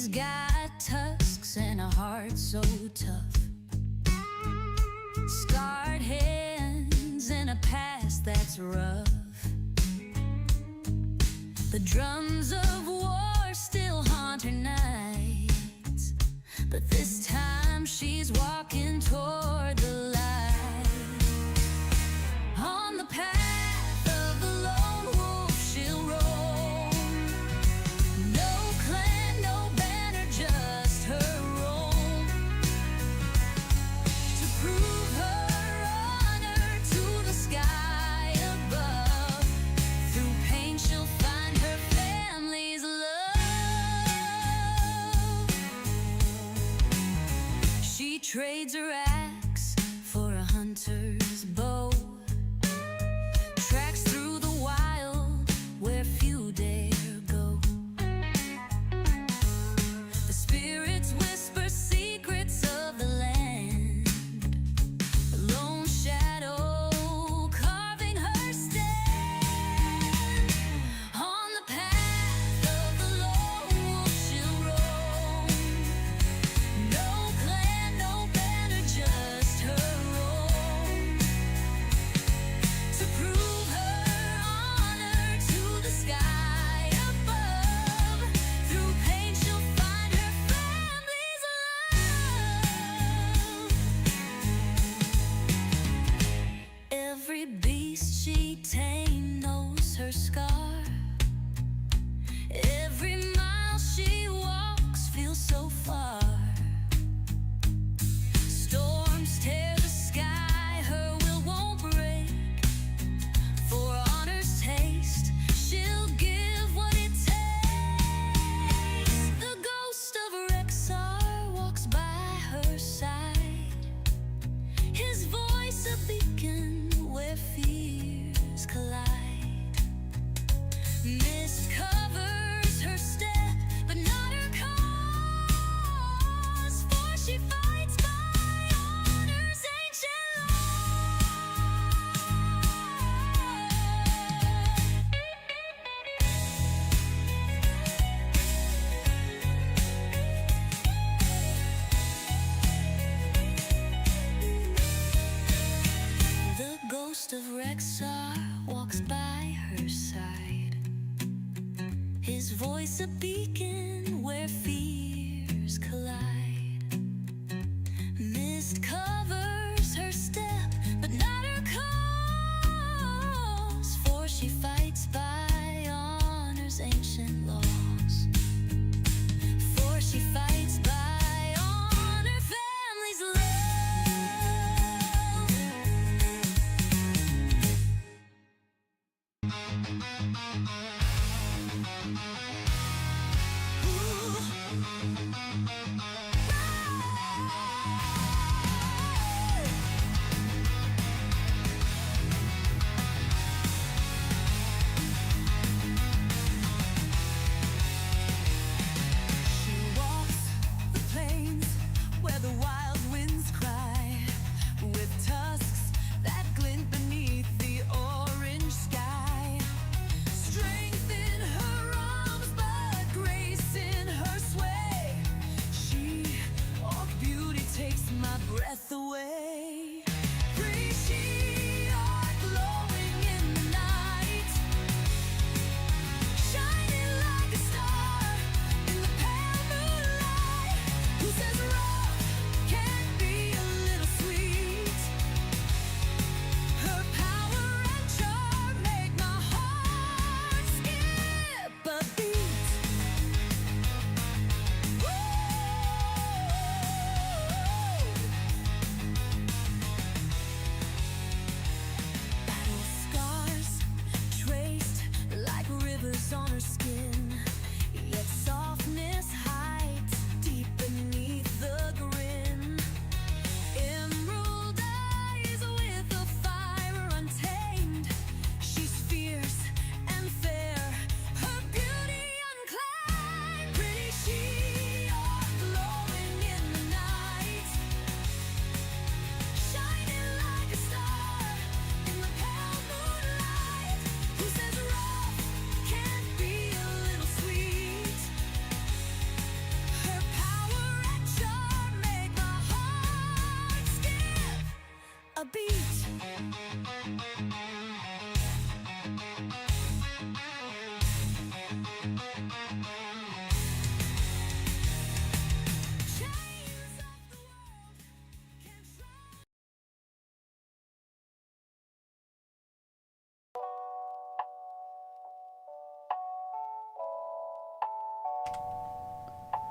She's got tusks and a heart so tough, scarred hands and a past that's rough. The drums of war still haunt her nights, but this time she's walking toward the light. On the path of the lone wolf she'll roam, no clan, no banner, just her own. To prove her honor to the sky above, through pain she'll find her family's love. She trades her axe for a hunter's bow, tracks through the wild where few dare go. The spirits whisper secrets of the land, a lone shadow carving her stand. On the path of the lone wolf she'll roam, no clan, no banner, just her own. To prove her honor to the sky above, through pain she'll find her family's love. Every beast she tamed knows her scar. Every mile she walks feels so far. Storms tear the sky, her will won't break. For honor's taste, she'll give what it takes. The ghost of Rexxar walks by her side, his voice a beacon where fears collide. Mist covers her step, but not her cause, for she fights by honor's ancient law. The ghost of Rexxar walks by her side, his voice a beacon where fears collide. Mist covers her step, but not her cause, for she fights by honor's ancient laws. For she fights by honor, family's love. Ooh.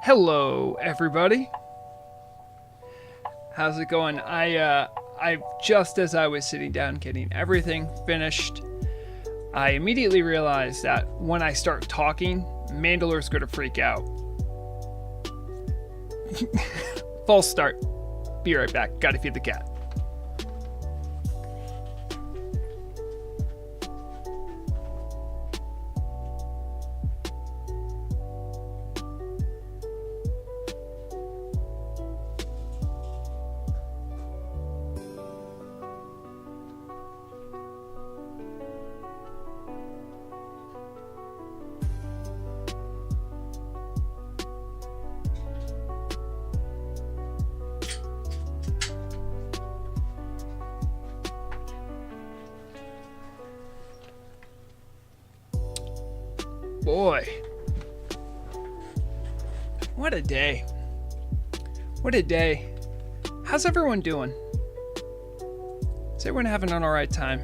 Hello, everybody. How's it going? I just as I was sitting down getting everything finished, I immediately realized that when I start talking, Mandalor's gonna freak out. False start. Be right back. Gotta feed the cat. Boy, what a day. What a day. How's everyone doing? Is everyone having an alright time?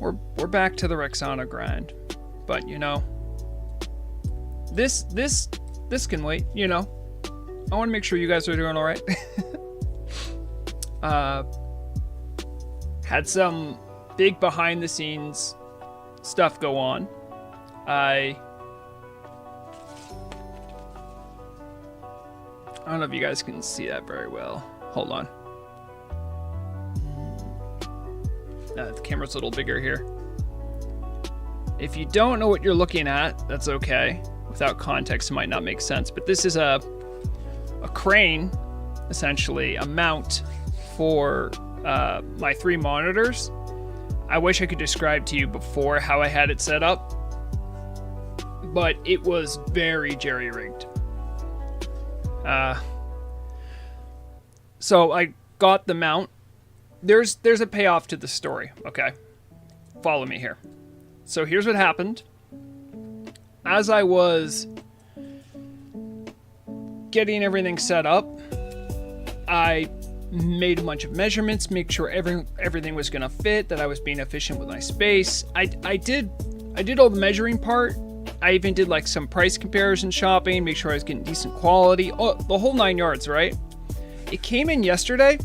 We're back to the Rexxanna grind. But you know, this can wait, you know. I want to make sure you guys are doing alright. Had some big behind the scenes stuff go on. I don't know if you guys can see that very well. Hold on. The camera's a little bigger here. If you don't know what you're looking at, that's okay. Without context, it might not make sense. But this is a crane, essentially, a mount for my 3 monitors. I wish I could describe to you before how I had it set up, but it was very jerry-rigged. So I got the mount. There's a payoff to the story, okay? Follow me here. So here's what happened. As I was getting everything set up, I made a bunch of measurements, make sure everything was gonna fit, that I was being efficient with my space. I did all the measuring part. I even did like some price comparison shopping, make sure I was getting decent quality, the whole 9 yards, right? It came in yesterday,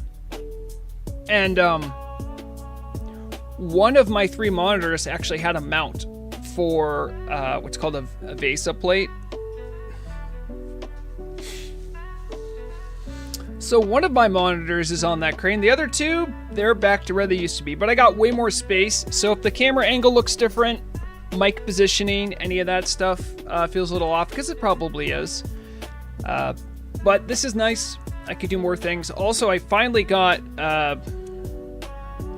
and one of my 3 monitors actually had a mount for what's called a VESA plate. So one of my monitors is on that crane. The other 2, they're back to where they used to be. But I got way more space. So if the camera angle looks different, mic positioning, any of that stuff feels a little off, because it probably is. But this is nice. I could do more things. Also, I finally got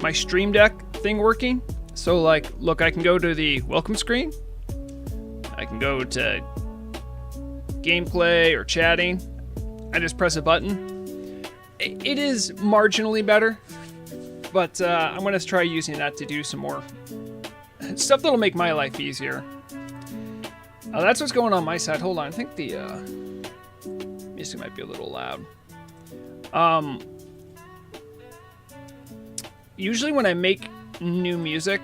my Stream Deck thing working. So like, look, I can go to the welcome screen. I can go to gameplay or chatting. I just press a button. It is marginally better, but I'm going to try using that to do some more stuff that'll make my life easier. That's what's going on my side. Hold on, I think the music might be a little loud. Usually when I make new music,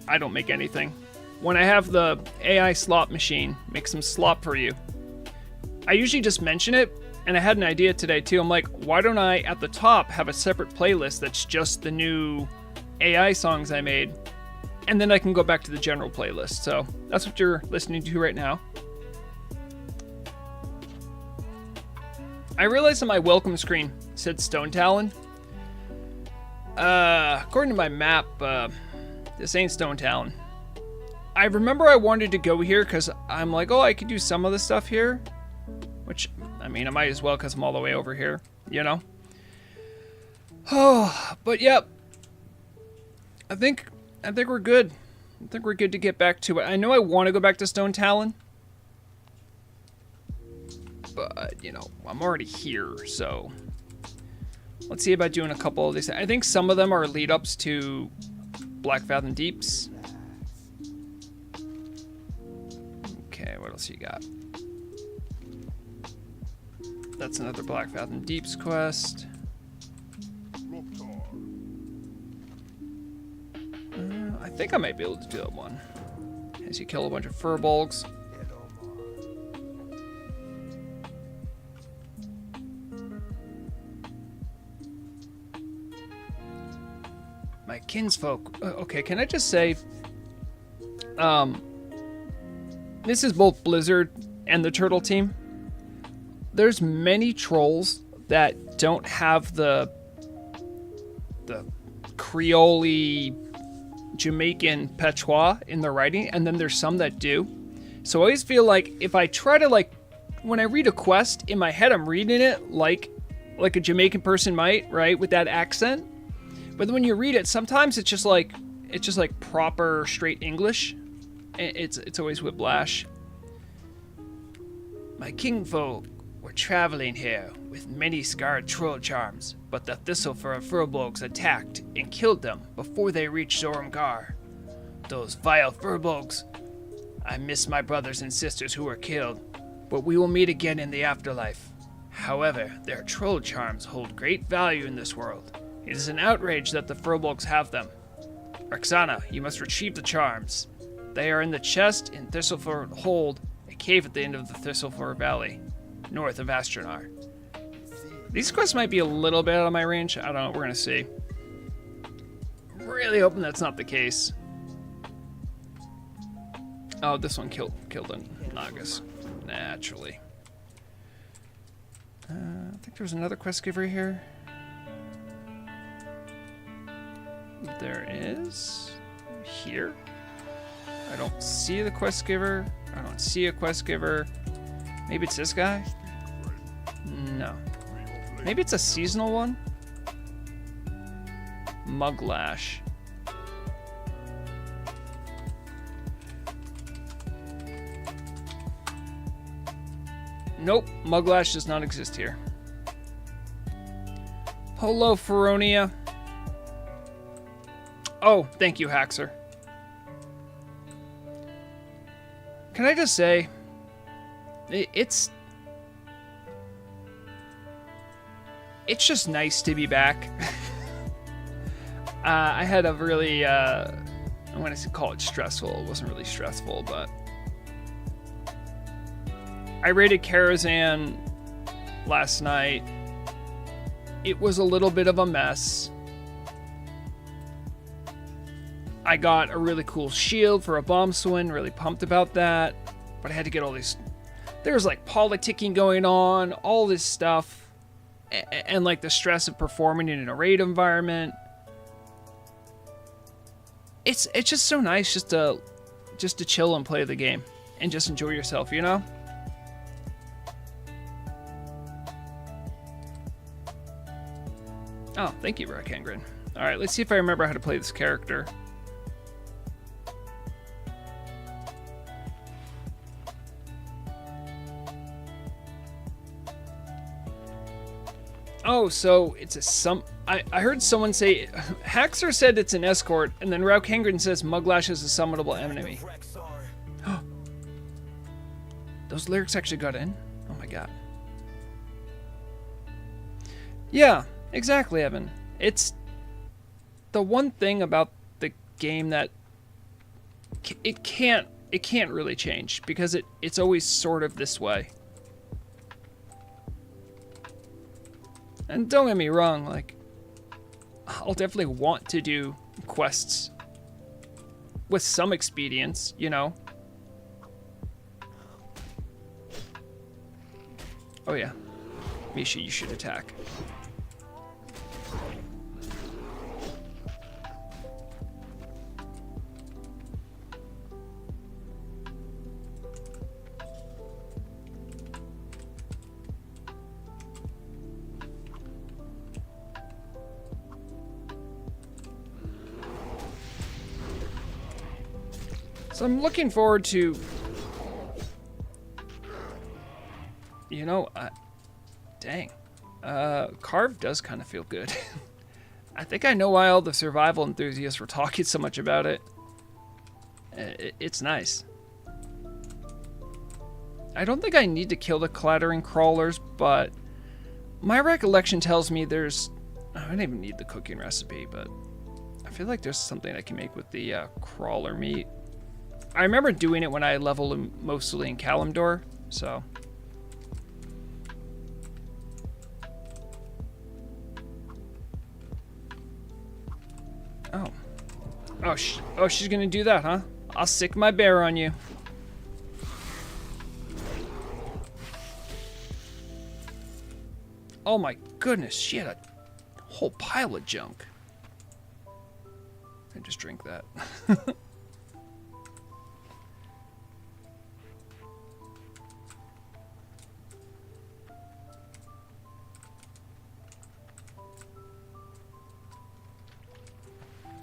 I don't make anything. When I have the AI slop machine make some slop for you, I usually just mention it. And I had an idea today too. I'm like, why don't I at the top have a separate playlist that's just the new AI songs I made, and then I can go back to the general playlist. So that's what you're listening to right now. I realized on my welcome screen it said Stone Talon. According to my map, this ain't Stone Talon. I remember I wanted to go here because I'm like, oh, I could do some of the stuff here, which, I mean, I might as well because I'm all the way over here, you know? Oh, but yep. I think we're good. I think we're good to get back to it. I know I want to go back to Stone Talon, but, you know, I'm already here, so Let's see about doing a couple of these. I think some of them are lead-ups to Black Fathom Deeps. Okay, what else you got? That's another Black Fathom Deeps quest. I think I might be able to do that one. As you kill a bunch of furbolgs. My kinsfolk. Okay, can I just say, this is both Blizzard and the Turtle team. There's many trolls that don't have the Creole Jamaican patois in their writing, and then there's some that do. So I always feel like if I try to, like, when I read a quest, in my head I'm reading it like a Jamaican person might, right, with that accent. But then when you read it, sometimes it's just like proper straight English. It's always whiplash. My kingfolk were traveling here with many scarred troll charms, but the Thistlefur and Furbolgs attacked and killed them before they reached Zorumgar. Those vile Furbolgs. I miss my brothers and sisters who were killed, but we will meet again in the afterlife. However, their troll charms hold great value in this world. It is an outrage that the Furbolgs have them. Rexxanna, you must retrieve the charms. They are in the chest in Thistlefur Hold, a cave at the end of the Thistlefur Valley, north of Astronar. These quests might be a little bit out of my range. I don't know. We're going to see. I'm really hoping that's not the case. Oh, this one killed a Nagas. Naturally. I think there was another quest giver here. There is. Here. I don't see the quest giver. I don't see a quest giver. Maybe it's this guy? No. Maybe it's a seasonal one? Muglash. Nope, Muglash does not exist here. Hello, Feronia. Oh, thank you, Haxer. Can I just say, it's just nice to be back. I had a really, I want to call it stressful. It wasn't really stressful, but I raided Karazhan last night. It was a little bit of a mess. I got a really cool shield for Obomsawin, really pumped about that. But I had to get all these... There was like politicking going on, all this stuff. And like the stress of performing in a raid environment. It's just so nice just to chill and play the game. And just enjoy yourself, you know? Oh, thank you, Rakangren. Alright, let's see if I remember how to play this character. Oh, so it's a I heard someone say... Haxer said it's an escort, and then Rakangren says Muglash is a summonable enemy. Those lyrics actually got in? Oh my god. Yeah, exactly, Evan. It's the one thing about the game that it can't really change, because it's always sort of this way. And don't get me wrong, like, I'll definitely want to do quests with some expedience, you know? Oh yeah. Misha, you should attack. So I'm looking forward to, you know, dang, carve does kind of feel good. I think I know why all the survival enthusiasts were talking so much about it. It's nice. I don't think I need to kill the clattering crawlers, but my recollection tells me there's... I don't even need the cooking recipe, but I feel like there's something I can make with the crawler meat. I remember doing it when I leveled mostly in Kalimdor, so... Oh, she's gonna do that, huh? I'll sick my bear on you. Oh my goodness, she had a whole pile of junk. I just drink that.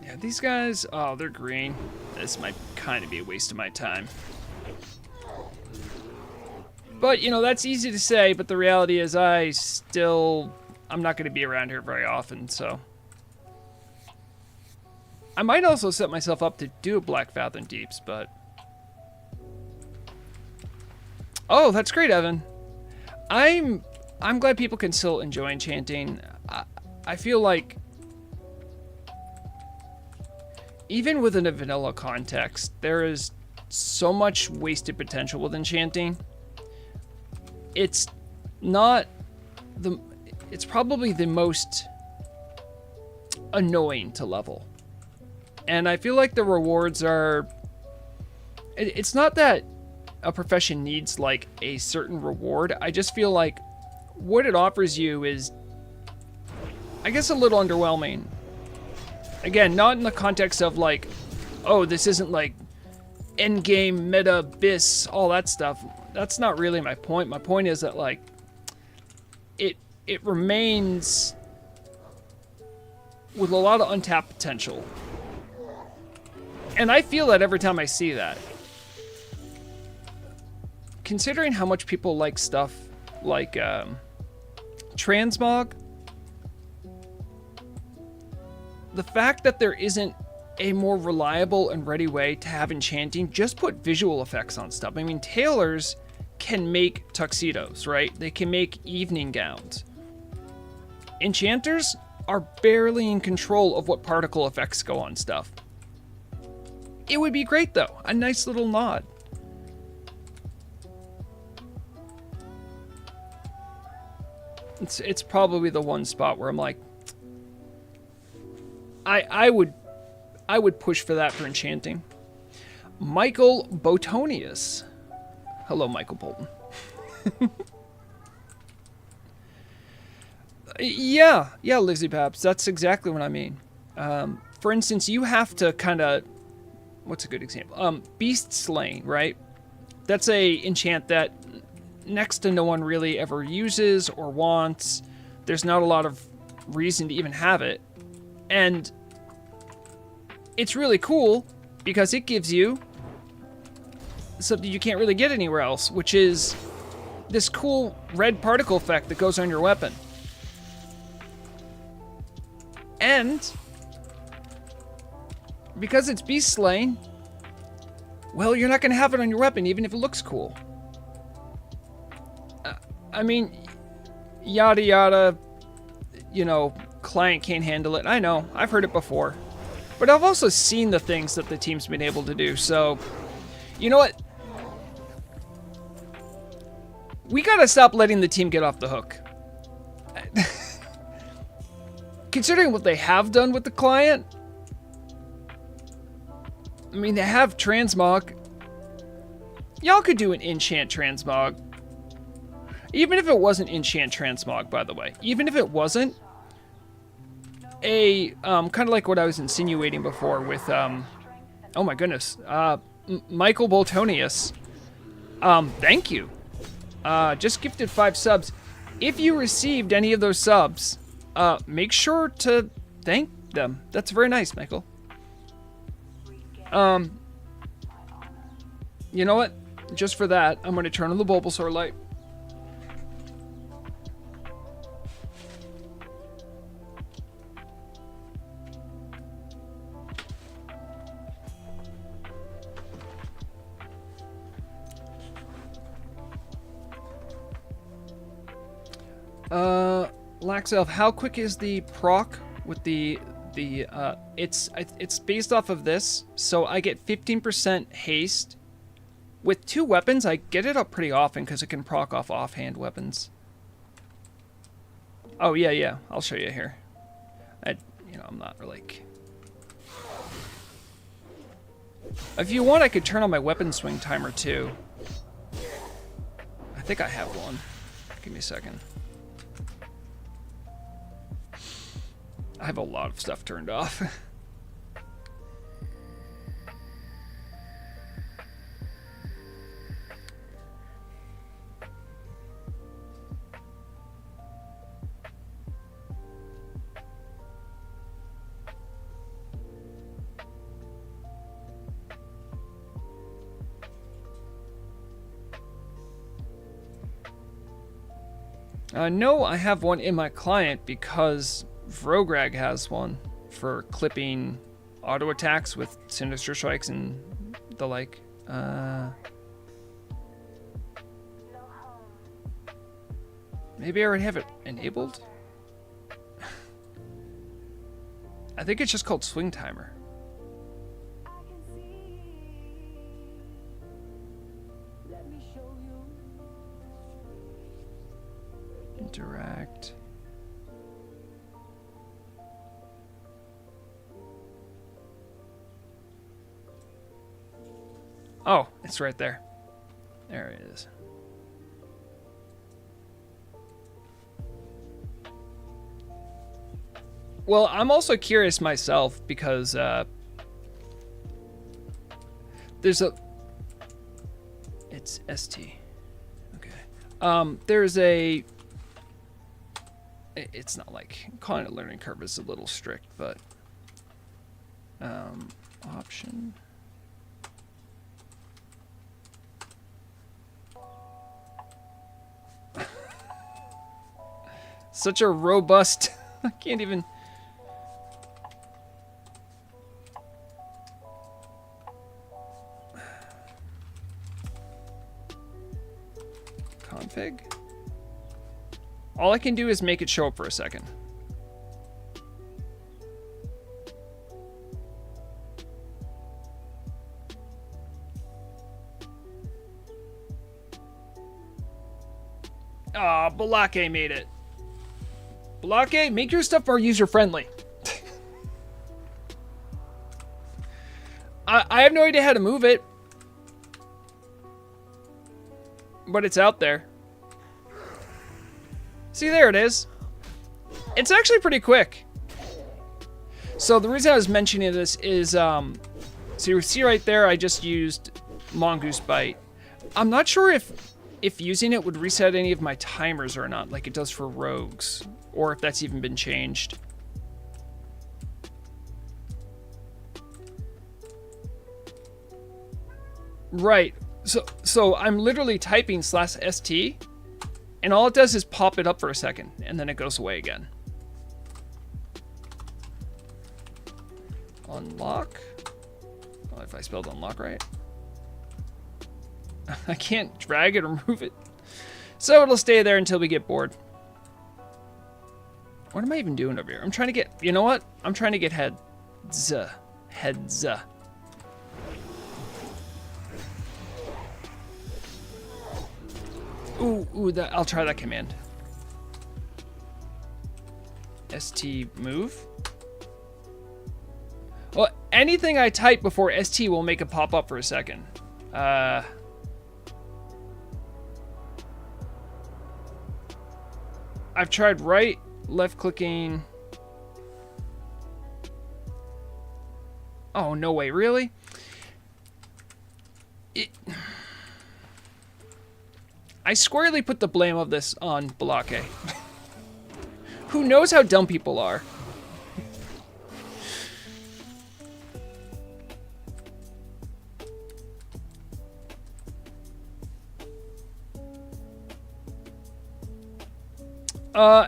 Yeah, these guys, oh, they're green. This might kind of be a waste of my time. But, you know, that's easy to say, but the reality is I'm not going to be around here very often, so. I might also set myself up to do a Black Fathom Deeps, but. Oh, that's great, Evan. I'm glad people can still enjoy enchanting. I feel like even within a vanilla context, there is so much wasted potential with enchanting. It's probably the most annoying to level. And I feel like the rewards are, it's not that a profession needs like a certain reward. I just feel like what it offers you is, I guess, a little underwhelming. Again, not in the context of like, oh, this isn't like endgame meta bis, all that stuff. That's not really my point. My point is that like it remains with a lot of untapped potential. And I feel that every time I see that. Considering how much people like stuff like transmog, the fact that there isn't a more reliable and ready way to have enchanting, just put visual effects on stuff. I mean, tailors can make tuxedos, right? They can make evening gowns. Enchanters are barely in control of what particle effects go on stuff. It would be great, though. A nice little nod. It's probably the one spot where I'm like, I would push for that for enchanting. Michael Botonius. Hello, Michael Bolton. Yeah, Lizzie Paps. That's exactly what I mean. For instance, you have to kind of, what's a good example? Beast Slaying, right? That's a enchant that next to no one really ever uses or wants. There's not a lot of reason to even have it. And it's really cool because it gives you something you can't really get anywhere else, which is this cool red particle effect that goes on your weapon. And because it's beast slaying, well, you're not going to have it on your weapon even if it looks cool. I mean, yada yada, you know, client can't handle it. I know, I've heard it before. But I've also seen the things that the team's been able to do, so you know what? We gotta stop letting the team get off the hook. Considering what they have done with the client, I mean, they have transmog. Y'all could do an enchant transmog. Even if it wasn't enchant transmog, by the way. Even if it wasn't a, kind of like what I was insinuating before with, oh my goodness, Michael Boltonius. Thank you. Just gifted 5 subs. If you received any of those subs, make sure to thank them. That's very nice, Michael. You know what? Just for that, I'm going to turn on the Bulbasaur light. Lax Elf, how quick is the proc with it's based off of this, so I get 15% haste. With 2 weapons, I get it up pretty often because it can proc off offhand weapons. Oh, yeah, I'll show you here. I'm not like... If you want, I could turn on my weapon swing timer, too. I think I have one. Give me a second. I have a lot of stuff turned off. No, I have one in my client because Vrograg has one for clipping auto attacks with Sinister Strikes and the like. Maybe I already have it enabled? I think it's just called Swing Timer. Interact. Oh, it's right there. There it is. Well, I'm also curious myself because there's a... It's ST. Okay. There's a... It's not like... Calling it learning curve is a little strict, but... Option... Such a robust... I can't even... Config? All I can do is make it show up for a second. Ah, Balake made it. Balake, make your stuff more user-friendly. I have no idea how to move it. But it's out there. See, there it is. It's actually pretty quick. So the reason I was mentioning this is, so you see right there, I just used Mongoose Bite. I'm not sure if using it would reset any of my timers or not, like it does for rogues, or if that's even been changed. Right. So I'm literally typing /st, and all it does is pop it up for a second, and then it goes away again. Unlock. Oh, if I spelled unlock right. I can't drag it or move it. So it'll stay there until we get bored. What am I even doing over here? I'm trying to get... You know what? I'm trying to get heads. Heads. Ooh, I'll try that command. ST move. Well, anything I type before ST will make it pop up for a second. I've tried right, left clicking. Oh, no way, really? I squarely put the blame of this on Balake. Who knows how dumb people are?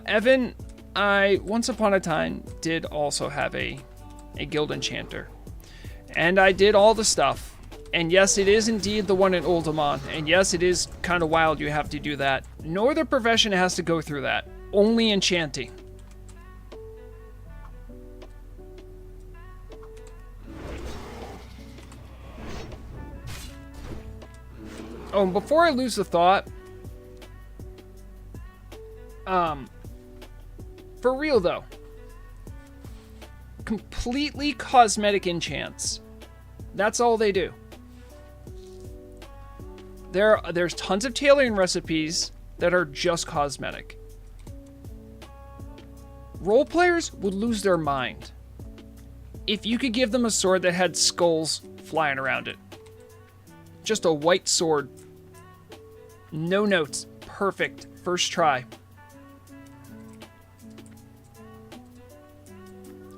Evan, I once upon a time did also have a guild enchanter. And I did all the stuff. And yes, it is indeed the one in Oldemon. And yes, it is kind of wild you have to do that. No other profession has to go through that. only enchanting. Oh, and before I lose the thought, for real though, completely cosmetic enchants. That's all they do. There's tons of tailoring recipes that are just cosmetic. Role players would lose their mind if you could give them a sword that had skulls flying around it. Just a white sword. No notes. Perfect. First try.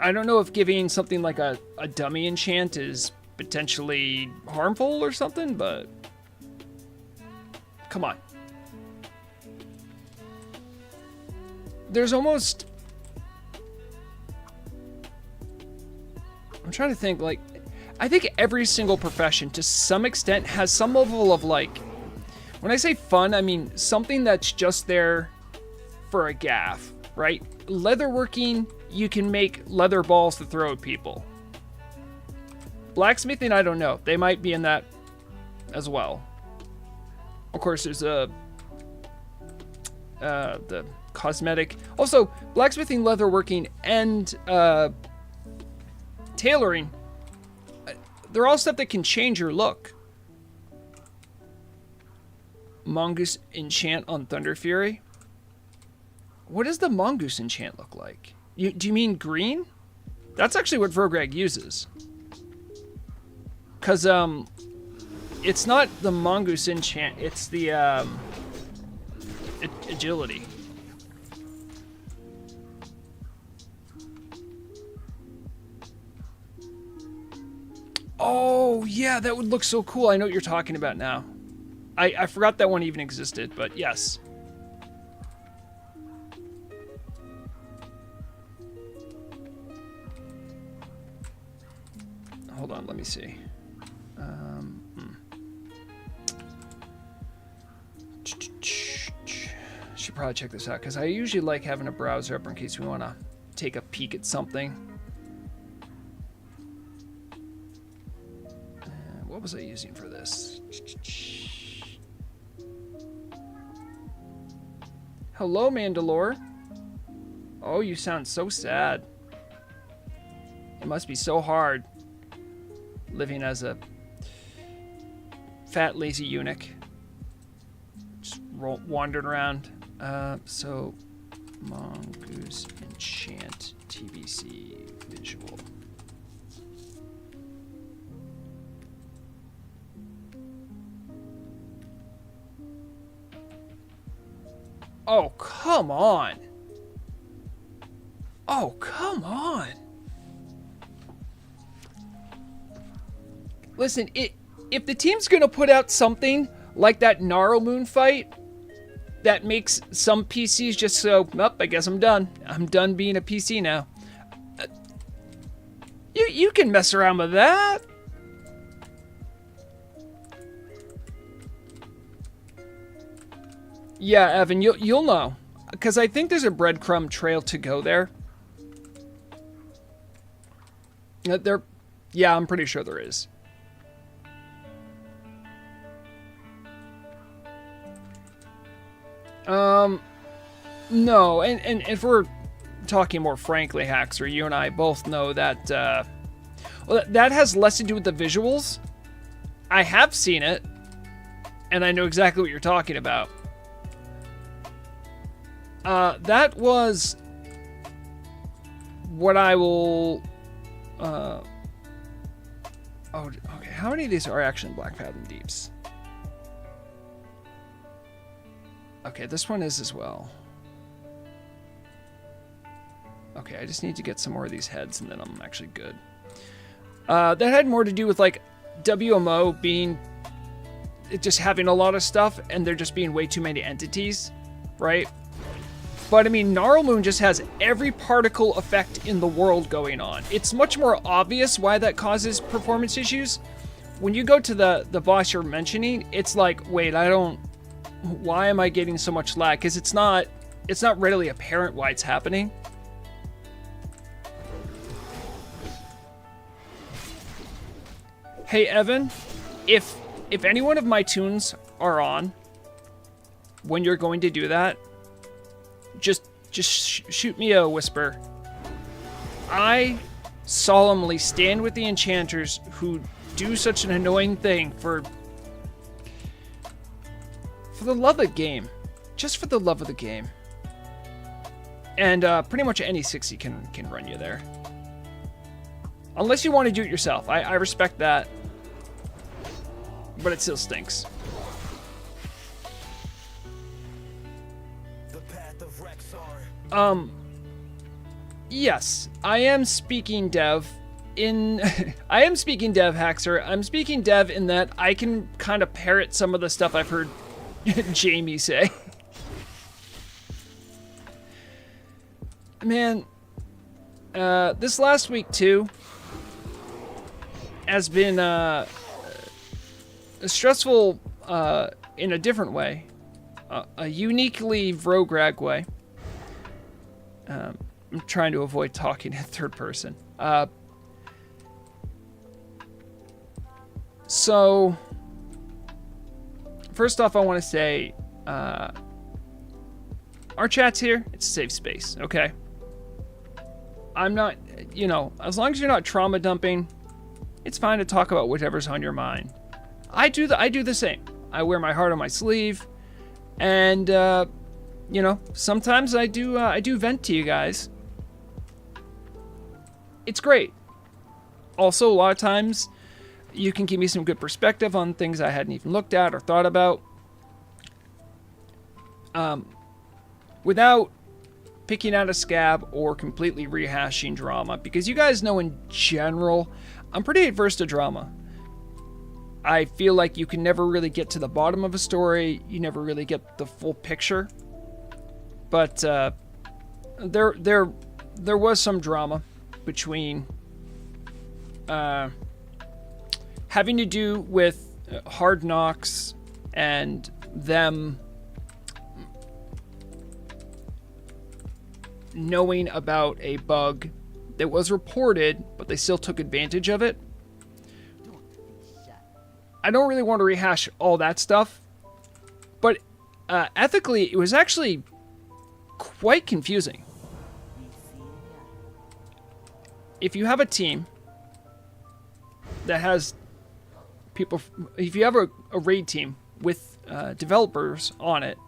I don't know if giving something like a dummy enchant is potentially harmful or something, but come on. There's almost... I'm trying to think, like, I think every single profession to some extent has some level of, like, when I say fun, I mean something that's just there for a gaff, right? Leatherworking, you can make leather balls to throw at people. Blacksmithing, I don't know. They might be in that as well. Of course, there's the cosmetic. Also, blacksmithing, leatherworking, and tailoring, they're all stuff that can change your look. Mongoose enchant on Thunder Fury. What does the mongoose enchant look like? Do you mean green? That's actually what Vrograg uses. Because, it's not the mongoose enchant, it's the, agility. Oh, yeah, that would look so cool. I know what you're talking about now. I forgot that one even existed, but yes. Hold on, let me see. Should probably check this out, because I usually like having a browser up in case we want to take a peek at something. What was I using for this? Hello, Mandalore. Oh, you sound so sad. It must be so hard living as a fat, lazy eunuch. Just wandering around. So, Mongoose Enchant TBC visual. Oh, come on. Oh, come on. Listen, if the team's going to put out something like that Gnarlmoon fight that makes some PCs just so, well, I guess I'm done. I'm done being a PC now. You can mess around with that. Yeah, Evan, you'll know, because I think there's a breadcrumb trail to go there. Yeah, I'm pretty sure there is. No, and if we're talking more frankly, Haxer, you and I both know that, well, that has less to do with the visuals. I have seen it, and I know exactly what you're talking about. That was what I will, oh, okay, how many of these are actually in Black Fathom Deeps? Okay, this one is as well. Okay, I just need to get some more of these heads and then I'm actually good. That had more to do with, like, WMO being, just having a lot of stuff and there just being way too many entities, right? But I mean, Gnarlmoon just has every particle effect in the world going on. It's much more obvious why that causes performance issues. When you go to the boss you're mentioning, it's like, wait, why am I getting so much lag? Because it's not it's not readily apparent why it's happening. Hey Evan, if any one of my tunes are on when you're going to do that, just shoot me a whisper. I solemnly stand with the enchanters who do such an annoying thing for the love of the game. Just for the love of the game. And pretty much any 60 can run you there. Unless you want to do it yourself. I respect that. But it still stinks. The Path of Rexxar. Yes, I am speaking dev in I am speaking dev, Haxer. I'm speaking dev in that I can kind of parrot some of the stuff I've heard Jamie say. Man, this last week too has been stressful in a different way, a uniquely Vrograg way. I'm trying to avoid talking in third person. So, first off, I want to say, our chat's here. It's a safe space, okay? I'm not, you know, as long as you're not trauma dumping, it's fine to talk about whatever's on your mind. I do the same. I wear my heart on my sleeve, and you know, sometimes I do vent to you guys. It's great. Also, a lot of times, you can give me some good perspective on things I hadn't even looked at or thought about. Without picking out a scab or completely rehashing drama, because you guys know in general, I'm pretty adverse to drama. I feel like you can never really get to the bottom of a story. You never really get the full picture. But there was some drama between having to do with Hard Knocks and them knowing about a bug that was reported, but they still took advantage of it. I don't really want to rehash all that stuff, but ethically, it was actually quite confusing. If you have a team that has people, if you have a raid team with developers on it.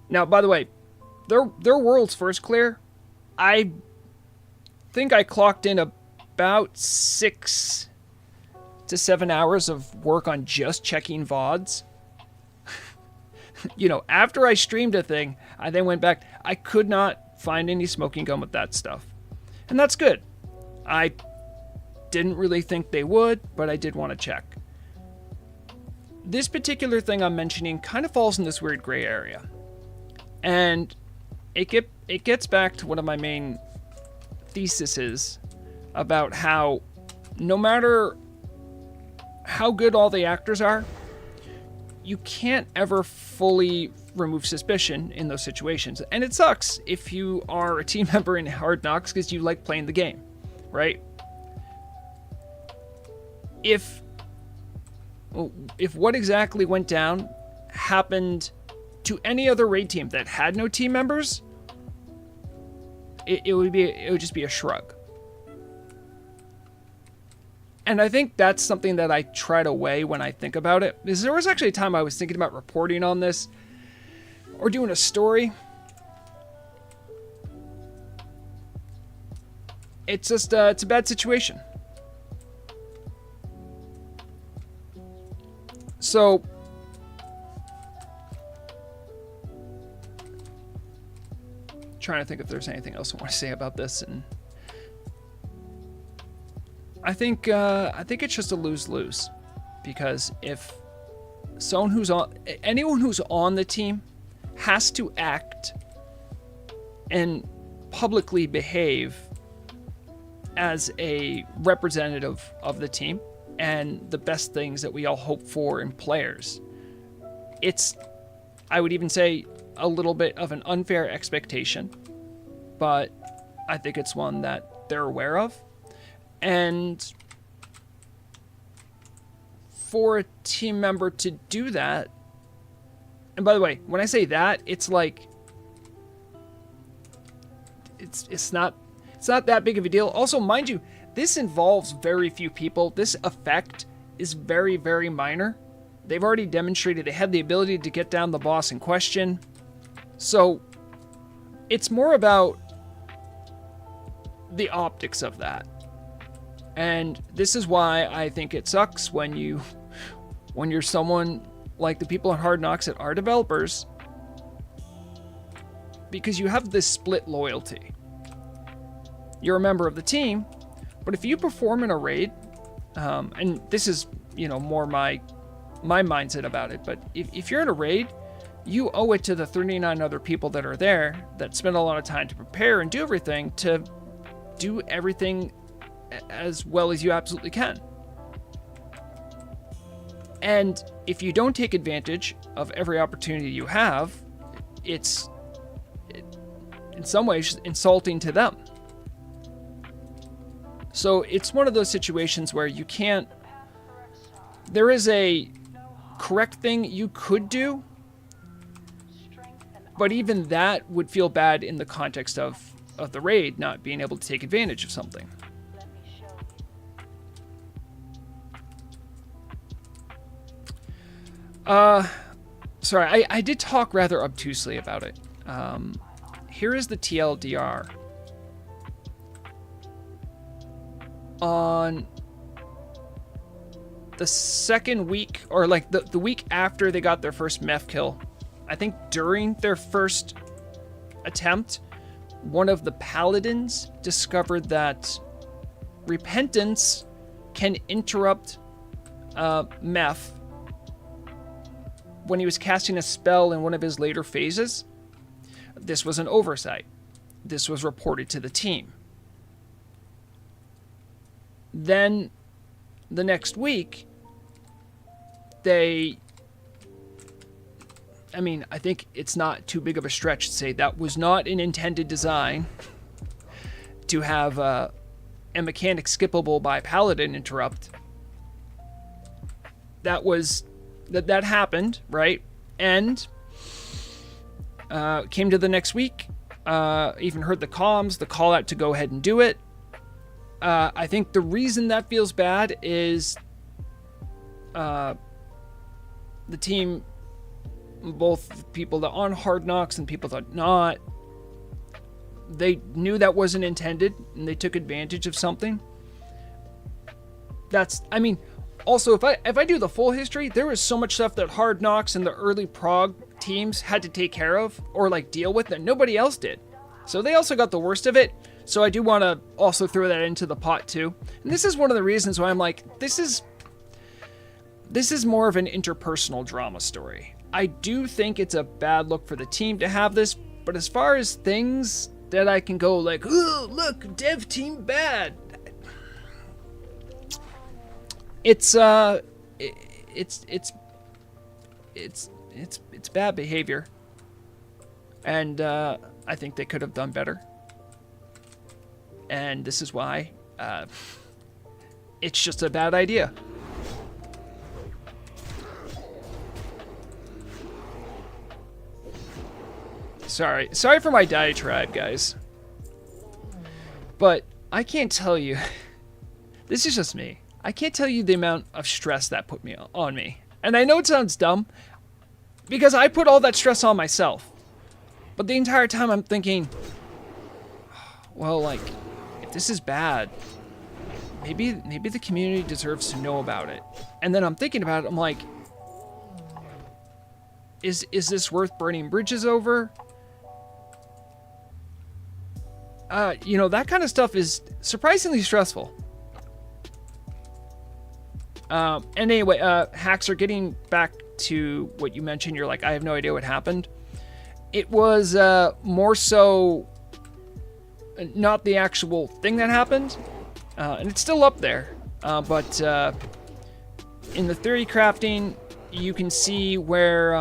Now, by the way, their world's first clear. I think I clocked in about 6 to 7 hours of work on just checking VODs. You know, after I streamed a thing, I then went back. I could not find any smoking gun with that stuff. And that's good. I didn't really think they would, but I did want to check. This particular thing I'm mentioning kind of falls in this weird gray area. And it gets back to one of my main theses about how no matter how good all the actors are, you can't ever fully remove suspicion in those situations. And it sucks if you are a team member in Hard Knocks because you like playing the game, right? If what exactly went down happened to any other raid team that had no team members, it would just be a shrug. And I think that's something that I try to weigh when I think about it. Because there was actually a time I was thinking about reporting on this or doing a story. It's just it's a bad situation. So trying to think if there's anything else I want to say about this, and I think it's just a lose-lose, because if anyone who's on the team has to act and publicly behave as a representative of the team and the best things that we all hope for in players, I would even say a little bit of an unfair expectation, but I think it's one that they're aware of. And for a team member to do that, and by the way, when I say that, it's like it's not that big of a deal. Also, mind you, this involves very few people. This effect is very, very minor. They've already demonstrated they have the ability to get down the boss in question. So it's more about the optics of that. And this is why I think it sucks when you're someone like the people at Hard Knocks that are developers, because you have this split loyalty. You're a member of the team, but if you perform in a raid, and this is, more my mindset about it, but if you're in a raid, you owe it to the 39 other people that are there that spend a lot of time to prepare and do everything to do everything as well as you absolutely can. And if you don't take advantage of every opportunity you have, it's in some ways insulting to them. So it's one of those situations where you can't... There is a correct thing you could do, but even that would feel bad in the context of the raid not being able to take advantage of something. Sorry, I did talk rather obtusely about it. Here is the TLDR. On the second week, or like the week after they got their first meth kill, I think during their first attempt, one of the paladins discovered that repentance can interrupt meth when he was casting a spell in one of his later phases. This was an oversight. This was reported to the team. Then the next week, I think it's not too big of a stretch to say that was not an intended design to have a mechanic skippable by paladin interrupt. That happened, right? And came to the next week, even heard the comms, the call out to go ahead and do it. I think the reason that feels bad is the team, both people that on Hard Knocks and people that not, they knew that wasn't intended and they took advantage of something. Also, if I do the full history, there was so much stuff that Hard Knocks and the early prog teams had to take care of or like deal with that nobody else did. So they also got the worst of it. So I do want to also throw that into the pot too. And this is one of the reasons why I'm like, this is more of an interpersonal drama story. I do think it's a bad look for the team to have this, but as far as things that I can go like, oh, look, dev team bad. It's bad behavior, and I think they could have done better. And this is why it's just a bad idea. Sorry for my diatribe, guys. But I can't tell you. This is just me. I can't tell you the amount of stress that put on me. And I know it sounds dumb, because I put all that stress on myself. But the entire time I'm thinking, well, like, if this is bad, maybe the community deserves to know about it. And then I'm thinking about it, I'm like, is this worth burning bridges over? That kind of stuff is surprisingly stressful. And anyway, Hacks, are getting back to what you mentioned. You're like, I have no idea what happened. It was more so not the actual thing that happened. And it's still up there. But in the theory crafting, you can see where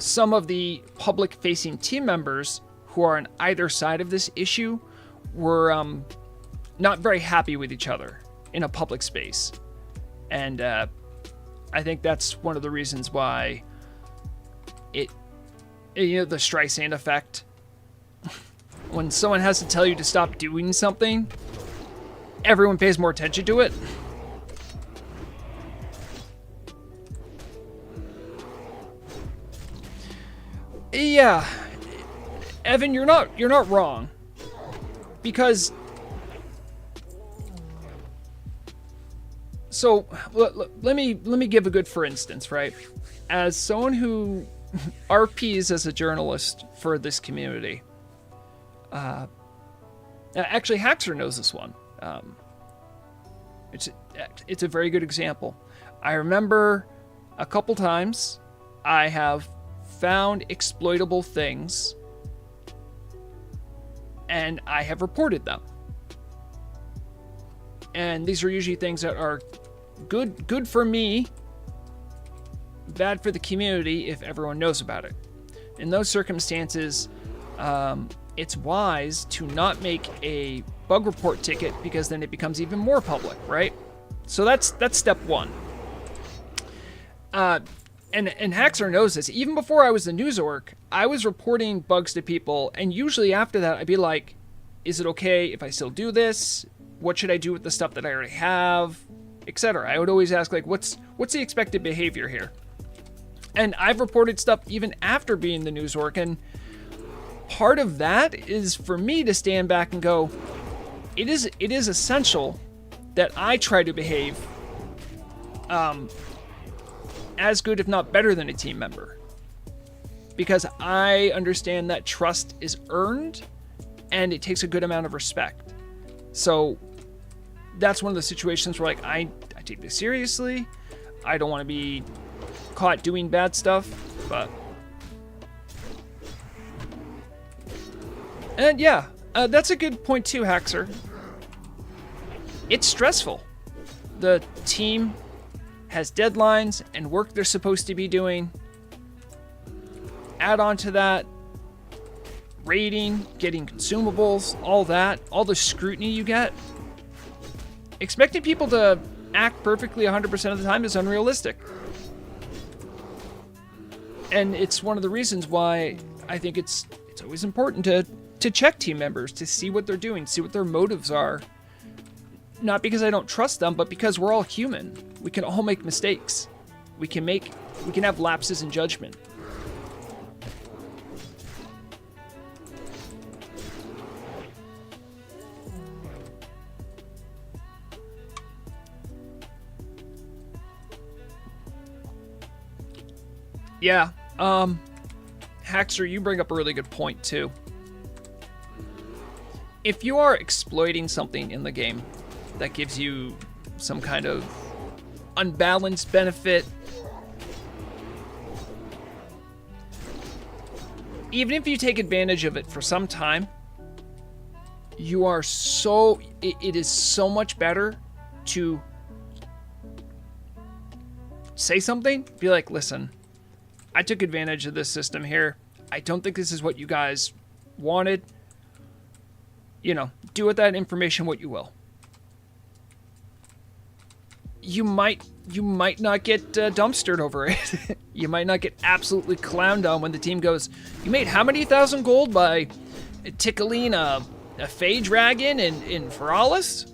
some of the public-facing team members who are on either side of this issue were not very happy with each other in a public space. And I think that's one of the reasons why the Streisand effect. When someone has to tell you to stop doing something, everyone pays more attention to it. Yeah, Evan, you're not wrong, because so let me give a good for instance, right? As someone who RPs as a journalist for this community, actually Haxer knows this one. It's a very good example. I remember a couple times I have found exploitable things and I have reported them. And these are usually things that are good for me, bad for the community if everyone knows about it. In those circumstances, it's wise to not make a bug report ticket, because then it becomes even more public, right? So that's step one. And Haxer knows this. Even before I was the news orc, I was reporting bugs to people, and usually after that, I'd be like, is it okay if I still do this? What should I do with the stuff that I already have? Etc. I would always ask, like, what's the expected behavior here? And I've reported stuff even after being the news orc, and part of that is for me to stand back and go, it is essential that I try to behave as good, if not better, than a team member, because I understand that trust is earned and it takes a good amount of respect. So that's one of the situations where, like, I take this seriously. I don't want to be caught doing bad stuff, but and yeah, that's a good point too, Haxer. It's stressful. The team has deadlines and work they're supposed to be doing. Add on to that raiding, getting consumables, all that, all the scrutiny you get. Expecting people to act perfectly 100% of the time is unrealistic. And it's one of the reasons why I think it's always important to check team members, to see what they're doing, see what their motives are. Not because I don't trust them, but because we're all human. We can all make mistakes. We can have lapses in judgment. Yeah, Haxer, you bring up a really good point too. If you are exploiting something in the game that gives you some kind of unbalanced benefit, even if you take advantage of it for some time, it is so much better to say something, be like, listen, I took advantage of this system here. I don't think this is what you guys wanted. Do with that information what you will. You might not get dumpstered over it. You might not get absolutely clowned on when the team goes, you made how many thousand gold by tickling a Phage dragon in Feralis?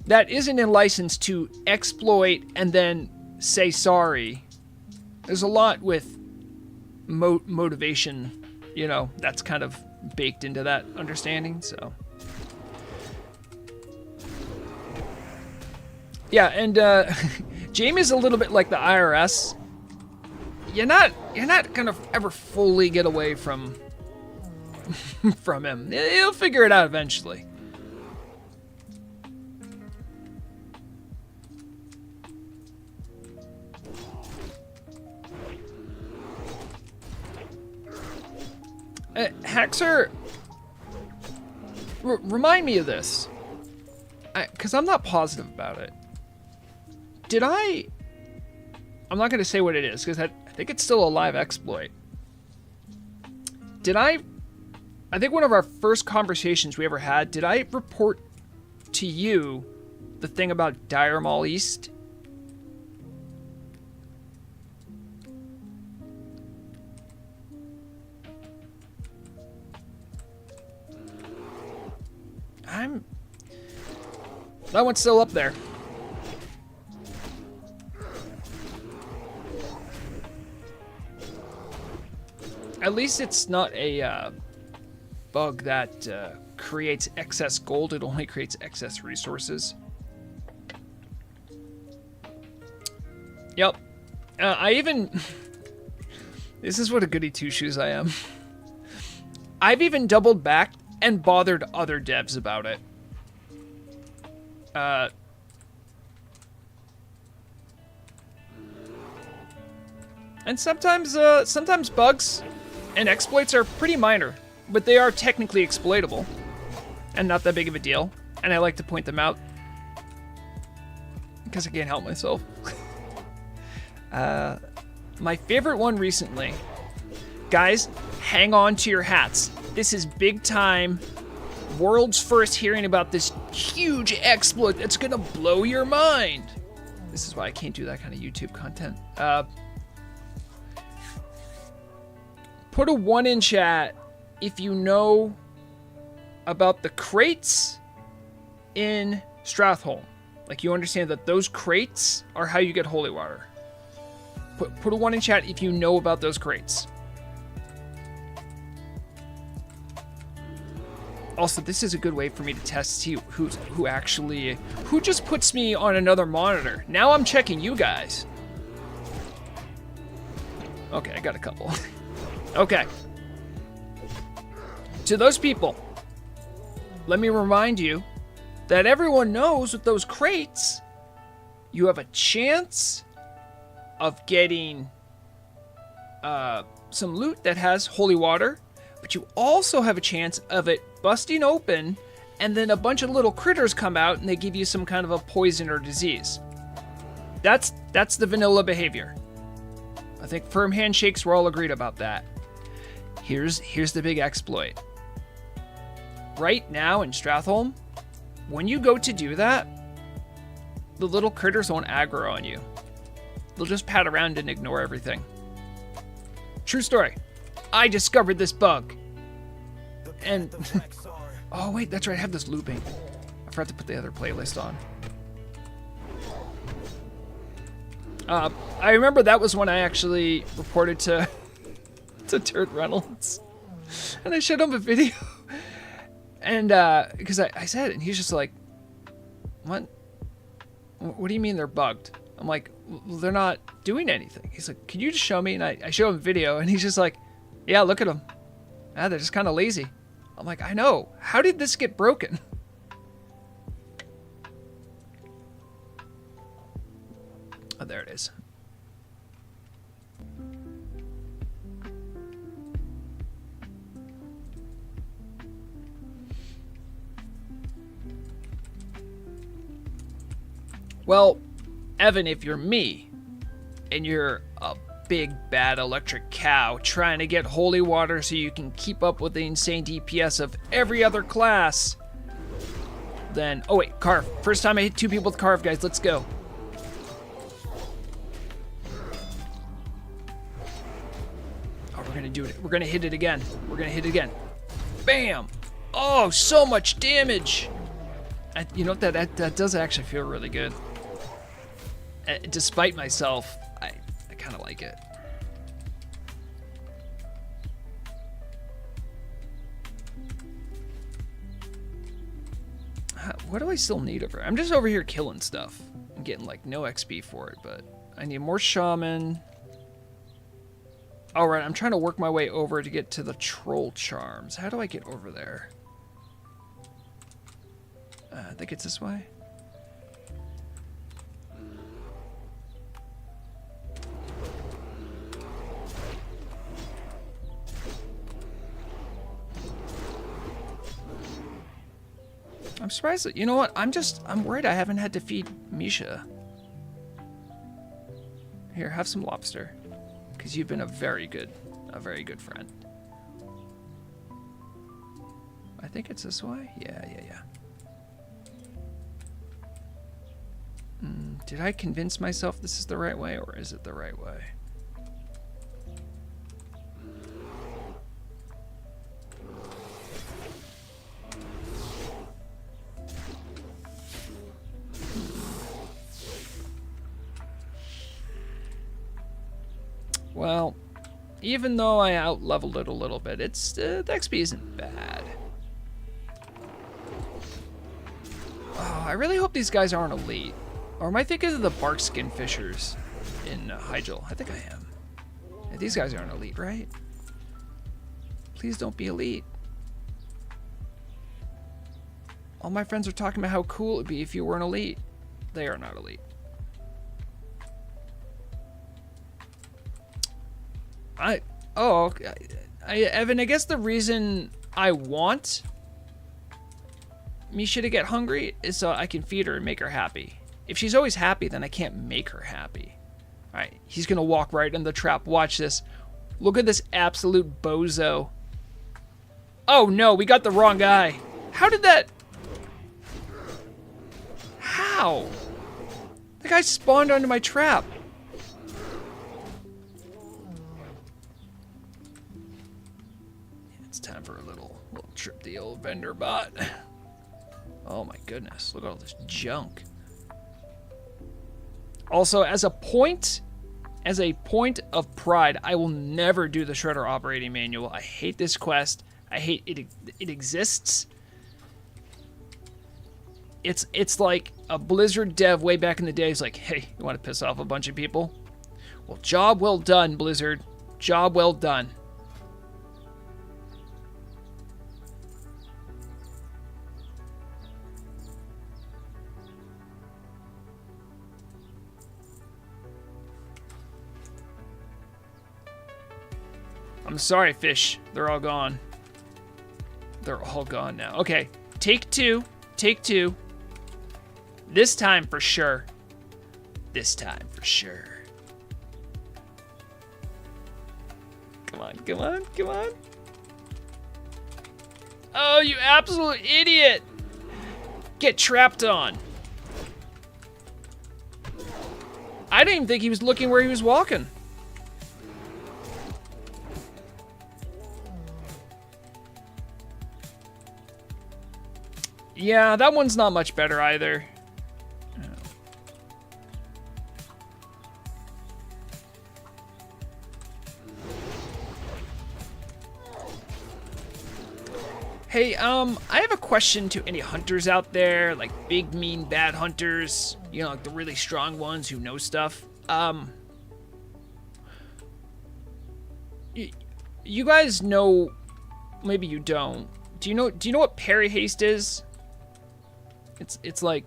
That isn't a license to exploit and then say sorry. There's a lot with motivation, that's kind of baked into that understanding, so. Yeah, and Jamie's a little bit like the IRS. You're not gonna ever fully get away from him. He'll figure it out eventually. Haxer, remind me of this, because I'm not positive about it. I'm not going to say what it is, because think it's still a live exploit. Did I think one of our first conversations we ever had, did I report to you the thing about Dire Mall East? That one's still up there. At least it's not a bug that creates excess gold. It only creates excess resources. Yep. I even... This is what a goody two-shoes I am. I've even doubled back and bothered other devs about it. And sometimes bugs and exploits are pretty minor, but they are technically exploitable and not that big of a deal. And I like to point them out because I can't help myself. My favorite one recently, guys, hang on to your hats. This is big time. World's first hearing about this huge exploit that's gonna blow your mind. This is why I can't do that kind of YouTube content. Put a 1 in chat if you know about the crates in Stratholme. Like you understand that those crates are how you get holy water. Put a 1 in chat if you know about those crates. Also, this is a good way for me to test, see who just puts me on another monitor. Now I'm checking you guys. Okay, I got a couple. Okay. To those people, let me remind you that everyone knows with those crates, you have a chance of getting some loot that has holy water, but you also have a chance of it busting open and then a bunch of little critters come out and they give you some kind of a poison or disease. That's the vanilla behavior. I think firm handshakes, we're all agreed about that. Here's the big exploit. Right now in Stratholme, when you go to do that, the little critters won't aggro on you. They'll just pat around and ignore everything. True story. I discovered this bug. And oh wait, that's right, I have this looping. I forgot to put the other playlist on. I remember that was when I actually reported to Turd Reynolds. And I showed him a video. And because I said it, and he's just like, what do you mean they're bugged? I'm like, well, they're not doing anything. He's like, can you just show me? And I show him a video, and he's just like, yeah, look at them. Ah, they're just kind of lazy. I'm like, I know. How did this get broken? Oh, there it is. Well, Evan, if you're me, and you're a big bad electric cow trying to get holy water so you can keep up with the insane DPS of every other class, then... Oh wait, Carve. First time I hit 2 people with Carve, guys. Let's go. Oh, we're gonna do it. We're gonna hit it again. We're gonna hit it again. Bam! Oh, so much damage! You know what? That does actually feel really good. Despite myself, I kind of like it. What do I still need over? I'm just over here killing stuff. I'm getting like no XP for it, but I need more shaman. All right, I'm trying to work my way over to get to the troll charms. How do I get over there? I think it's this way. I'm surprised that, you know what, I'm worried I haven't had to feed Misha. Here, have some lobster. because you've been a very good friend. I think it's this way. Yeah. Did I convince myself this is the right way, or is it the right way? Well, even though I out-leveled it a little bit, it's the XP isn't bad. Oh, I really hope these guys aren't elite. Or am I thinking of the barkskin fishers in Hyjal? I think I am. Yeah, these guys aren't elite, right? Please don't be elite. All my friends are talking about how cool it would be if you weren't elite. They are not elite. Evan, I guess the reason I want Misha to get hungry is so I can feed her and make her happy. If she's always happy, then I can't make her happy. All right, he's gonna walk right in the trap. Watch this. Look at this absolute bozo. Oh no, we got the wrong guy. How did that? How? The guy spawned onto my trap. It's time for a little trip the old vendor bot. Oh my goodness, look at all this junk. Also, as a point of pride, I will never do the Shredder operating manual. I hate this quest. I hate it. It exists. It's like a Blizzard dev way back in the day is like, hey, you want to piss off a bunch of people? Well, job well done, Blizzard. Job well done. I'm sorry, fish. They're all gone. They're all gone now. Okay, take two. Take two. This time for sure. This time for sure. Come on, come on, come on. Oh, you absolute idiot. Get trapped on. I didn't even think he was looking where he was walking. Yeah, that one's not much better either. Hey, I have a question to any hunters out there, like big, mean, bad hunters, you know, like the really strong ones who know stuff. You guys know, maybe you don't. Do you know what parry haste is? It's like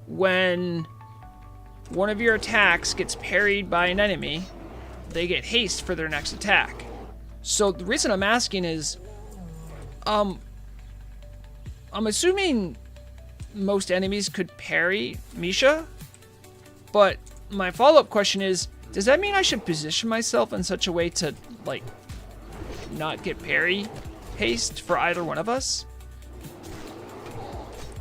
when one of your attacks gets parried by an enemy, they get haste for their next attack. So the reason I'm asking is, I'm assuming most enemies could parry Misha, but my follow-up question is, does that mean I should position myself in such a way to, like, not get parry haste for either one of us?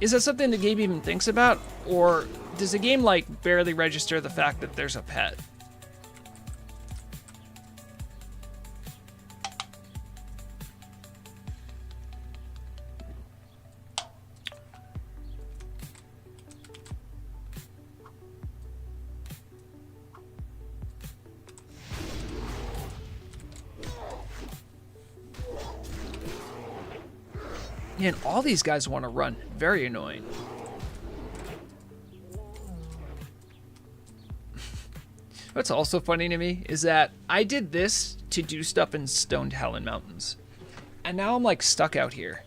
Is that something the game even thinks about? Or does the game, like, barely register the fact that there's a pet? Man, all these guys want to run. Very annoying. What's also funny to me is that I did this to do stuff in Stoned Helen Mountains. And now I'm like stuck out here.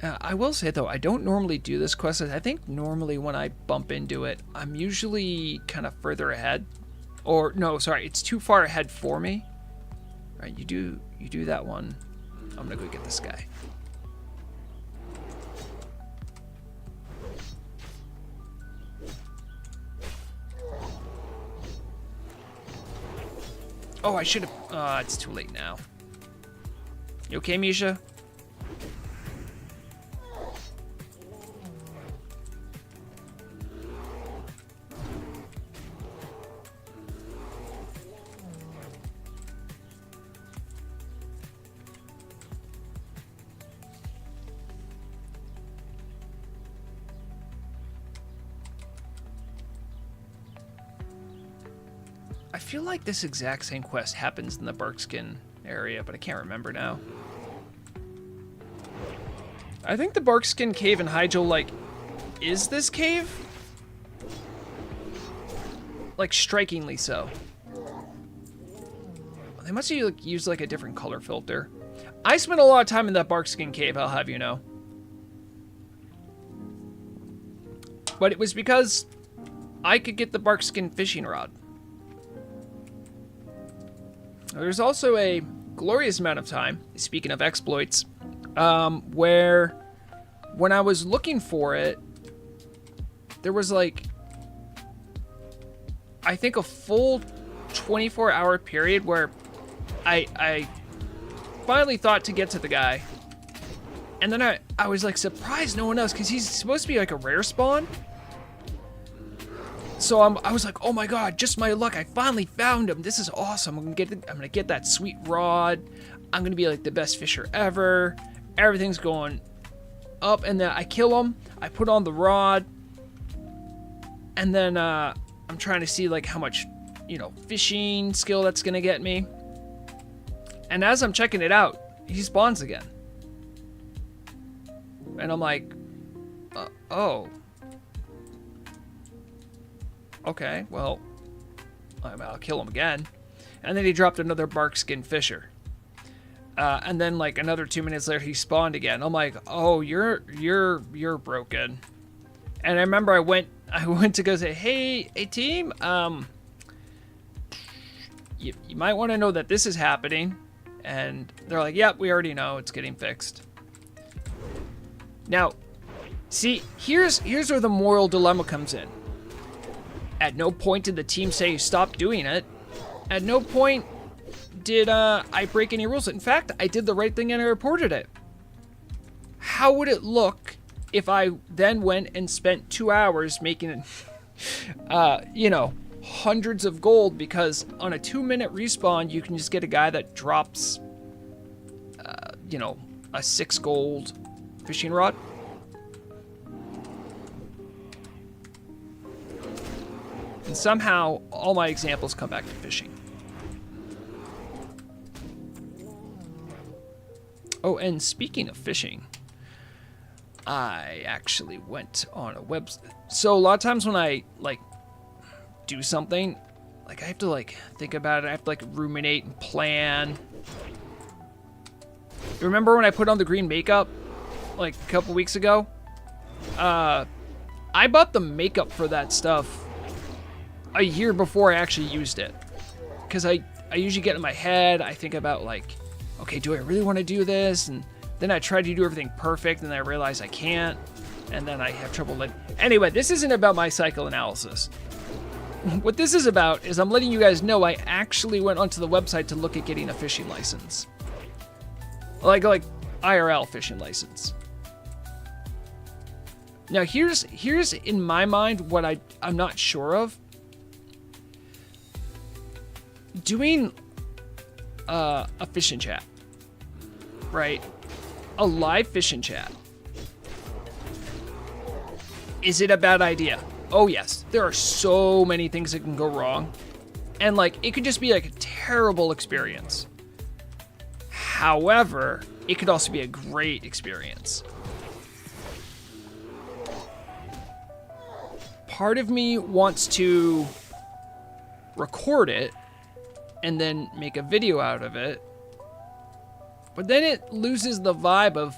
I will say though, I don't normally do this quest. I think normally when I bump into it, I'm usually kind of further ahead. Or no, sorry, it's too far ahead for me. Right, you do that one. I'm gonna go get this guy. Oh, I should have... it's too late now. You okay, Misha? I feel like this exact same quest happens in the Barkskin area, but I can't remember now. I think the Barkskin cave in Hyjal, like, is this cave? Like, strikingly so. They must have like, used like a different color filter. I spent a lot of time in that Barkskin cave, I'll have you know. But it was because I could get the Barkskin fishing rod. There's also a glorious amount of time, speaking of exploits, where when I was looking for it, there was like, I think a full 24-hour period where I finally thought to get to the guy. And then I was like surprised no one else, because he's supposed to be like a rare spawn. So I was like, oh my god, just my luck, I finally found him. This is awesome. I'm gonna get that sweet rod. I'm gonna be like the best fisher ever. Everything's going up, and then I kill him. I put on the rod, and then I'm trying to see like how much, you know, fishing skill that's gonna get me. And as I'm checking it out, he spawns again. And I'm like, oh. Okay, well, I'll kill him again. And then he dropped another Barkskin fisher. And then like another 2 minutes later, he spawned again. I'm like, oh, you're broken. And I remember I went to go say, hey team, you might want to know that this is happening. And they're like, yep, we already know, it's getting fixed. Now, see, here's where the moral dilemma comes in. At no point did the team say stop doing it. At no point did I break any rules. In fact, I did the right thing and I reported it. How would it look if I then went and spent 2 hours making, you know, hundreds of gold, because on a 2-minute respawn, you can just get a guy that drops, you know, a 6 gold fishing rod. And somehow, all my examples come back to fishing. Oh, and speaking of fishing, I actually went on a website. So a lot of times when I, like, do something, like, I have to, like, think about it. I have to, like, ruminate and plan. You remember when I put on the green makeup, like, a couple weeks ago? I bought the makeup for that stuff a year before I actually used it, because I usually get in my head, I think about like, okay, do I really want to do this? And then I try to do everything perfect, and I realize I can't, and then I have trouble. Anyway, this isn't about my cycle analysis. What this is about is I'm letting you guys know I actually went onto the website to look at getting a fishing license, like IRL fishing license. Now here's in my mind what I'm not sure of. Doing a fishing chat, right? A live fishing chat. Is it a bad idea? Oh yes, there are so many things that can go wrong. And like, it could just be like a terrible experience. However, it could also be a great experience. Part of me wants to record it and then make a video out of it, but then it loses the vibe of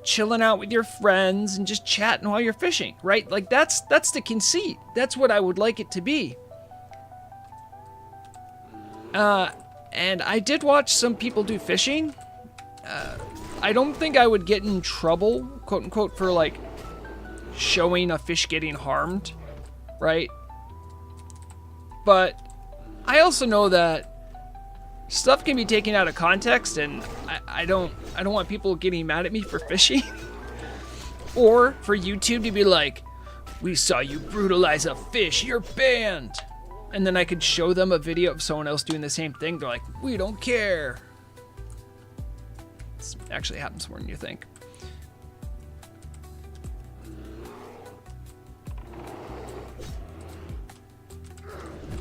chilling out with your friends and just chatting while you're fishing, right? Like that's the conceit. That's what I would like it to be. And I did watch some people do fishing. I don't think I would get in trouble, quote unquote, for like showing a fish getting harmed, right? But I also know that stuff can be taken out of context, and I don't want people getting mad at me for fishing. Or for YouTube to be like, we saw you brutalize a fish, you're banned. And then I could show them a video of someone else doing the same thing. They're like, we don't care. This actually happens more than you think.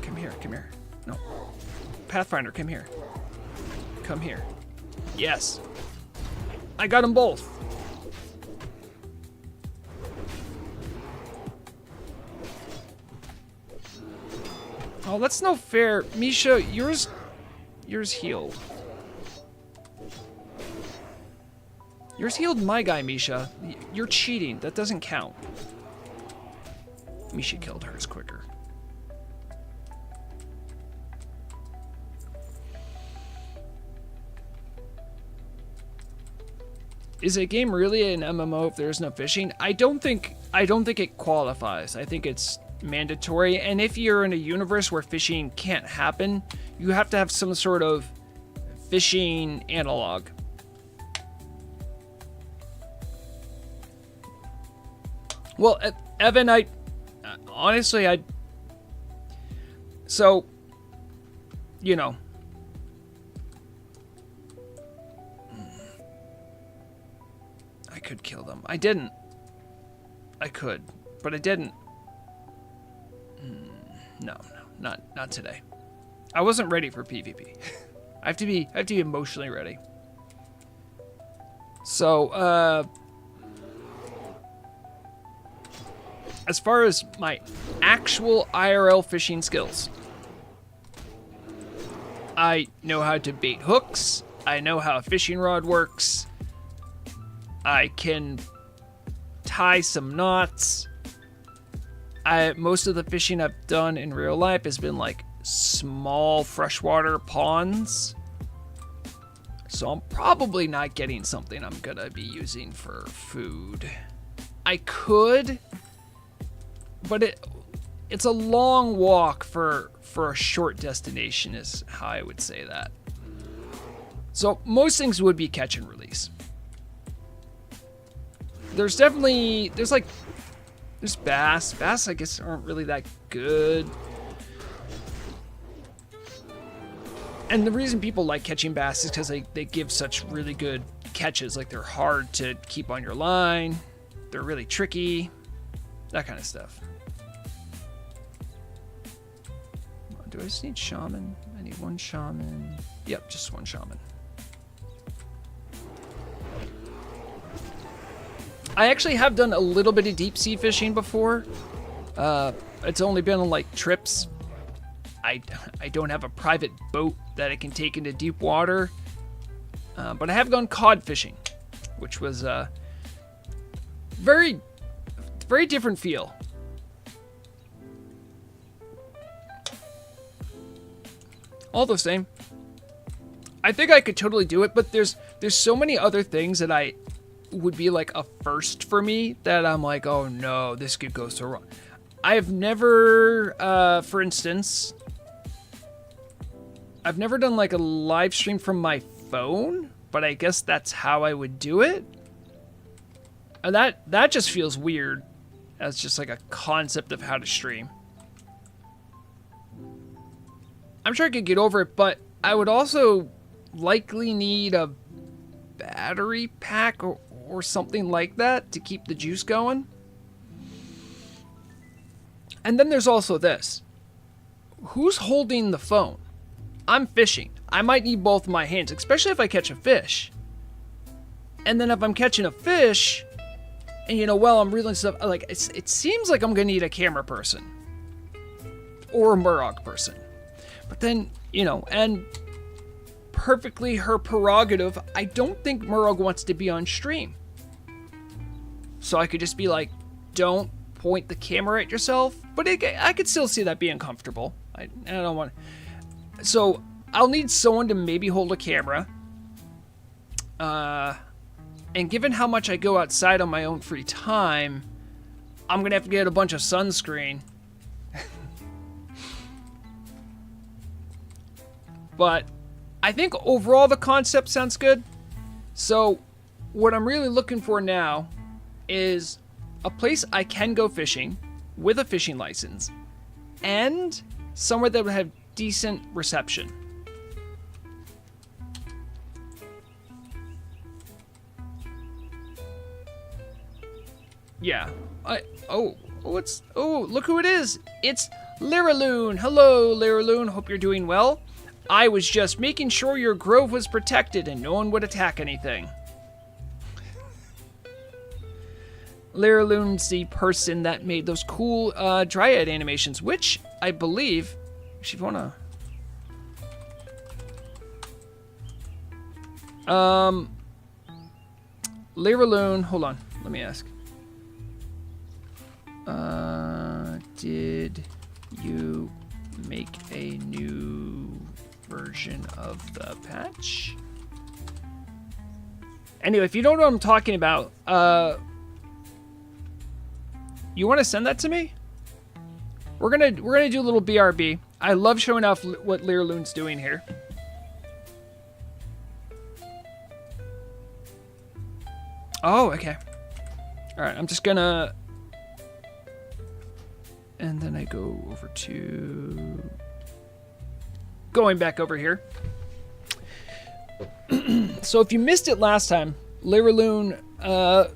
Come here, come here. No. Pathfinder, come here. Come here. Yes. I got them both. Oh, that's no fair. Misha, yours healed. Yours healed my guy, Misha. You're cheating. That doesn't count. Misha killed hers quicker. Is a game really an MMO if there's no fishing? I don't think it qualifies. I think it's mandatory, and if you're in a universe where fishing can't happen, you have to have some sort of fishing analog. Well, Evan, honestly, so, you know, I could kill them. I didn't. I could, but I didn't. No, not today. I wasn't ready for PvP. I have to be emotionally ready. So, as far as my actual IRL fishing skills, I know how to bait hooks. I know how a fishing rod works. I can tie some knots. Most of the fishing I've done in real life has been like small freshwater ponds. So I'm probably not getting something I'm gonna be using for food. I could, but it's a long walk for a short destination is how I would say that. So most things would be catch and release. There's bass. Bass, I guess, aren't really that good. And the reason people like catching bass is because they give such really good catches. Like, they're hard to keep on your line. They're really tricky. That kind of stuff. Do I just need shaman? I need one shaman. Yep, just one shaman. I actually have done a little bit of deep sea fishing before. It's only been on like trips. I don't have a private boat that I can take into deep water. But I have gone cod fishing, which was a very different feel. All the same. I think I could totally do it, but there's so many other things that I would be like a first for me that I'm like, oh no, this could go so wrong. I've never, for instance, I've never done like a live stream from my phone, but I guess that's how I would do it. And that just feels weird as just like a concept of how to stream. I'm sure I could get over it, but I would also likely need a battery pack or something like that to keep the juice going. And then there's also this. Who's holding the phone? I'm fishing. I might need both my hands, especially if I catch a fish. And then if I'm catching a fish, and while I'm reeling stuff, like it seems like I'm gonna need a camera person or a Murog person. But then, and perfectly her prerogative, I don't think Murog wants to be on stream. So I could just be like, don't point the camera at yourself. But I could still see that being comfortable. I don't want. So I'll need someone to maybe hold a camera. And given how much I go outside on my own free time, I'm going to have to get a bunch of sunscreen. But I think overall the concept sounds good. So what I'm really looking for now is a place I can go fishing with a fishing license and somewhere that would have decent reception. Yeah. Look who it is. It's Liraloon. Hello, Liraloon. Hope you're doing well. I was just making sure your grove was protected and no one would attack anything. Liraloon's the person that made those cool dryad animations, which I believe, if you wanna... Liraloon, hold on, let me ask. Did you make a new version of the patch? Anyway, if you don't know what I'm talking about, you want to send that to me? We're gonna do a little BRB. I love showing off what Liraloon's doing here. Oh, okay. All right, I'm just gonna. And then I go over to... Going back over here. So if you missed it last time, Liraloon, I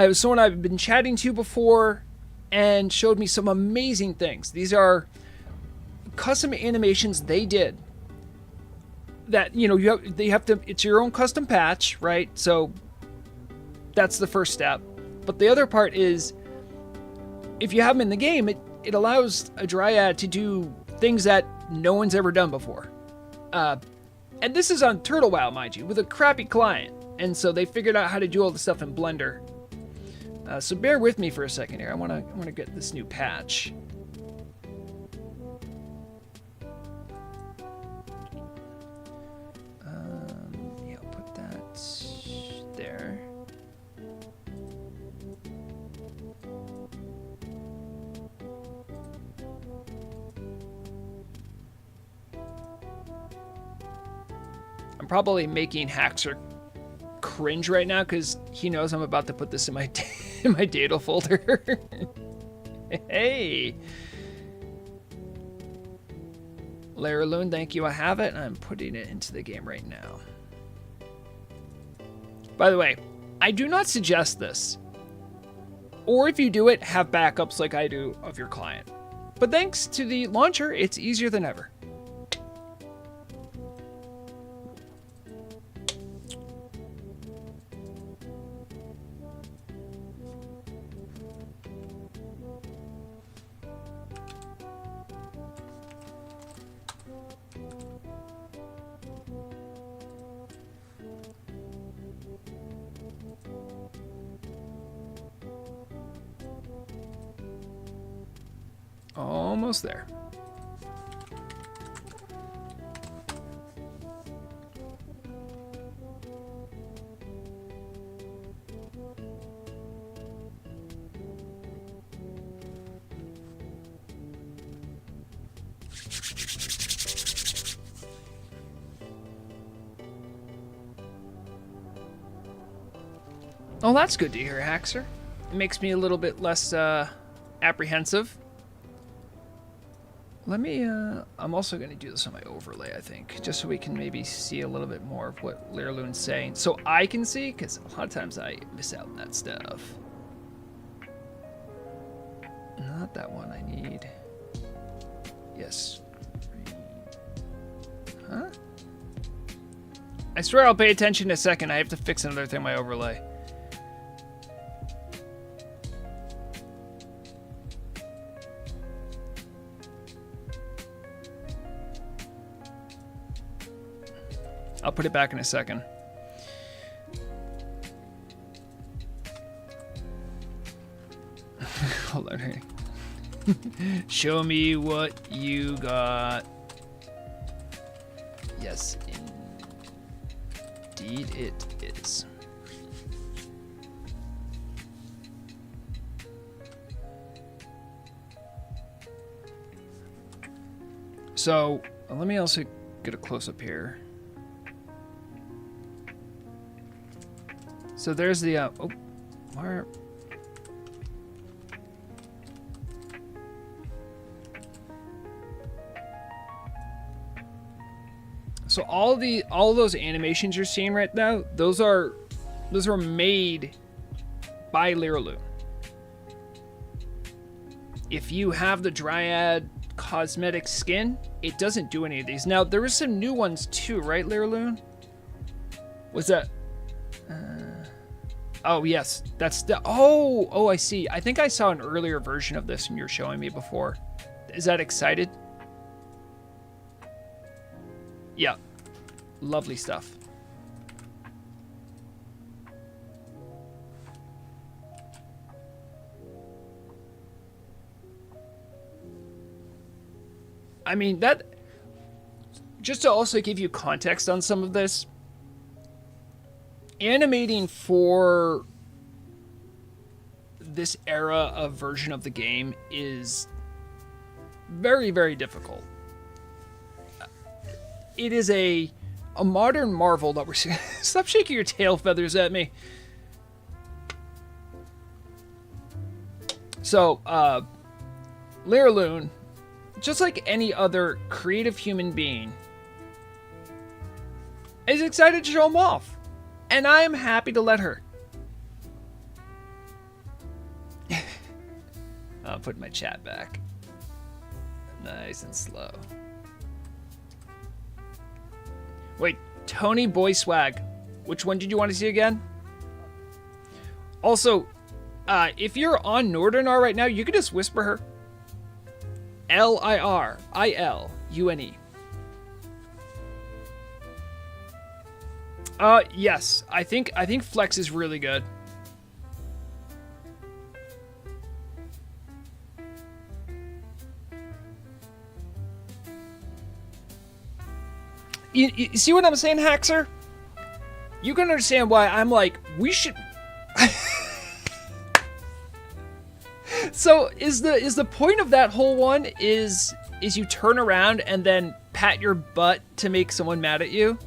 was someone I've been chatting to before and showed me some amazing things. These are custom animations they did. That, you know, they have to, it's your own custom patch, right? So that's the first step. But the other part is, if you have them in the game, it allows a dryad to do things that no one's ever done before. And this is on Turtle WoW, mind you, with a crappy client. And so they figured out how to do all the stuff in Blender. So bear with me for a second here. I want to get this new patch. Yeah, I'll put that there. I'm probably making Haxer cringe right now because he knows I'm about to put this in my in my data folder. Hey, Liraloon, thank you. I have it, and I'm putting it into the game right now. By the way, I do not suggest this, or if you do it, have backups like I do of your client. But thanks to the launcher, it's easier than ever. Almost there. Oh, that's good to hear, Haxer. It makes me a little bit less apprehensive. Let me, I'm also going to do this on my overlay, I think, just so we can maybe see a little bit more of what Liraloon's saying. So I can see, because a lot of times I miss out on that stuff. Not that one I need. Yes. Huh? I swear I'll pay attention in a second. I have to fix another thing in my overlay. I'll put it back in a second. Hold on here. Show me what you got. Yes, indeed it is. So let me also get a close-up here. So there's the, oh, where? So all those animations you're seeing right now, those are made by Liraloon. If you have the Dryad Cosmetic skin, it doesn't do any of these. Now there was some new ones too, right, Liraloon? Was that? Oh yes, that's the. Oh, I see. I think I saw an earlier version of this, and you were showing me before. Is that excited? Yeah. Lovely stuff. I mean, that... Just to also give you context on some of this, animating for this era of version of the game is very, very difficult. It is a modern marvel that we're seeing. Stop shaking your tail feathers at me. So, Liraloon, just like any other creative human being, is excited to show them off. And I am happy to let her. I'll put my chat back. Nice and slow. Wait, Tony Boy Swag. Which one did you want to see again? Also, if you're on Nordanaar right now, you can just whisper her. Lirilune. Yes. I think Flex is really good. You see what I'm saying, Haxer? You can understand why I'm like, we should... So, is the point of that whole one is you turn around and then pat your butt to make someone mad at you?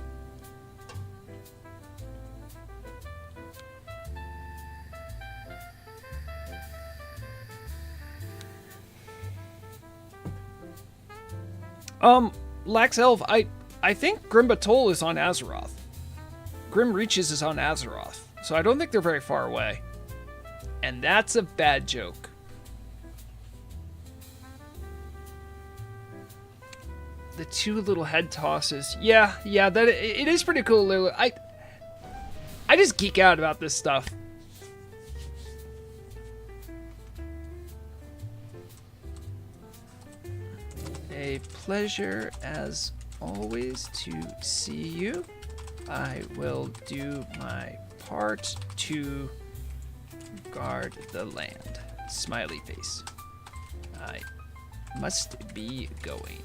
Lax Elf, I think Grim Batol is on Azeroth. Grim Reaches is on Azeroth. So I don't think they're very far away. And that's a bad joke. The two little head tosses. Yeah, that it is pretty cool. I just geek out about this stuff. A pleasure as always to see you. I will do my part to guard the land. Smiley face. I must be going.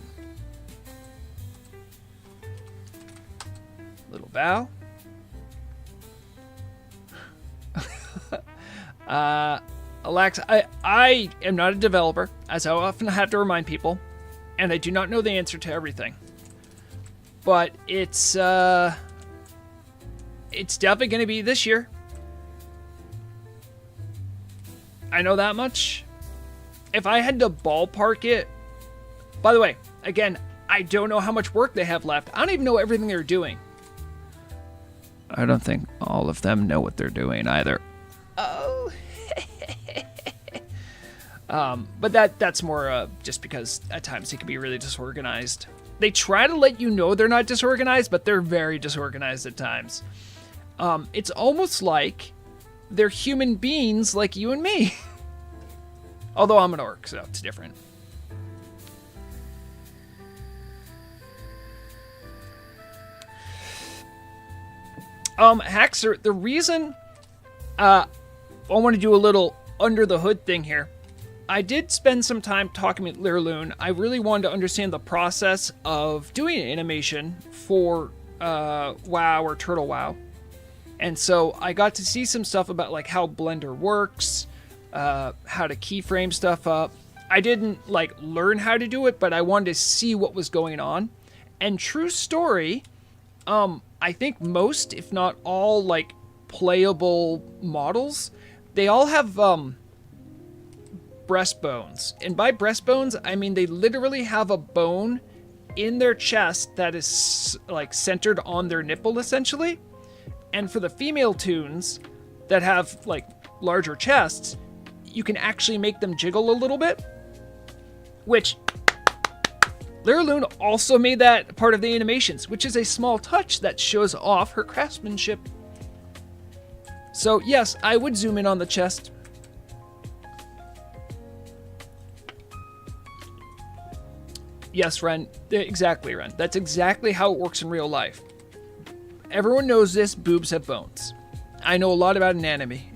Little bow. Alex, I am not a developer, as I often have to remind people, and I do not know the answer to everything. But it's definitely going to be this year. I know that much. If I had to ballpark it... By the way, again, I don't know how much work they have left. I don't even know everything they're doing. I don't think all of them know what they're doing either. Oh. But that's more just because at times they can be really disorganized. They try to let you know they're not disorganized, but they're very disorganized at times. It's almost like they're human beings like you and me. Although I'm an orc, so it's different. Haxer, the reason I want to do a little under the hood thing here. I did spend some time talking with Liraloon. I really wanted to understand the process of doing animation for WoW or Turtle WoW. And so I got to see some stuff about like how Blender works, how to keyframe stuff up. I didn't like learn how to do it, but I wanted to see what was going on. And true story, I think most, if not all, like, playable models, they all have, breastbones. And by breastbones, I mean they literally have a bone in their chest that is, like, centered on their nipple, essentially. And for the female toons that have, like, larger chests, you can actually make them jiggle a little bit, which Liraloon also made that part of the animations, which is a small touch that shows off her craftsmanship. So yes, I would zoom in on the chest. Yes, Ren. Exactly, Ren. That's exactly how it works in real life. Everyone knows this, boobs have bones. I know a lot about anatomy.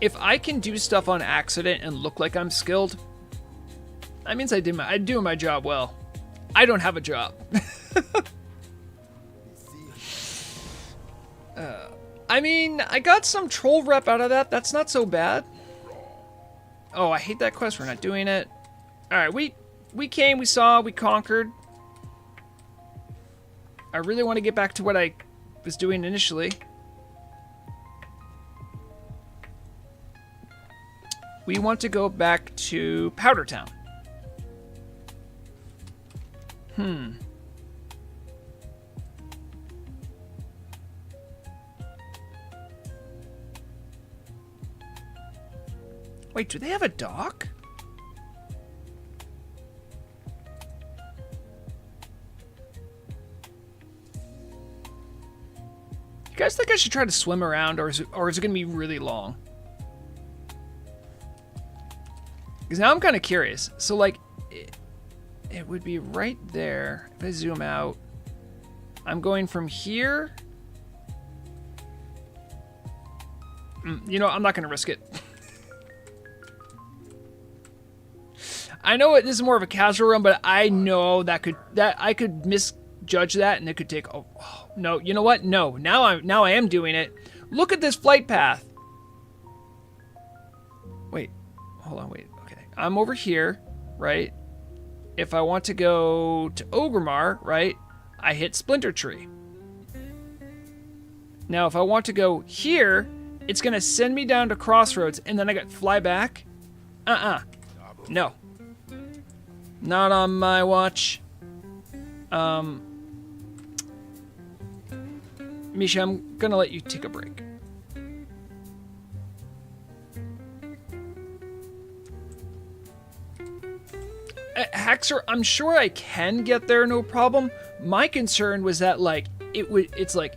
If I can do stuff on accident and look like I'm skilled, that means I'm doing my job well. I don't have a job. I mean, I got some troll rep out of that. That's not so bad. Oh, I hate that quest. We're not doing it. All right, we came, we saw, we conquered. I really want to get back to what I was doing initially. We want to go back to Powder Town. Wait, do they have a dock? You guys think I should try to swim around, or is it going to be really long? Because now I'm kind of curious. So, like, it would be right there. If I zoom out, I'm going from here. You know, I'm not going to risk it. I know this is more of a casual run, but I know that I could misjudge that, and it could take. Oh no! You know what? No. Now I am doing it. Look at this flight path. Wait. Hold on. Wait. Okay. I'm over here, right? If I want to go to Orgrimmar, right? I hit Splinter Tree. Now, if I want to go here, it's gonna send me down to Crossroads, and then I got fly back. No. Not on my watch. Misha, I'm gonna let you take a break. Haxer, I'm sure I can get there, no problem. My concern was that, like, it's like,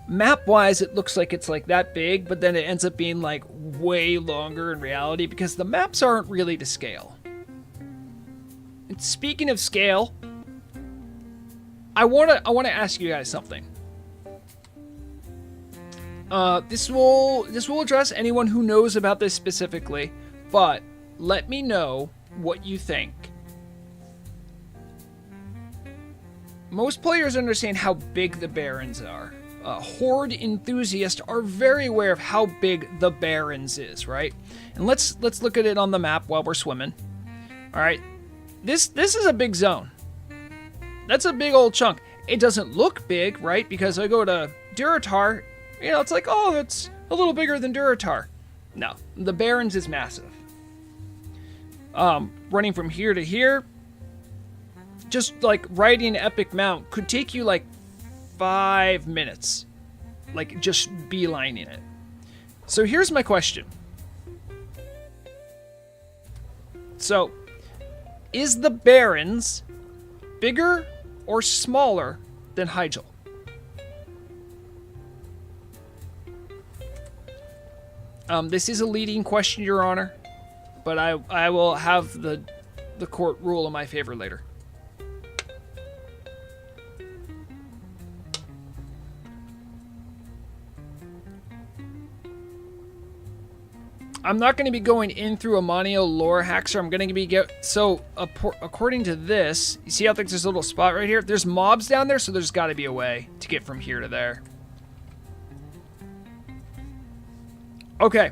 map-wise, it looks like it's like that big, but then it ends up being like way longer in reality because the maps aren't really to scale. And speaking of scale, I wanna ask you guys something. This will address anyone who knows about this specifically, but let me know what you think. Most players understand how big the Barrens are. Horde enthusiasts are very aware of how big the Barrens is, right? And let's look at it on the map while we're swimming. All right, this is a big zone. That's a big old chunk. It doesn't look big, right? Because I go to Durotar, you know, it's like, oh, it's a little bigger than Durotar. No, the Barrens is massive. Running from here to here, just like riding an epic mount could take you like 5 minutes, like just beelining it. So here's my question. So, is the Barrens bigger or smaller than Hyjal? This is a leading question, Your Honor, but I will have the court rule in my favor later. I'm not going to be going in through Amanio lore, Haxer. I'm going to be according to this, you see how there's this little spot right here? There's mobs down there, so there's got to be a way to get from here to there. Okay.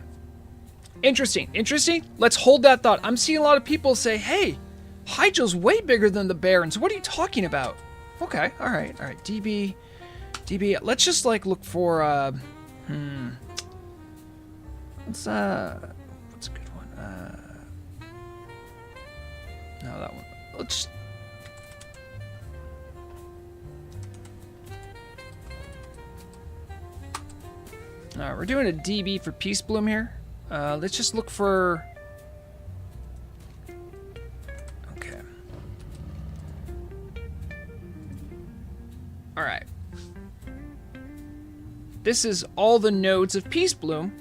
Interesting. Interesting. Let's hold that thought. I'm seeing a lot of people say, hey, Hygel's way bigger than the Barons. What are you talking about? Okay. All right. All right. DB. Let's just like look for, what's a good one? No, that one. Let's we're doing a DB for Peace Bloom here. Let's just look for... Okay. Alright. This is all the nodes of Peace Bloom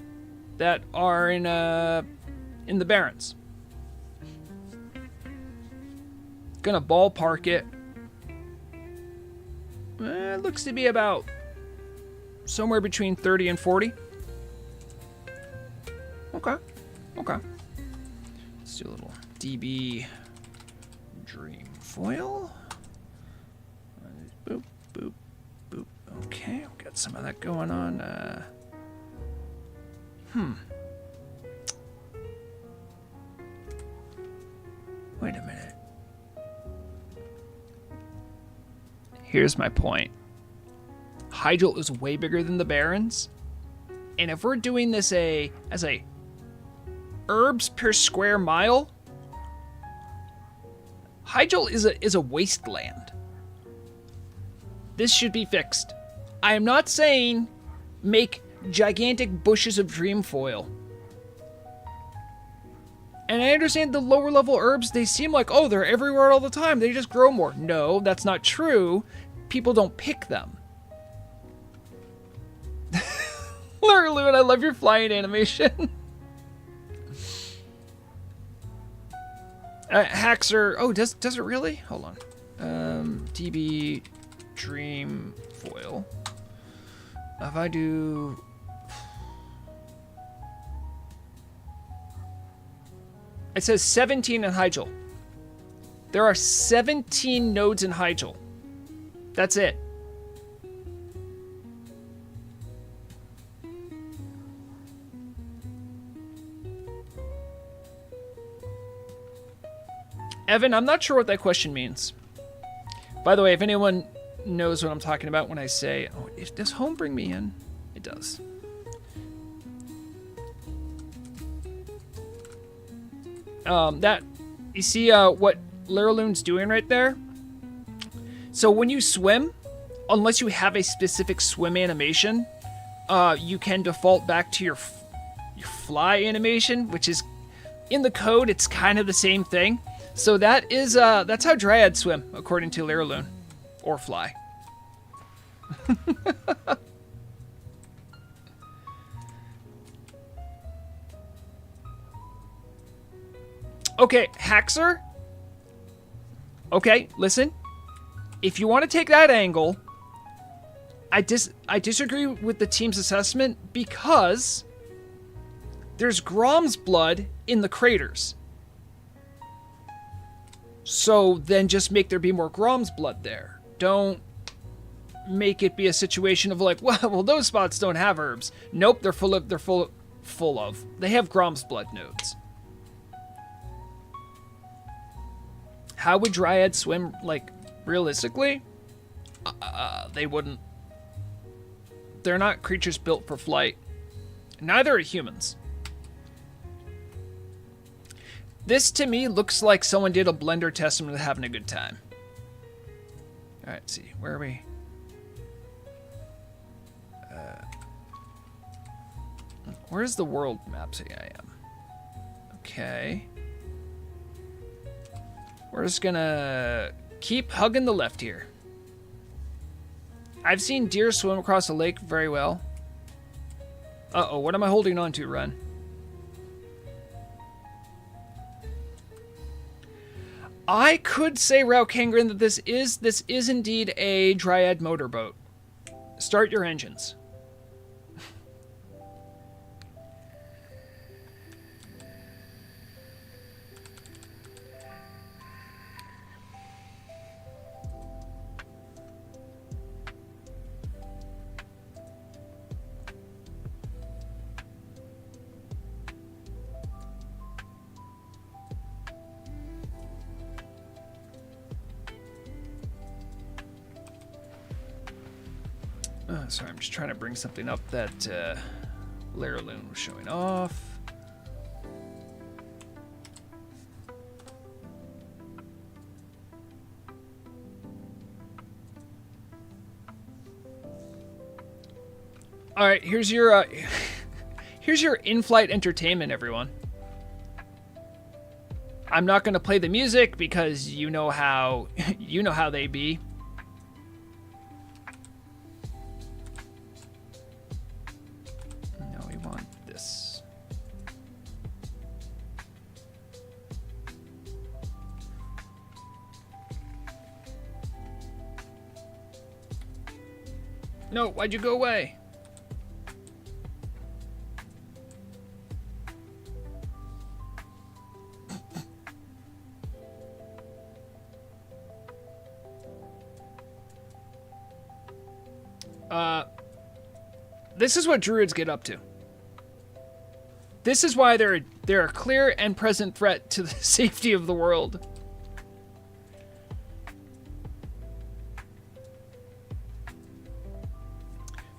that are in the Barrens. Gonna ballpark it. It looks to be about somewhere between 30 and 40. Okay. Okay. Let's do a little DB Dream Foil. Boop, boop, boop. Okay, we got some of that going on. Wait a minute. Here's my point. Hygel is way bigger than the Barons. And if we're doing this as a herbs per square mile, Hygel is a wasteland. This should be fixed. I am not saying make gigantic bushes of dream foil. And I understand the lower level herbs, they seem like, oh, they're everywhere all the time. They just grow more. No, that's not true. People don't pick them. Lurloon, I love your flying animation. Haxer. Oh, does it really? Hold on. DB Dream Foil. If I do... It says 17 in Hygel. There are 17 nodes in Hygel. That's it. Evan, I'm not sure what that question means. By the way, if anyone knows what I'm talking about when I say, oh, does home bring me in? It does. You see what Lurloon's doing right there? So when you swim, unless you have a specific swim animation, you can default back to your fly animation, which is in the code. It's kind of the same thing. So that is that's how Dryads swim, according to Lurloon, or fly. Okay, Haxer. Okay, listen. If you want to take that angle, I disagree with the team's assessment because there's Grom's blood in the craters. So then just make there be more Grom's blood there. Don't make it be a situation of like, well, those spots don't have herbs. Nope, they're full of. They have Grom's blood nodes. How would Dryads swim, like, realistically? They wouldn't. They're not creatures built for flight. Neither are humans. This, to me, looks like someone did a Blender test and was having a good time. Alright, let's see. Where are we? Where's the world map say I am? Okay. We're just gonna keep hugging the left here. I've seen deer swim across a lake very well. Uh-oh, what am I holding on to, Run? I could say, Raukangren, that this is indeed a Dryad motorboat. Start your engines. Sorry, I'm just trying to bring something up that Leraloon was showing off. All right, here's your here's your in-flight entertainment, everyone. I'm not going to play the music because you know how they be. No, we want this. No, why'd you go away? This is what druids get up to. This is why they're a clear and present threat to the safety of the world.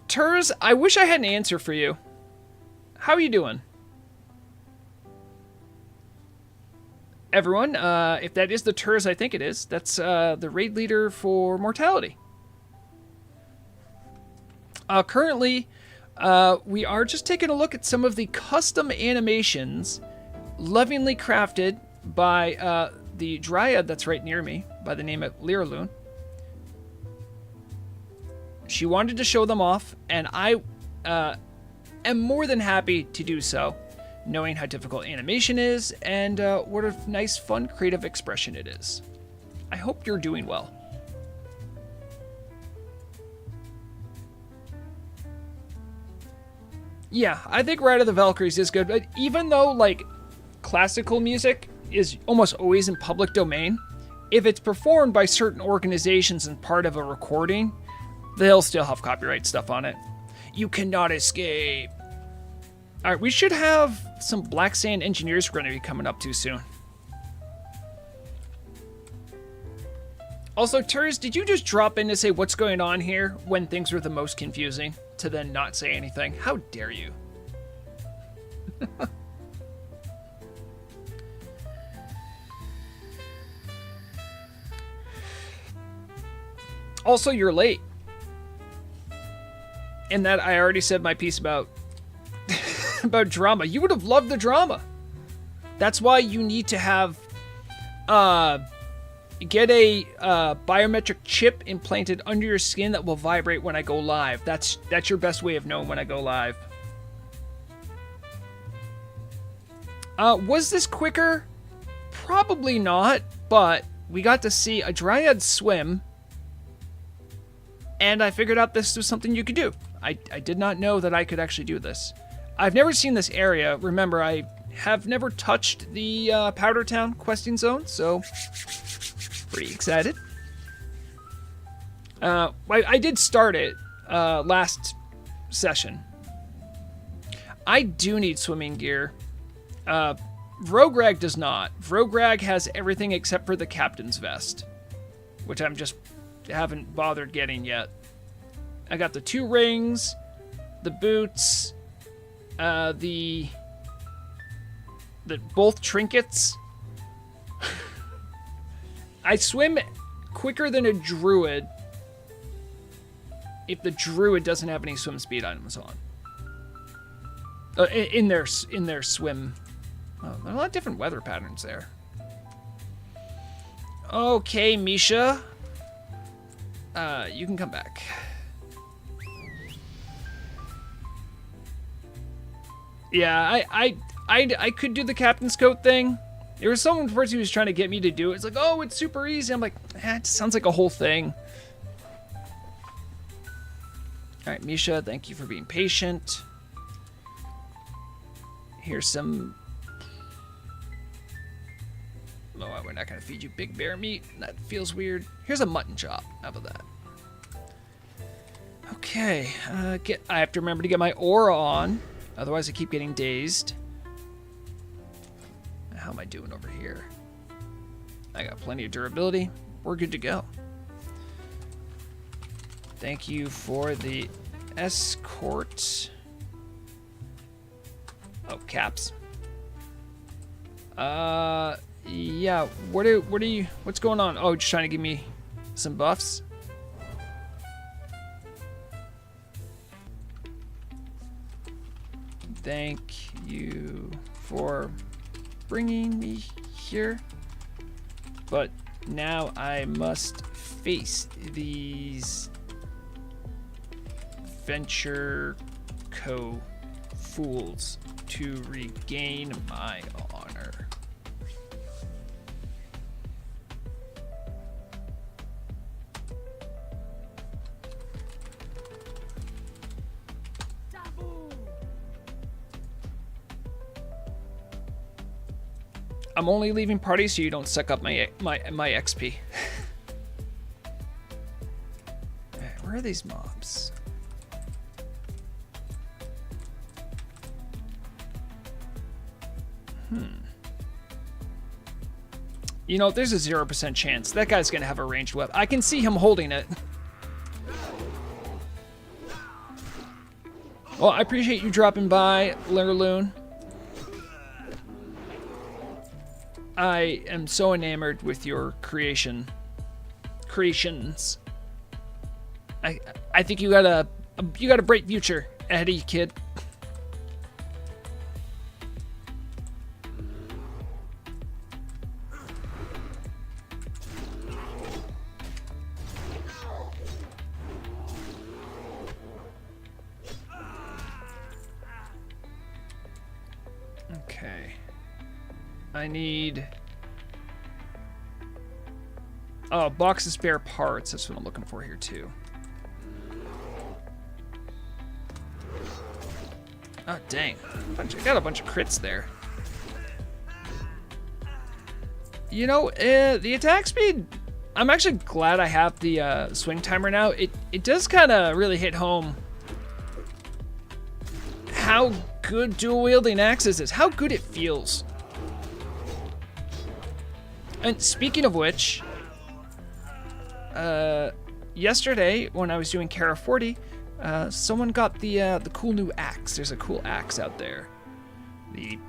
Turs, I wish I had an answer for you. How are you doing? Everyone, if that is the Turs I think it is, that's the raid leader for Mortality. Currently, we are just taking a look at some of the custom animations lovingly crafted by the Dryad that's right near me by the name of Leraloon. She wanted to show them off, and I am more than happy to do so, knowing how difficult animation is and what a nice, fun, creative expression it is. I hope you're doing well. Yeah, I think Ride of the Valkyries is good, but even though, like, classical music is almost always in public domain, if it's performed by certain organizations and part of a recording, they'll still have copyright stuff on it. You cannot escape. All right, we should have some Black Sand engineers we're going to be coming up to soon. Also, Turs, did you just drop in to say what's going on here when things were the most confusing, to then not say anything? How dare you? Also, you're late. In that I already said my piece about about drama. You would have loved the drama. That's why you need to have get a biometric chip implanted under your skin that will vibrate when I go live. That's your best way of knowing when I go live. Was this quicker? Probably not, but we got to see a Dryad swim, and I figured out this was something you could do. I did not know that I could actually do this. I've never seen this area. Remember, I have never touched the Powder Town questing zone, so pretty excited. I did start it last session. I do need swimming gear. Vrograg does not. Vrograg has everything except for the captain's vest, which I'm just haven't bothered getting yet. I got the 2 rings, the boots, the both trinkets. I swim quicker than a druid if the druid doesn't have any swim speed items on. In their swim. Oh, there are a lot of different weather patterns there. Okay, Misha. You can come back. Yeah, I could do the captain's coat thing. There was someone first who was trying to get me to do it. It's like, oh, it's super easy. I'm like, it sounds like a whole thing. All right, Misha, thank you for being patient. Here's some... Oh, we're not going to feed you big bear meat. That feels weird. Here's a mutton chop. How about that? Okay. I have to remember to get my aura on. Otherwise, I keep getting dazed. How am I doing over here? I got plenty of durability. We're good to go. Thank you for the Escort. Oh, caps. Yeah. What are you? What's going on? Oh, just trying to give me some buffs. Thank you for bringing me here, but now I must face these Venture Co. fools to regain my honor. I'm only leaving parties so you don't suck up my XP. Alright, where are these mobs? You know, there's a 0% chance that guy's gonna have a ranged weapon. I can see him holding it. Well, I appreciate you dropping by, Lerloon. I am so enamored with your creations. I think you got a bright future ahead of you, kid. Okay. I need a box of spare parts. That's what I'm looking for here too. Oh dang! I got a bunch of crits there. You know, the attack speed. I'm actually glad I have the swing timer now. It does kind of really hit home how good dual wielding axes is. How good it feels. And speaking of which, yesterday when I was doing Kara 40, someone got the cool new axe. There's a cool axe out there. The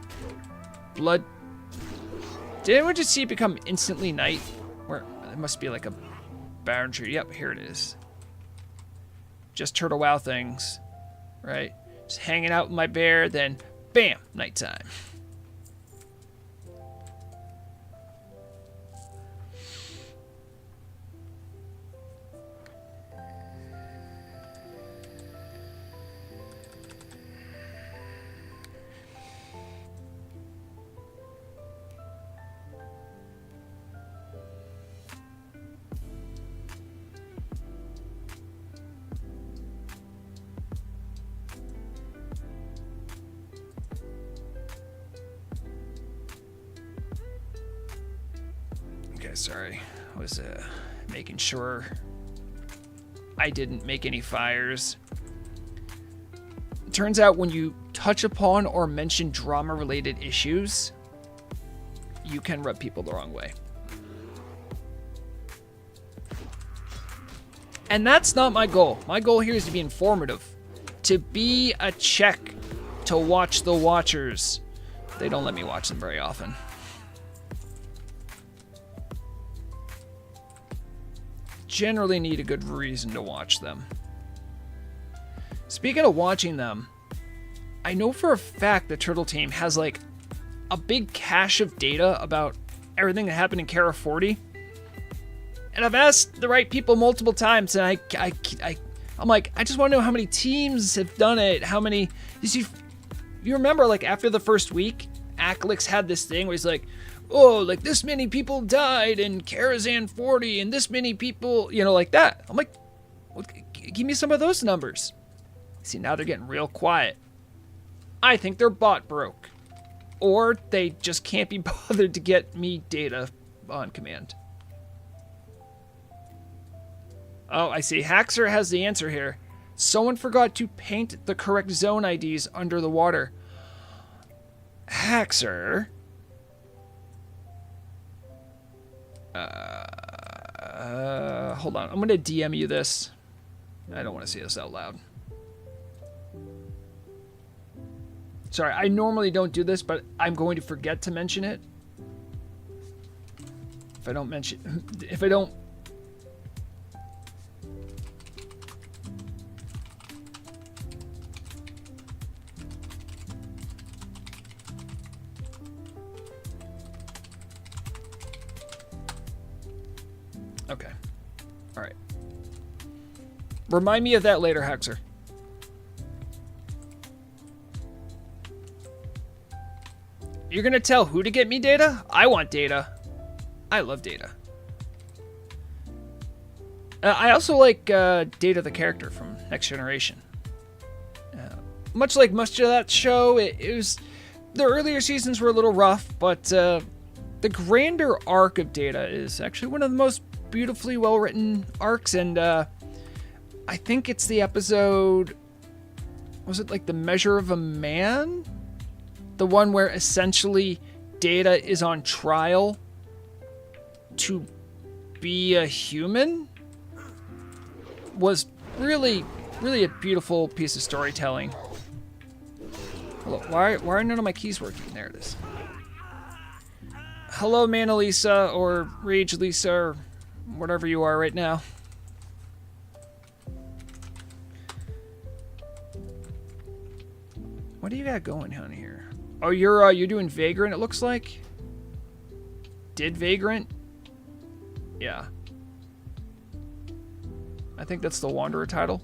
blood. Did anyone just see it become instantly night? Where it must be like a boundary. Yep, here it is. Just turtle wow things, right? Just hanging out with my bear, then bam, nighttime. Okay, sorry. I was making sure I didn't make any fires. It turns out when you touch upon or mention drama-related issues, you can rub people the wrong way. And that's not my goal. My goal here is to be informative, to be a check, to watch the watchers. They don't let me watch them very often. Generally need a good reason to watch them. Speaking of watching them, I know for a fact the Turtle Team has like a big cache of data about everything that happened in Kara 40. And I've asked the right people multiple times, and I'm like, I just want to know how many teams have done it. How many? You remember, like after the first week, Aklix had this thing where he's like, oh, like this many people died in Karazhan 40, and this many people, you know, like that. I'm like, well, give me some of those numbers. See, now they're getting real quiet. I think their bot broke, or they just can't be bothered to get me data on command. Oh, I see. Haxer has the answer here. Someone forgot to paint the correct zone IDs under the water. Haxer. Hold on. I'm going to DM you this. I don't want to say this out loud. Sorry, I normally don't do this, but I'm going to forget to mention it. If I don't... Okay. All right. Remind me of that later, Hexer. You're going to tell who to get me data? I want data. I love data. I also like Data the character from Next Generation. Much like much of that show, it was... The earlier seasons were a little rough, but the grander arc of Data is actually one of the most beautifully well-written arcs, and I think it's the episode... Was it like The Measure of a Man? The one where essentially Data is on trial to be a human? Was really, really a beautiful piece of storytelling. Hello, why are none of my keys working? There it is. Hello, Mana Lisa, or Rage Lisa, or whatever you are right now. What do you got going on here? Oh, you're doing Vagrant, it looks like? Did Vagrant? Yeah. I think that's the Wanderer title.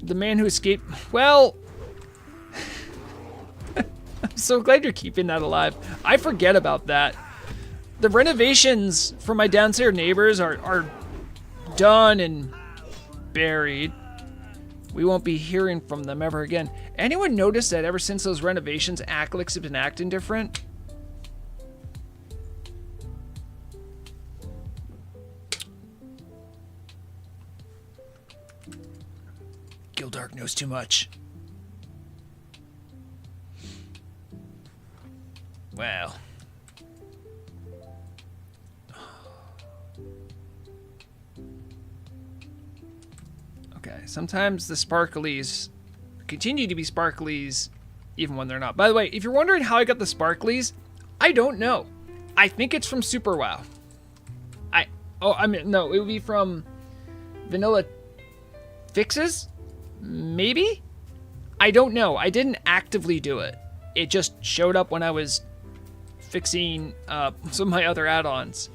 The Man Who Escaped... Well... I'm so glad you're keeping that alive. I forget about that. The renovations for my downstairs neighbors are done and buried. We won't be hearing from them ever again. Anyone notice that ever since those renovations, Aclics have been acting different? Gildark knows too much. Well. Okay, sometimes the sparklies continue to be sparklies even when they're not. By the way, if you're wondering how I got the sparklies, I don't know. I think it's from Super WoW. No, it would be from vanilla fixes? Maybe? I don't know. I didn't actively do it. It just showed up when I was fixing some of my other add-ons.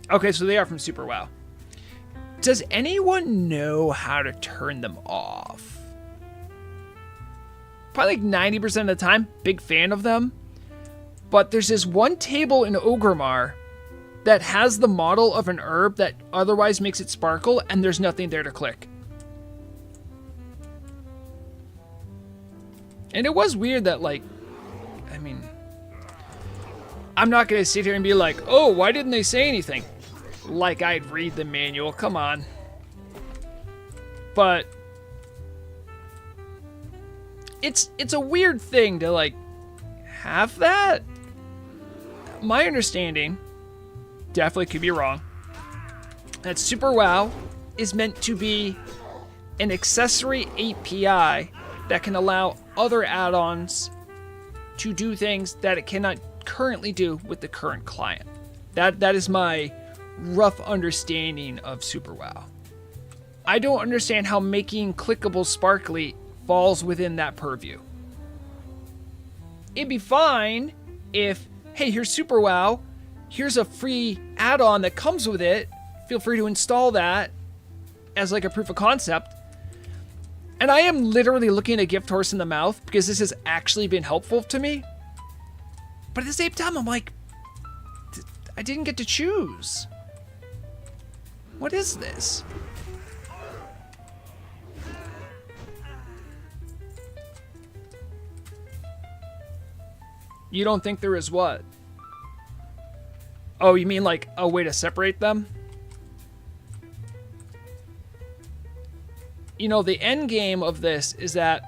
Okay, so they are from Super WoW. Does anyone know how to turn them off? Probably like 90% of the time, big fan of them. But there's this one table in Orgrimmar that has the model of an herb that otherwise makes it sparkle, and there's nothing there to click. And it was weird that, like, I mean, I'm not going to sit here and be like, oh, why didn't they say anything? Like I'd read the manual, come on. But it's a weird thing to, like, have that. My understanding, definitely could be wrong, that Super WoW is meant to be an accessory API that can allow other add-ons to do things that it cannot currently do with the current client. That is my rough understanding of Super WoW. I don't understand how making clickable sparkly falls within that purview. It'd be fine if, hey, here's Super WoW, here's a free add-on that comes with it, feel free to install that as like a proof of concept. And I am literally looking a gift horse in the mouth because this has actually been helpful to me. But at the same time, I'm like, I didn't get to choose. What is this? You don't think there is what? Oh, you mean like a way to separate them? You know, the end game of this is that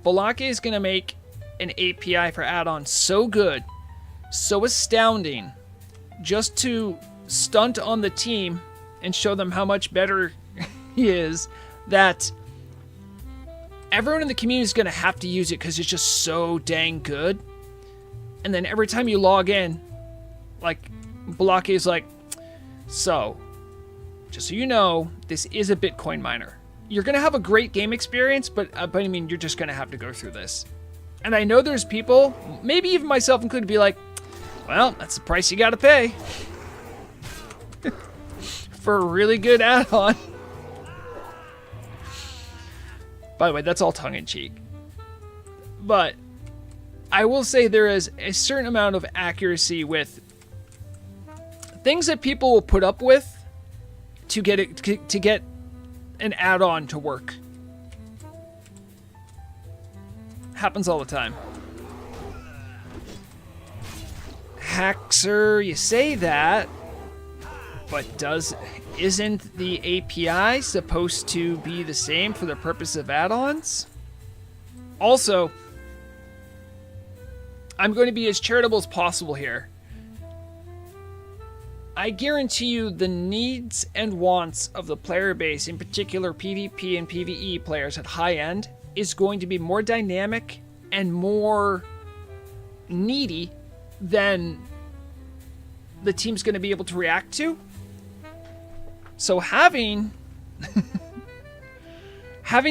Balake is going to make an API for add-ons so good, so astounding, just to stunt on the team and show them how much better he is, that everyone in the community is going to have to use it because it's just so dang good. And then every time you log in, like, Blocky is like, so, just so you know, this is a Bitcoin miner. You're going to have a great game experience, but I mean, you're just going to have to go through this. And I know there's people, maybe even myself included, be like, well, that's the price you got to pay for a really good add-on. By the way, that's all tongue-in-cheek. But I will say there is a certain amount of accuracy with things that people will put up with to get an add-on to work. Happens all the time. Rexxar, you say that, but isn't the API supposed to be the same for the purpose of add-ons? Also, I'm going to be as charitable as possible here. I guarantee you the needs and wants of the player base, in particular PvP and PvE players at high end, is going to be more dynamic and more needy than the team's going to be able to react to. So having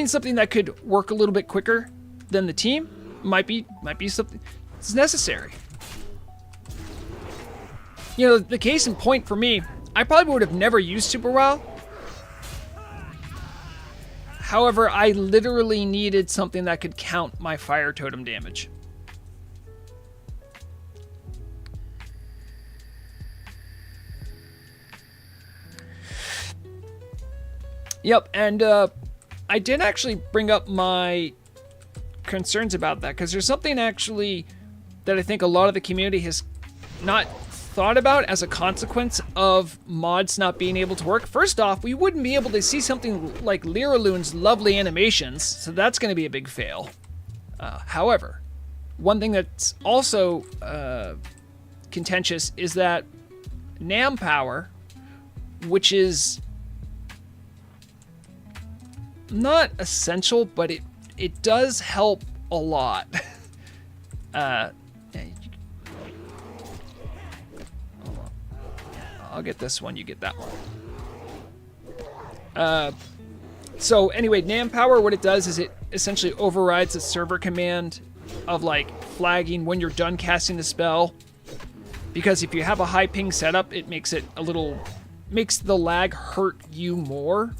something that could work a little bit quicker than the team might be something that's necessary. You know, the case in point for me, I probably would have never used Super WoW. However, I literally needed something that could count my fire totem damage. Yep, and I did actually bring up my concerns about that, because there's something actually that I think a lot of the community has not thought about as a consequence of mods not being able to work. First off, we wouldn't be able to see something like Liralune's lovely animations, so that's going to be a big fail. However, one thing that's also contentious is that NAM power, which is not essential, but it does help a lot. I'll get this one, you get that one. So anyway, NAM power, what it does is it essentially overrides the server command of like flagging when you're done casting the spell. Because if you have a high ping setup, it makes the lag hurt you more.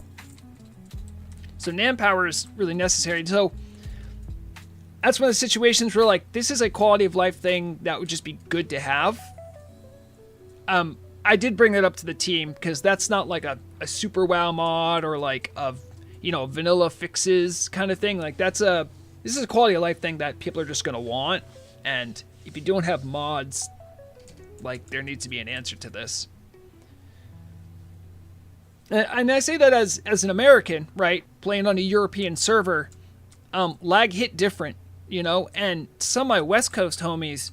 So NAM power is really necessary. So that's one of the situations where like, this is a quality of life thing that would just be good to have. I did bring it up to the team because that's not like a super WoW mod or like a, vanilla fixes kind of thing. Like this is a quality of life thing that people are just going to want. And if you don't have mods, like there needs to be an answer to this. And I say that as an American, right? Playing on a European server, lag hit different, and some of my West Coast homies,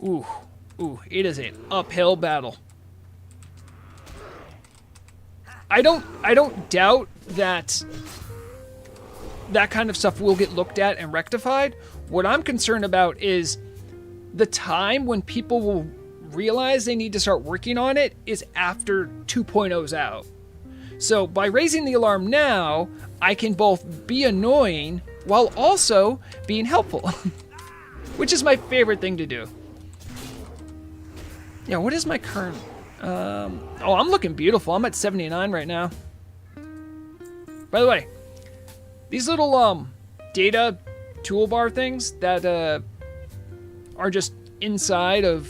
it is an uphill battle. I don't doubt that kind of stuff will get looked at and rectified. What I'm concerned about is the time when people will realize they need to start working on it is after 2.0's out. So by raising the alarm now, I can both be annoying while also being helpful, which is my favorite thing to do. Yeah, what is my current... I'm looking beautiful. I'm at 79 right now. By the way, these little data toolbar things that are just inside of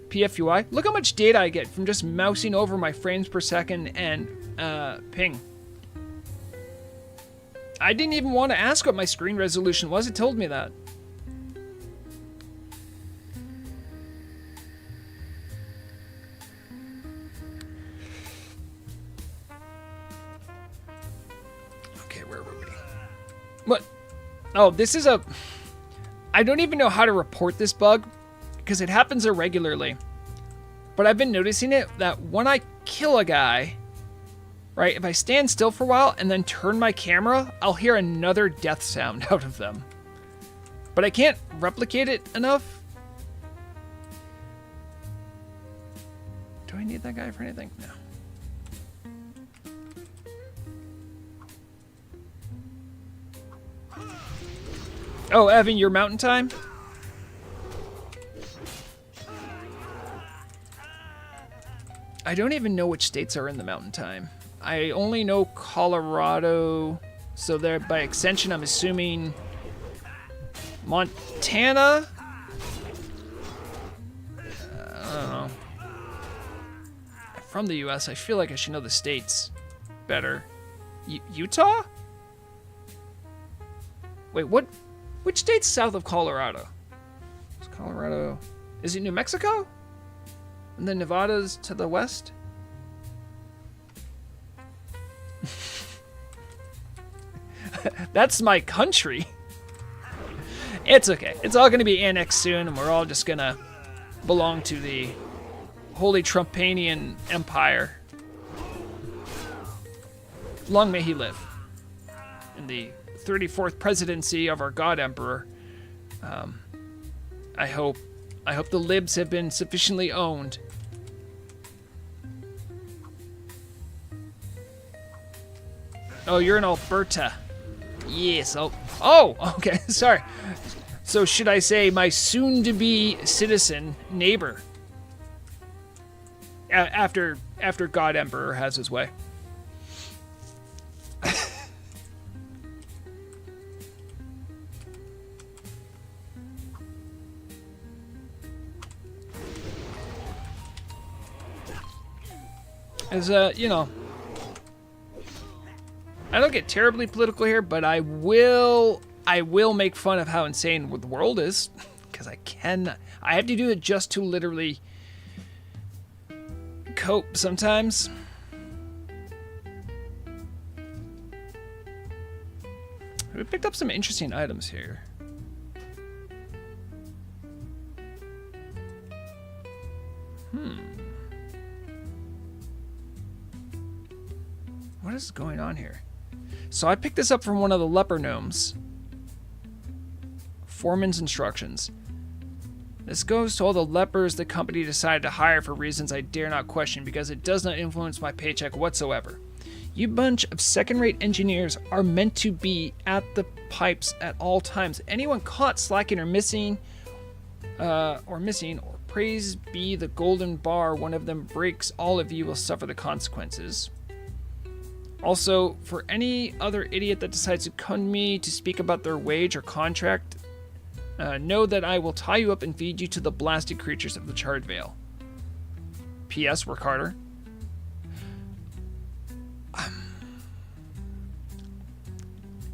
PFUI. Look how much data I get from just mousing over my frames per second and ping. I didn't even want to ask what my screen resolution was. It told me that. What? Oh, this is I don't even know how to report this bug because it happens irregularly. But I've been noticing it that when I kill a guy, right? If I stand still for a while and then turn my camera, I'll hear another death sound out of them. But I can't replicate it enough. Do I need that guy for anything? No. Oh, Evan, your mountain time? I don't even know which states are in the mountain time. I only know Colorado, so there by extension I'm assuming Montana? I don't know. From the US, I feel like I should know the states better. Utah? Wait, what? Which state's south of Colorado? Is Colorado... Is it New Mexico? And then Nevada's to the west? That's my country. It's okay. It's all going to be annexed soon, and we're all just going to belong to the Holy Trumpanian Empire. Long may he live. In the 34th presidency of our God Emperor. I hope the libs have been sufficiently owned. Oh, you're in Alberta. Yes. Oh, okay. Sorry. So should I say my soon-to-be citizen neighbor? After God Emperor has his way. As you know, I don't get terribly political here, but I will make fun of how insane the world is, because I have to do it just to literally cope sometimes. We picked up some interesting items here. What is going on here? So I picked this up from one of the leper gnomes. Foreman's instructions. This goes to all the lepers the company decided to hire for reasons I dare not question because it does not influence my paycheck whatsoever. You bunch of second-rate engineers are meant to be at the pipes at all times. Anyone caught slacking or missing, or praise be the golden bar, one of them breaks, all of you will suffer the consequences. Also, for any other idiot that decides to come to me to speak about their wage or contract, know that I will tie you up and feed you to the blasted creatures of the Charred Vale. P.S. Work harder.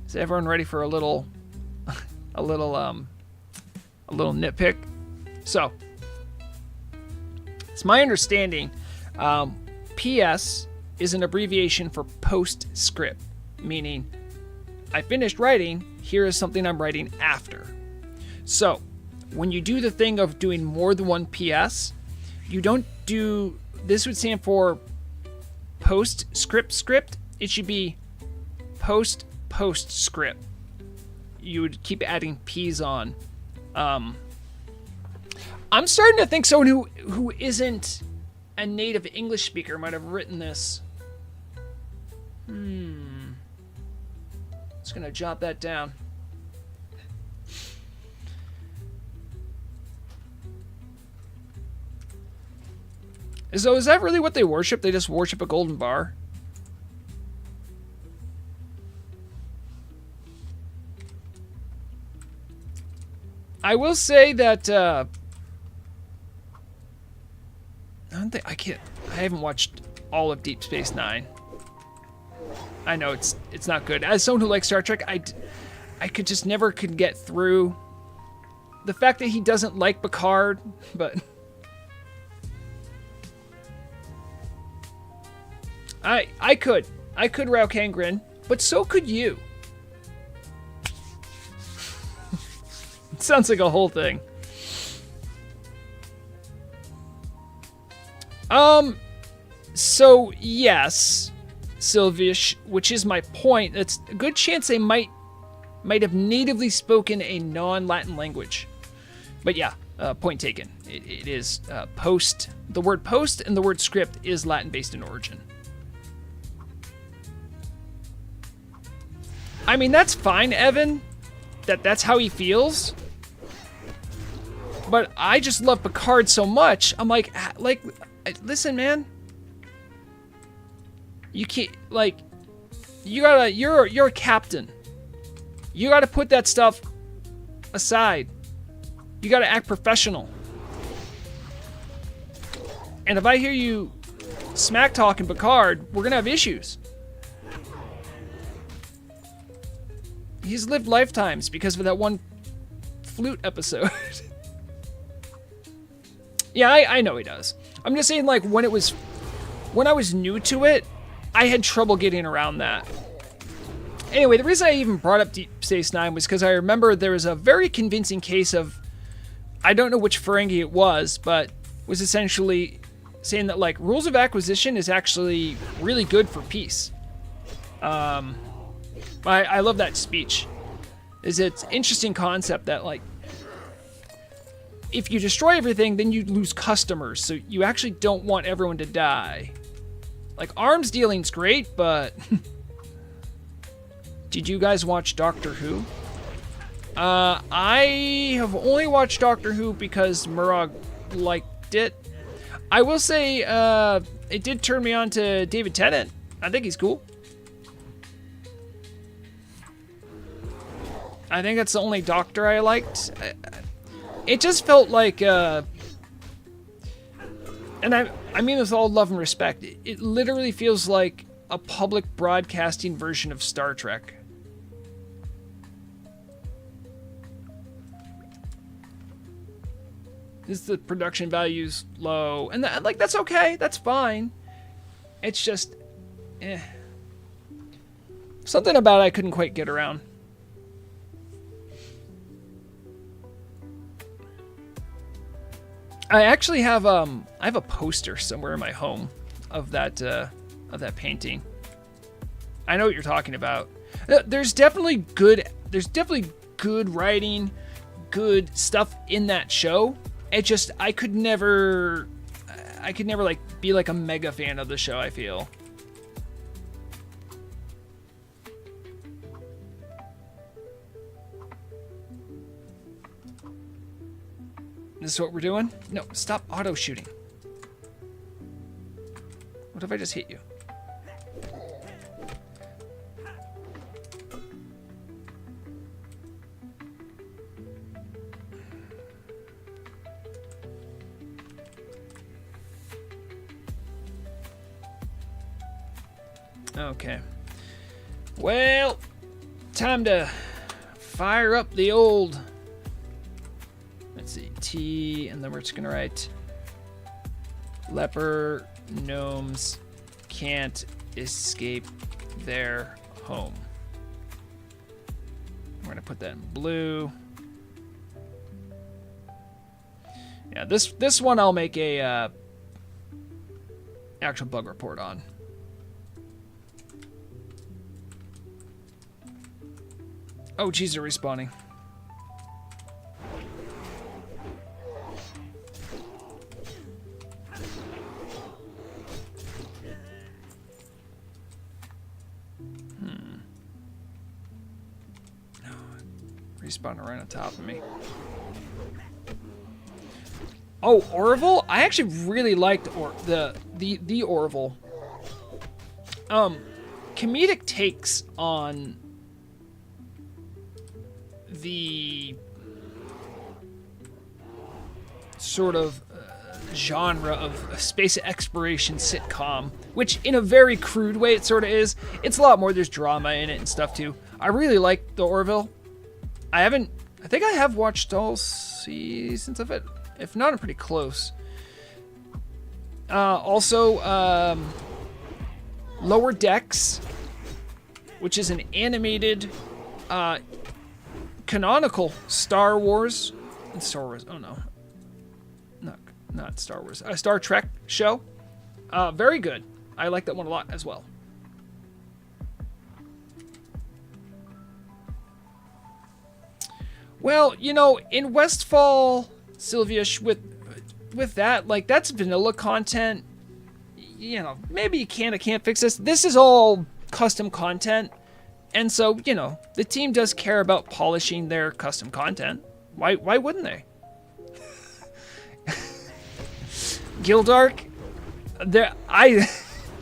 Is everyone ready for a little nitpick? So, it's my understanding, P.S. is an abbreviation for postscript, meaning I finished writing, here is something I'm writing after. So, when you do the thing of doing more than one PS, you don't do, this would stand for postscript. It should be postscript. You would keep adding P's on. I'm starting to think someone who isn't a native English speaker might have written this. Just gonna jot that down. So is that really what they worship? They just worship a golden bar? I will say that I haven't watched all of Deep Space Nine. I know it's not good. As someone who likes Star Trek, I could just never get through the fact that he doesn't like Picard, but I could Raukangrin, but so could you. It sounds like a whole thing. So yes, Sylvish, which is my point. It's a good chance they might have natively spoken a non-Latin language. But yeah, point taken. It is post. The word post and the word script is Latin-based in origin. I mean, that's fine, Evan. That's how he feels. But I just love Picard so much. I'm like, listen, man. You can't, like, you're a captain. You gotta put that stuff aside. You gotta act professional. And if I hear you smack talking Picard, we're gonna have issues. He's lived lifetimes because of that one flute episode. Yeah, I know he does. I'm just saying, like, when I was new to it, I had trouble getting around that. Anyway, the reason I even brought up Deep Space Nine was because I remember there was a very convincing case of, I don't know which Ferengi it was, but was essentially saying that, like, rules of acquisition is actually really good for peace. I love that speech. It's interesting concept that, like, if you destroy everything, then you lose customers, so you actually don't want everyone to die. Like, arms dealing's great, but... Did you guys watch Doctor Who? I have only watched Doctor Who because Murrog liked it. I will say, it did turn me on to David Tennant. I think he's cool. I think that's the only Doctor I liked. It just felt like, and I mean with all love and respect, it literally feels like a public broadcasting version of Star Trek. The production value's low, and that's okay, that's fine. It's just, something about it I couldn't quite get around. I actually have I have a poster somewhere in my home of that painting. I know what you're talking about. There's definitely good writing, good stuff in that show. It just I could never like be like a mega fan of the show, I feel. This is what we're doing? No, stop auto shooting. What if I just hit you? Okay. Well, time to fire up the old... Let's see, T, and then we're just gonna write leper gnomes can't escape their home. We're gonna put that in blue. Yeah, this one I'll make a actual bug report on. Oh, geez, they're respawning. Respawning right on top of me. Oh, Orville? I actually really liked the Orville. Comedic takes on the sort of genre of a space exploration sitcom, which in a very crude way it sort of is. It's a lot more, there's drama in it and stuff too. I really like the Orville. I think I have watched all seasons of it. If not, I'm pretty close. Also, Lower Decks, which is an animated, canonical Star Wars. Oh no. Not Star Wars. A Star Trek show. Very good. I like that one a lot as well. Well, you know, in Westfall, Sylvia, with that, like, that's vanilla content. You know, maybe you can or can't fix this. This is all custom content. And so, you know, the team does care about polishing their custom content. Why wouldn't they? Gildark, I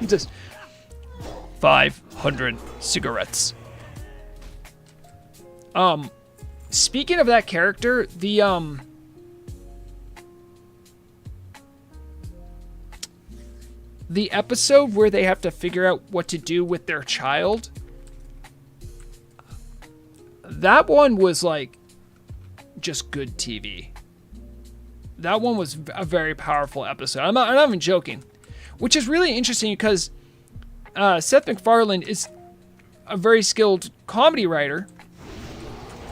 just 500 cigarettes. Speaking of that character, the episode where they have to figure out what to do with their child, that one was like just good TV. That one was a very powerful episode. I'm not even joking, which is really interesting because Seth MacFarlane is a very skilled comedy writer,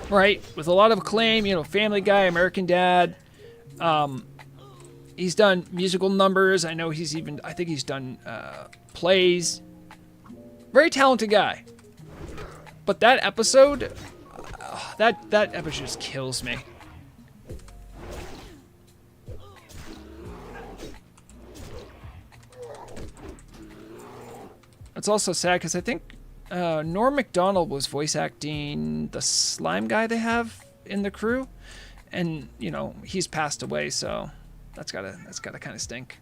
right? With a lot of acclaim, you know, Family Guy, American Dad. He's done musical numbers. I know I think he's done plays. Very talented guy. But that episode, that episode just kills me. It's also sad because I think Norm Macdonald was voice acting the slime guy they have in the crew, and you know he's passed away, so that's gotta kind of stink.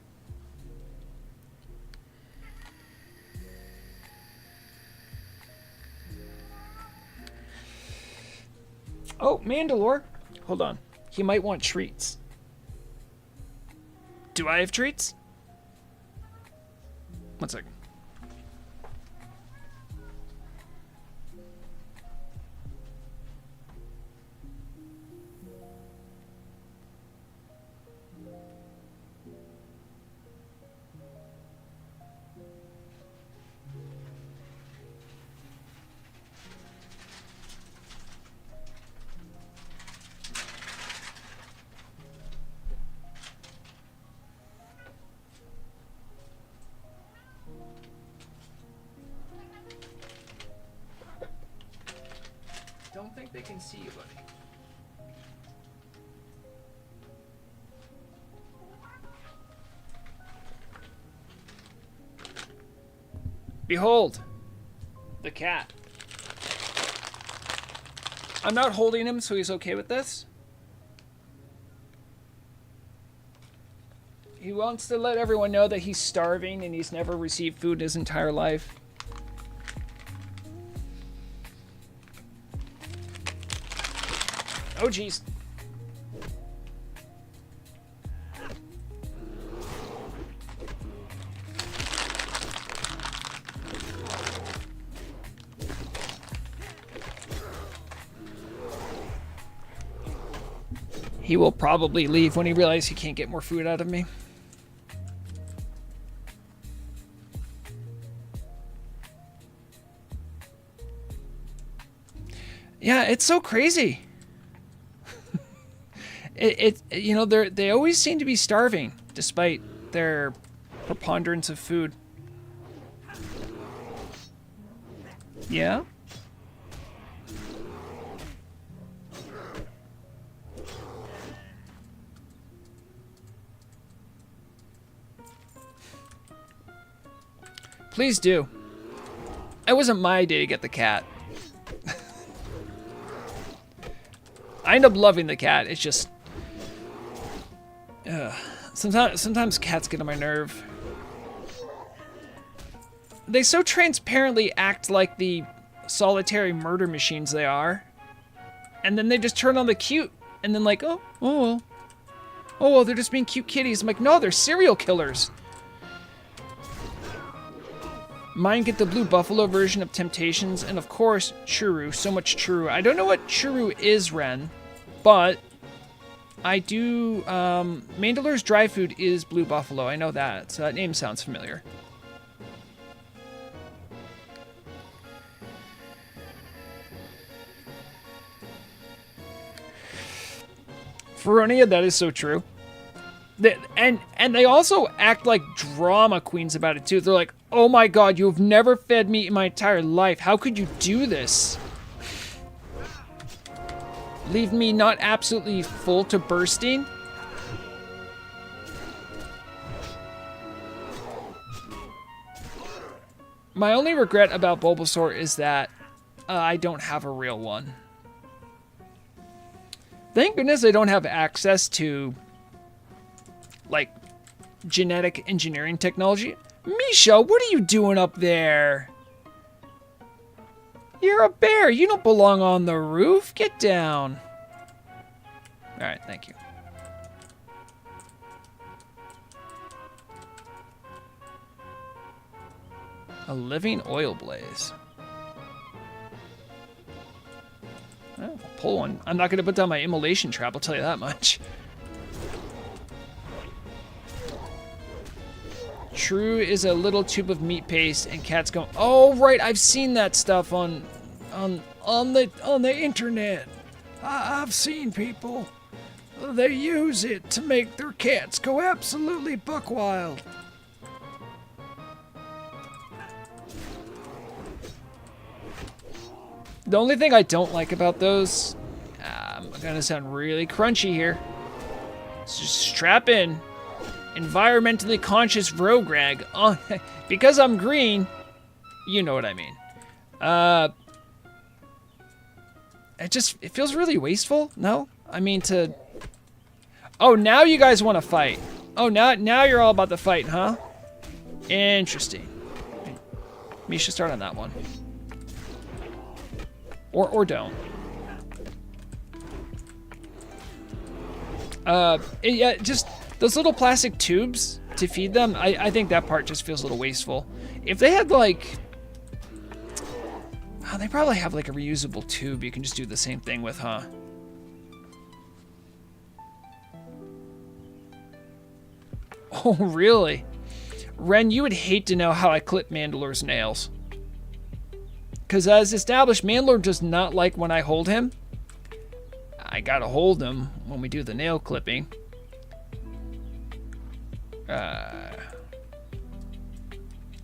Oh, Mandalore, hold on, he might want treats. Do I have treats? One second. Don't think they can see you, buddy. Behold, the cat. I'm not holding him, so he's okay with this. He wants to let everyone know that he's starving and he's never received food in his entire life. Oh, jeez. He will probably leave when he realizes he can't get more food out of me. Yeah, it's so crazy. You know, they always seem to be starving despite their preponderance of food. Yeah. Please do. It wasn't my day to get the cat. I end up loving the cat. It's just sometimes cats get on my nerve. They so transparently act like the solitary murder machines they are, and then they just turn on the cute, and then like, oh well, they're just being cute kitties. I'm like, no, they're serial killers. Mine get the Blue Buffalo version of Temptations, and of course, churu. So much churu. I don't know what churu is, Ren, but I do. Mandalore's dry food is Blue Buffalo. I know that, so that name sounds familiar. Feronia, that is so true. And they also act like drama queens about it too. They're like, oh my god, you have never fed me in my entire life. How could you do this? leave me not absolutely full to bursting. My only regret about Bulbasaur is that I don't have a real one. Thank goodness I don't have access to, like, genetic engineering technology. Misha, what are you doing up there? You're a bear. You don't belong on the roof. Get down. All right, thank you. A living oil blaze. Oh, pull one. I'm not going to put down my immolation trap, I'll tell you that much. True is a little tube of meat paste, and cats go, oh, right, I've seen that stuff on the internet. I've seen people. They use it to make their cats go absolutely buck wild. The only thing I don't like about those, I'm gonna sound really crunchy here. It's just strap in. Environmentally conscious Vrograg. Because I'm green, you know what I mean. It feels really wasteful, no? I mean to... Oh, now you guys want to fight. Oh, now you're all about the fight, huh? Interesting. Misha, start on that one. Or don't. Yeah, just those little plastic tubes to feed them, I think that part just feels a little wasteful. If they had like... Oh, they probably have like a reusable tube you can just do the same thing with, huh? Oh, really? Ren, you would hate to know how I clip Mandalore's nails. Because as established, Mandalore does not like when I hold him. I gotta hold him when we do the nail clipping. I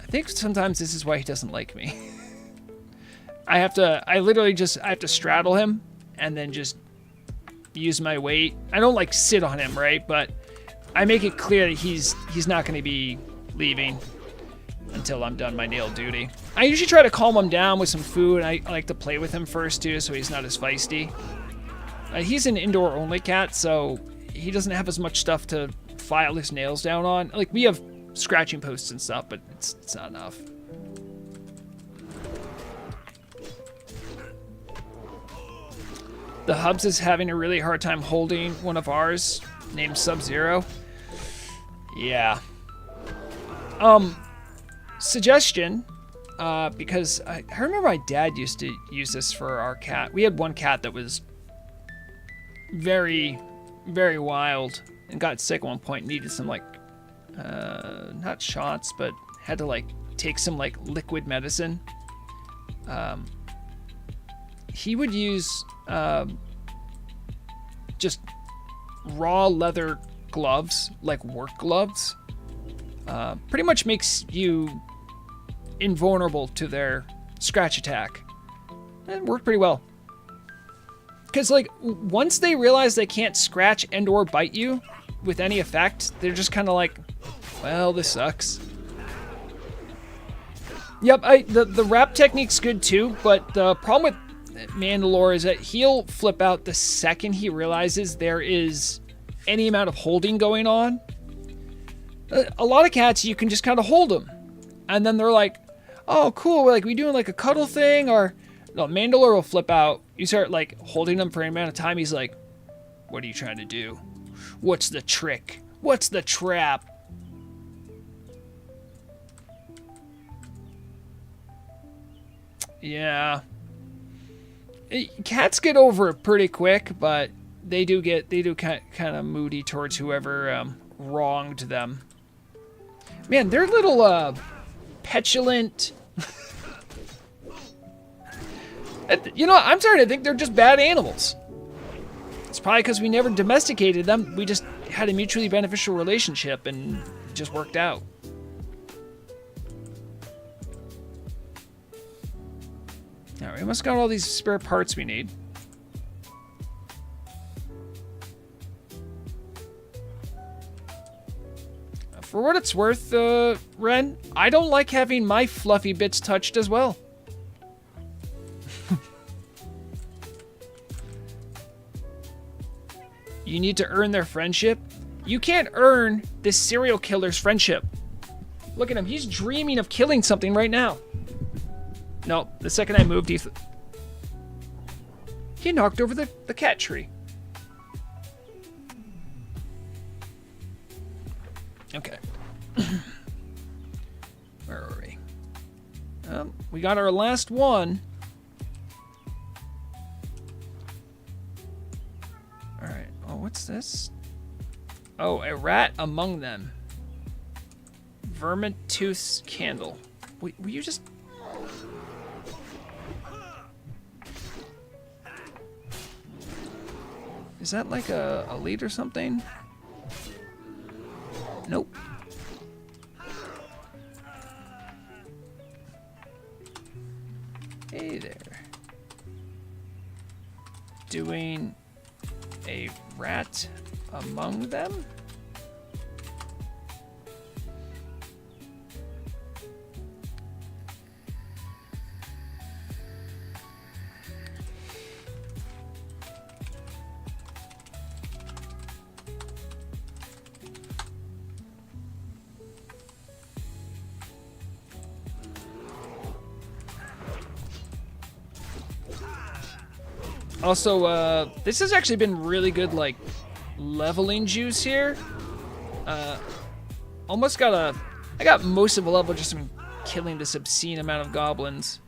think sometimes this is why he doesn't like me. I have to straddle him and then just use my weight. I don't like sit on him, right? But I make it clear that he's not going to be leaving until I'm done my nail duty. I usually try to calm him down with some food. I like to play with him first too, so he's not as feisty. He's an indoor only cat, so he doesn't have as much stuff to file his nails down on. Like, we have scratching posts and stuff, but it's not enough. The Hubs is having a really hard time holding one of ours named Sub-Zero. Yeah. Suggestion, because I remember my dad used to use this for our cat. We had one cat that was very, very wild and got sick at one point, needed some like, not shots, but had to like take some like liquid medicine. He would use just raw leather gloves, like work gloves. Pretty much makes you invulnerable to their scratch attack. It worked pretty well. Because like once they realize they can't scratch and or bite you with any effect, they're just kind of like, well, this sucks. Yep, the wrap technique's good too, but the problem with Mandalore is that he'll flip out the second he realizes there is any amount of holding going on. A lot of cats, you can just kind of hold them. And then they're like, oh, cool, like we doing like a cuddle thing? Or no, Mandalore will flip out. You start like holding him for an amount of time. He's like, what are you trying to do? What's the trick? What's the trap? Yeah. Cats get over it pretty quick, but they do kind of moody towards whoever wronged them. Man, they're little petulant. You know, I'm starting to think they're just bad animals. It's probably because we never domesticated them. We just had a mutually beneficial relationship and it just worked out. All right, we must got all these spare parts we need. For what it's worth, Ren, I don't like having my fluffy bits touched as well. You need to earn their friendship? You can't earn this serial killer's friendship. Look at him. He's dreaming of killing something right now. No, the second I moved, he knocked over the cat tree. Okay. Where are we? We got our last one. All right. Oh, what's this? Oh, a rat among them. Vermintooth's candle. Will you just... Is that like a lead or something? Nope. Hey there. Doing a rat among them? Also, this has actually been really good, like, leveling juice here. Almost got I got most of a level just from killing this obscene amount of goblins.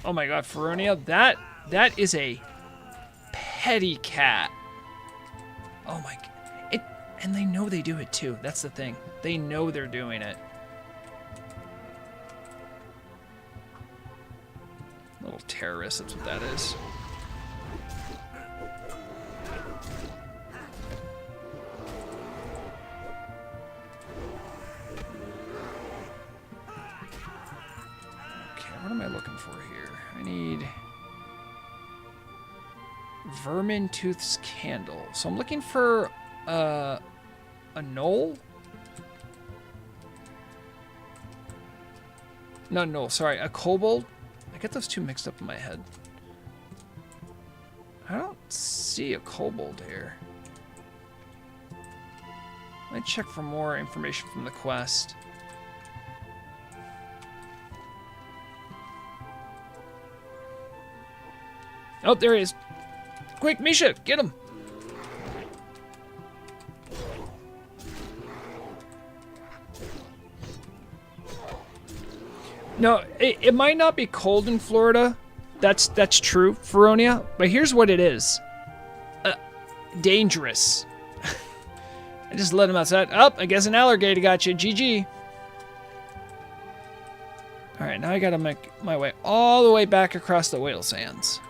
Oh my god, Feronia, that is a petty cat. Oh my... And they know they do it too. That's the thing. They know they're doing it. Little terrorist, that's what that is. Okay, what am I looking for here? I need... Vermintooth's candle. So I'm looking for a knoll? Not knoll, sorry, a kobold? I get those two mixed up in my head. I don't see a kobold here. Let me check for more information from the quest. Oh, there he is. Quick, Misha, get him. No, it might not be cold in Florida. That's true, Feronia. But here's what it is. Dangerous. I just let him outside. Oh, I guess an alligator got you. GG. All right, now I gotta make my way all the way back across the whale sands.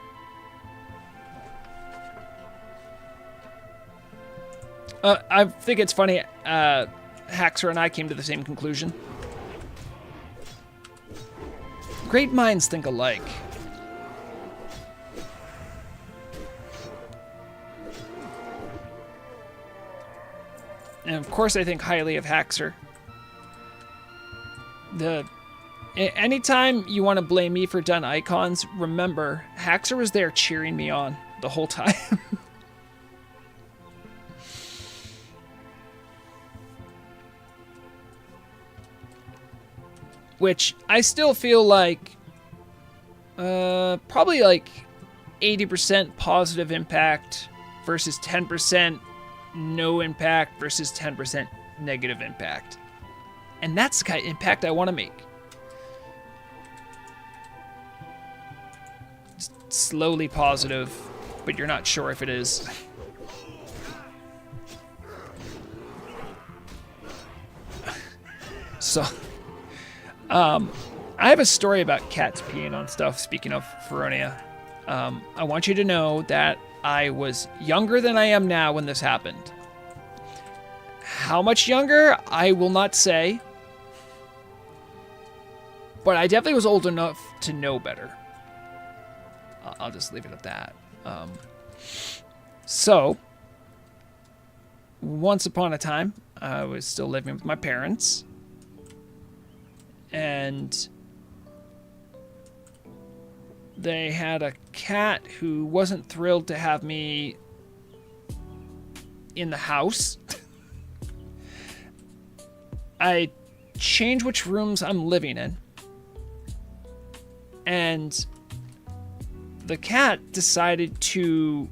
I think it's funny. Haxer and I came to the same conclusion. Great minds think alike. And of course I think highly of Haxer. Anytime you want to blame me for done icons, remember, Haxer was there cheering me on the whole time. Which I still feel like probably like 80% positive impact versus 10% no impact versus 10% negative impact. And that's the kind of impact I want to make. It's slowly positive, but you're not sure if it is. So... I have a story about cats peeing on stuff, speaking of Feronia. I want you to know that I was younger than I am now when this happened. How much younger, I will not say. But I definitely was old enough to know better. I'll just leave it at that. So, once upon a time, I was still living with my parents. And they had a cat who wasn't thrilled to have me in the house. I changed which rooms I'm living in. And the cat decided to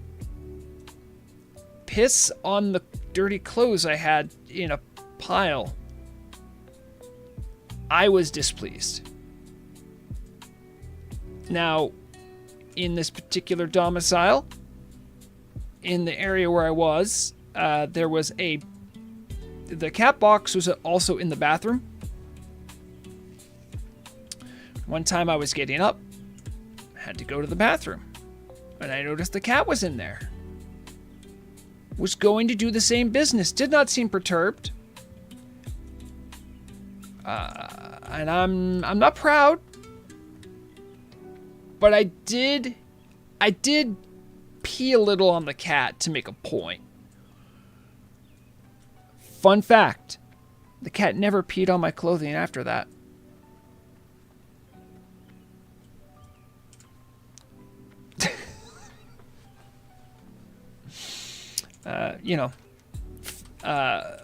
piss on the dirty clothes I had in a pile. I was displeased. Now, in this particular domicile, in the area where I was, there was the cat box was also in the bathroom. One time I was getting up, had to go to the bathroom, and I noticed the cat was in there. Was going to do the same business, did not seem perturbed. And I'm not proud, but I did pee a little on the cat to make a point. Fun fact, the cat never peed on my clothing after that.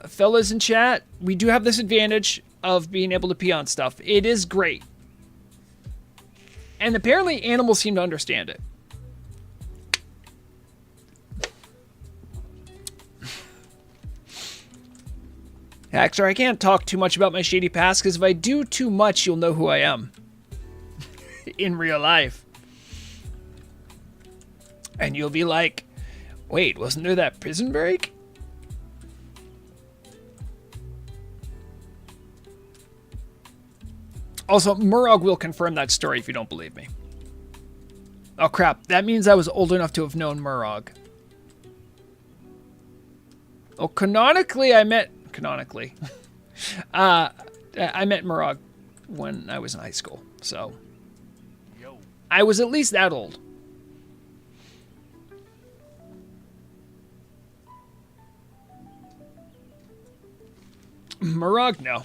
Fellas in chat, we do have this advantage of being able to pee on stuff. It is great. And apparently animals seem to understand it. Rexxar, I can't talk too much about my shady past, because if I do too much, you'll know who I am. In real life. And you'll be like, wait, wasn't there that prison break? Also, Murog will confirm that story if you don't believe me. Oh crap, that means I was old enough to have known Murog. Oh, canonically, I met Murog when I was in high school, so I was at least that old. Murog, no.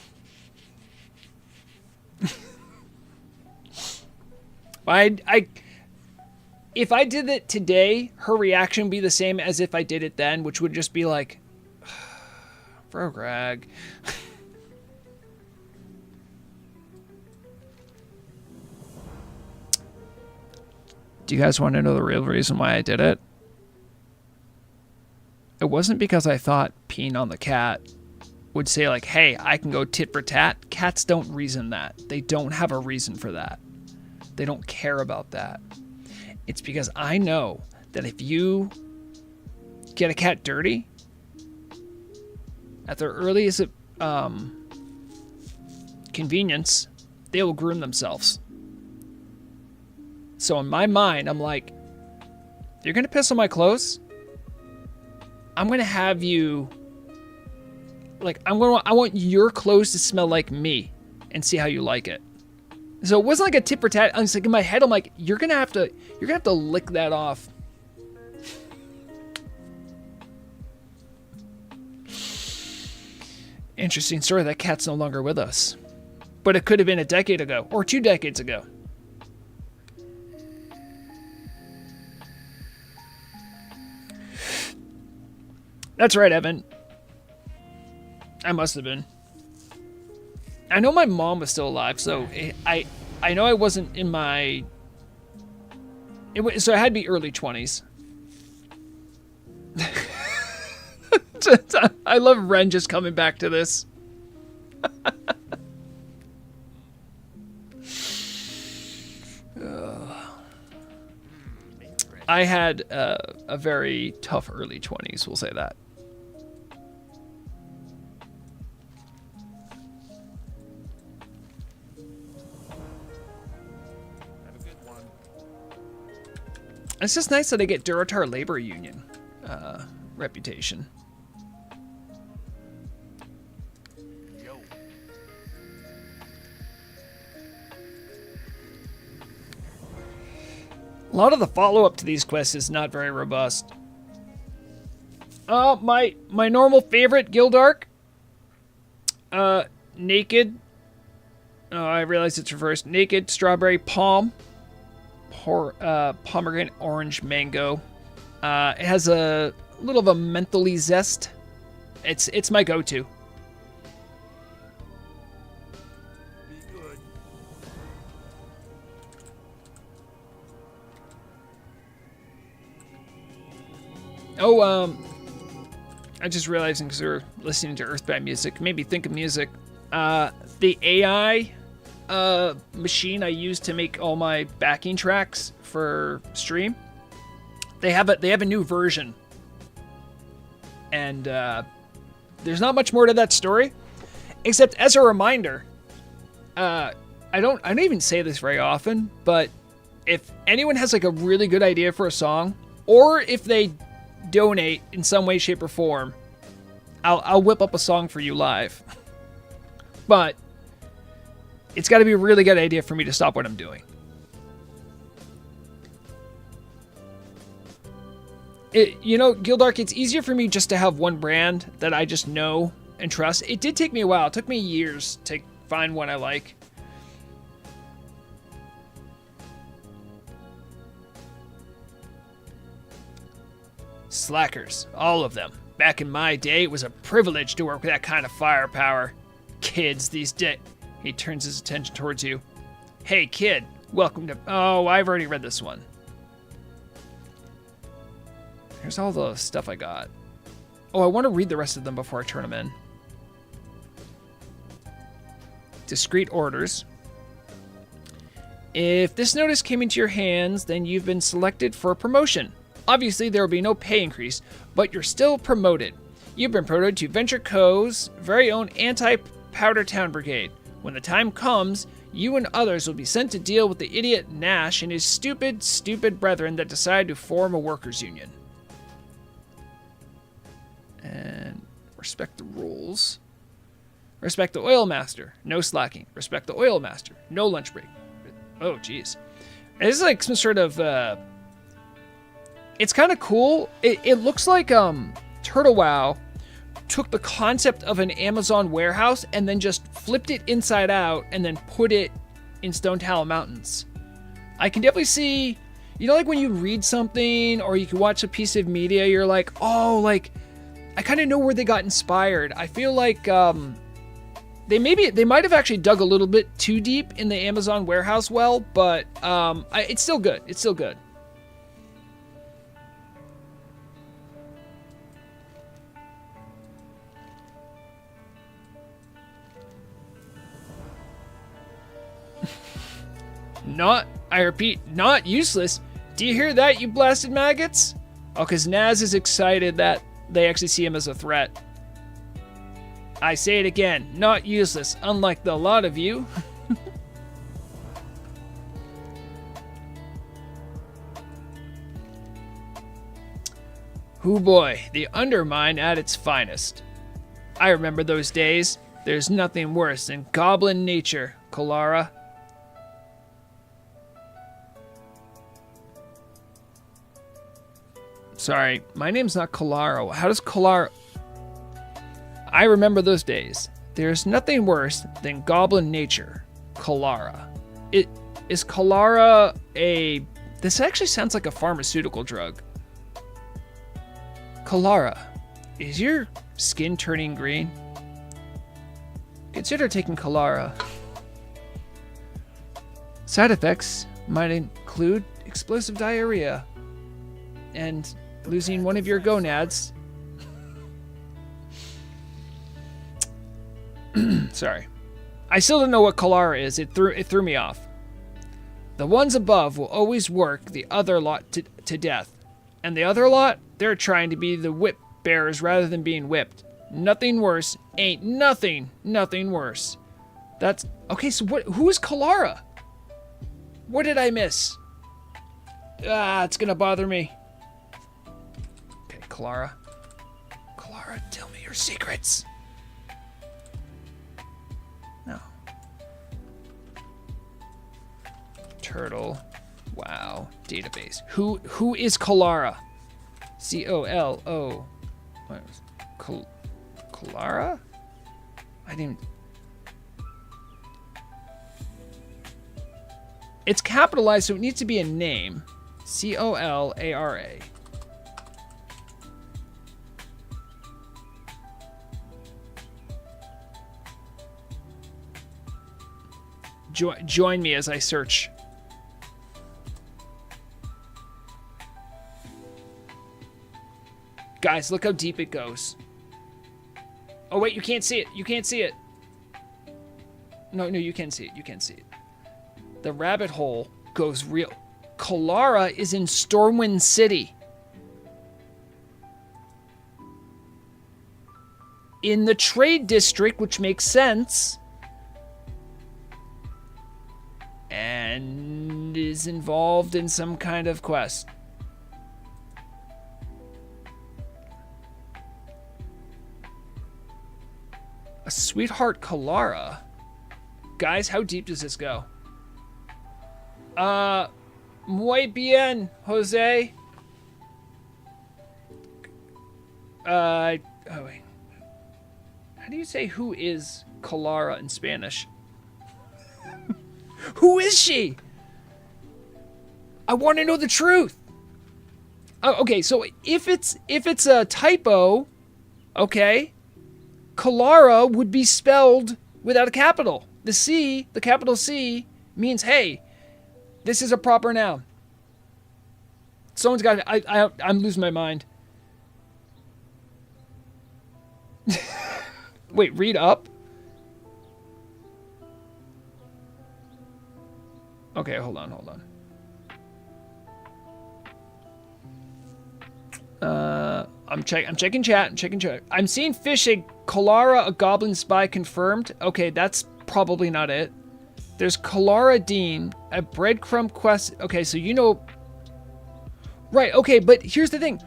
If I did it today, her reaction would be the same as if I did it then, which would just be like, Vrograg. Do you guys want to know the real reason why I did it? It wasn't because I thought peeing on the cat would say like, hey, I can go tit for tat. Cats don't reason that. They don't have a reason for that. They don't care about that. It's because I know that if you get a cat dirty, at their earliest convenience, they will groom themselves. So in my mind, I'm like, if you're going to piss on my clothes, I'm going to have you, like, I want your clothes to smell like me and see how you like it. So it wasn't like a tit for tat. I was like, in my head, I'm like, you're gonna have to lick that off. Interesting story. That cat's no longer with us, but it could have been a decade ago or 2 decades ago. That's right, Evan. I must have been. I know my mom was still alive, so I know I wasn't in my... So I had to be early 20s. I love Ren just coming back to this. I had a very tough early 20s, we'll say that. It's just nice that I get Duratar Labor Union reputation. A lot of the follow-up to these quests is not very robust. My normal favorite guild arc. Naked. Oh, I realize it's reversed. Naked, strawberry, palm. Pomegranate, orange, mango. It has a little of a mentally zest. It's my go-to. Be good. Oh, I just realizing because we're listening to Earthbound music, made me think of music. The AI machine I use to make all my backing tracks for stream, they have a new version, and there's not much more to that story, except as a reminder. I don't even say this very often, but if anyone has like a really good idea for a song, or if they donate in some way, shape, or form, I'll whip up a song for you live. But it's got to be a really good idea for me to stop what I'm doing. Guildark, it's easier for me just to have one brand that I just know and trust. It did take me a while. It took me years to find one I like. Slackers, all of them. Back in my day, it was a privilege to work with that kind of firepower. Kids these days. He turns his attention towards you. Hey, kid, welcome to... Oh, I've already read this one. Here's all the stuff I got. Oh, I want to read the rest of them before I turn them in. Discreet orders. If this notice came into your hands, then you've been selected for a promotion. Obviously, there will be no pay increase, but you're still promoted. You've been promoted to Venture Co.'s very own anti-Powder Town Brigade. When the time comes, you and others will be sent to deal with the idiot Nash and his stupid, stupid brethren that decide to form a workers' union. And respect the rules. Respect the oil master. No slacking. Respect the oil master. No lunch break. Oh, jeez. This is like some sort of... It's kind of cool. It looks like Turtle Wow took the concept of an Amazon warehouse and then just flipped it inside out and then put it in Stone Talon Mountains. I can definitely see, like when you read something or you can watch a piece of media, you're like, oh, like, I kind of know where they got inspired. I feel like they might have actually dug a little bit too deep in the Amazon warehouse well, but it's still good. It's still good. I repeat, not useless. Do you hear that, you blasted maggots? Oh, because Naz is excited that they actually see him as a threat. I say it again, not useless, unlike the lot of you. Hoo boy, the Undermine at its finest. I remember those days. There's nothing worse than goblin nature, Kalara. Sorry, my name's not Kalara. How does Kalara... I remember those days. There's nothing worse than goblin nature, Kalara. Is Kalara a... This actually sounds like a pharmaceutical drug. Kalara, is your skin turning green? Consider taking Kalara. Side effects might include explosive diarrhea and losing one of your gonads. Sorry. I still don't know what Kalara is. It threw me off. The ones above will always work the other lot to death. And the other lot, they're trying to be the whip bearers rather than being whipped. Nothing worse. Ain't nothing worse. That's... Okay, so who is Kalara? What did I miss? It's gonna bother me. Okay, Kalara. Kalara, tell me your secrets. No. Turtle. Wow. Database. Who is Colara? C-O-L-O. What was Colara? I didn't. It's capitalized, so it needs to be a name. C-O-L-A-R-A. Join me as I search. Guys, look how deep it goes. Oh, wait, you can't see it. You can't see it. No, you can see it. You can see it. The rabbit hole goes real. Colara is in Stormwind City. In the trade district, which makes sense. And is involved in some kind of quest. A sweetheart Colara. Guys, how deep does this go? Muy bien, Jose. Oh wait. How do you say who is Colara in Spanish? Who is she? I want to know the truth. Oh, okay, so if it's a typo, okay, Colara would be spelled without a capital. The C, the capital C, means hey, this is a proper noun. Someone's got. I'm losing my mind. Wait, read up. Okay, hold on. I'm checking chat. I'm seeing fishing. Colara, a goblin spy confirmed. Okay, that's probably not it. There's Colara Dean, a breadcrumb quest. Okay, so you know. Right, okay, but here's the thing.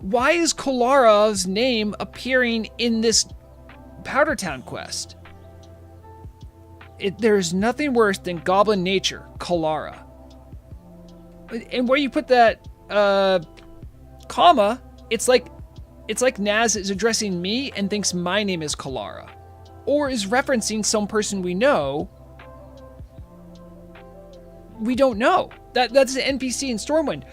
Why is Colara's name appearing in this Powdertown quest? There's nothing worse than goblin nature, Colara. And where you put that comma, it's like Naz is addressing me and thinks my name is Colara, or is referencing some person we know. We don't know. That's an NPC in Stormwind.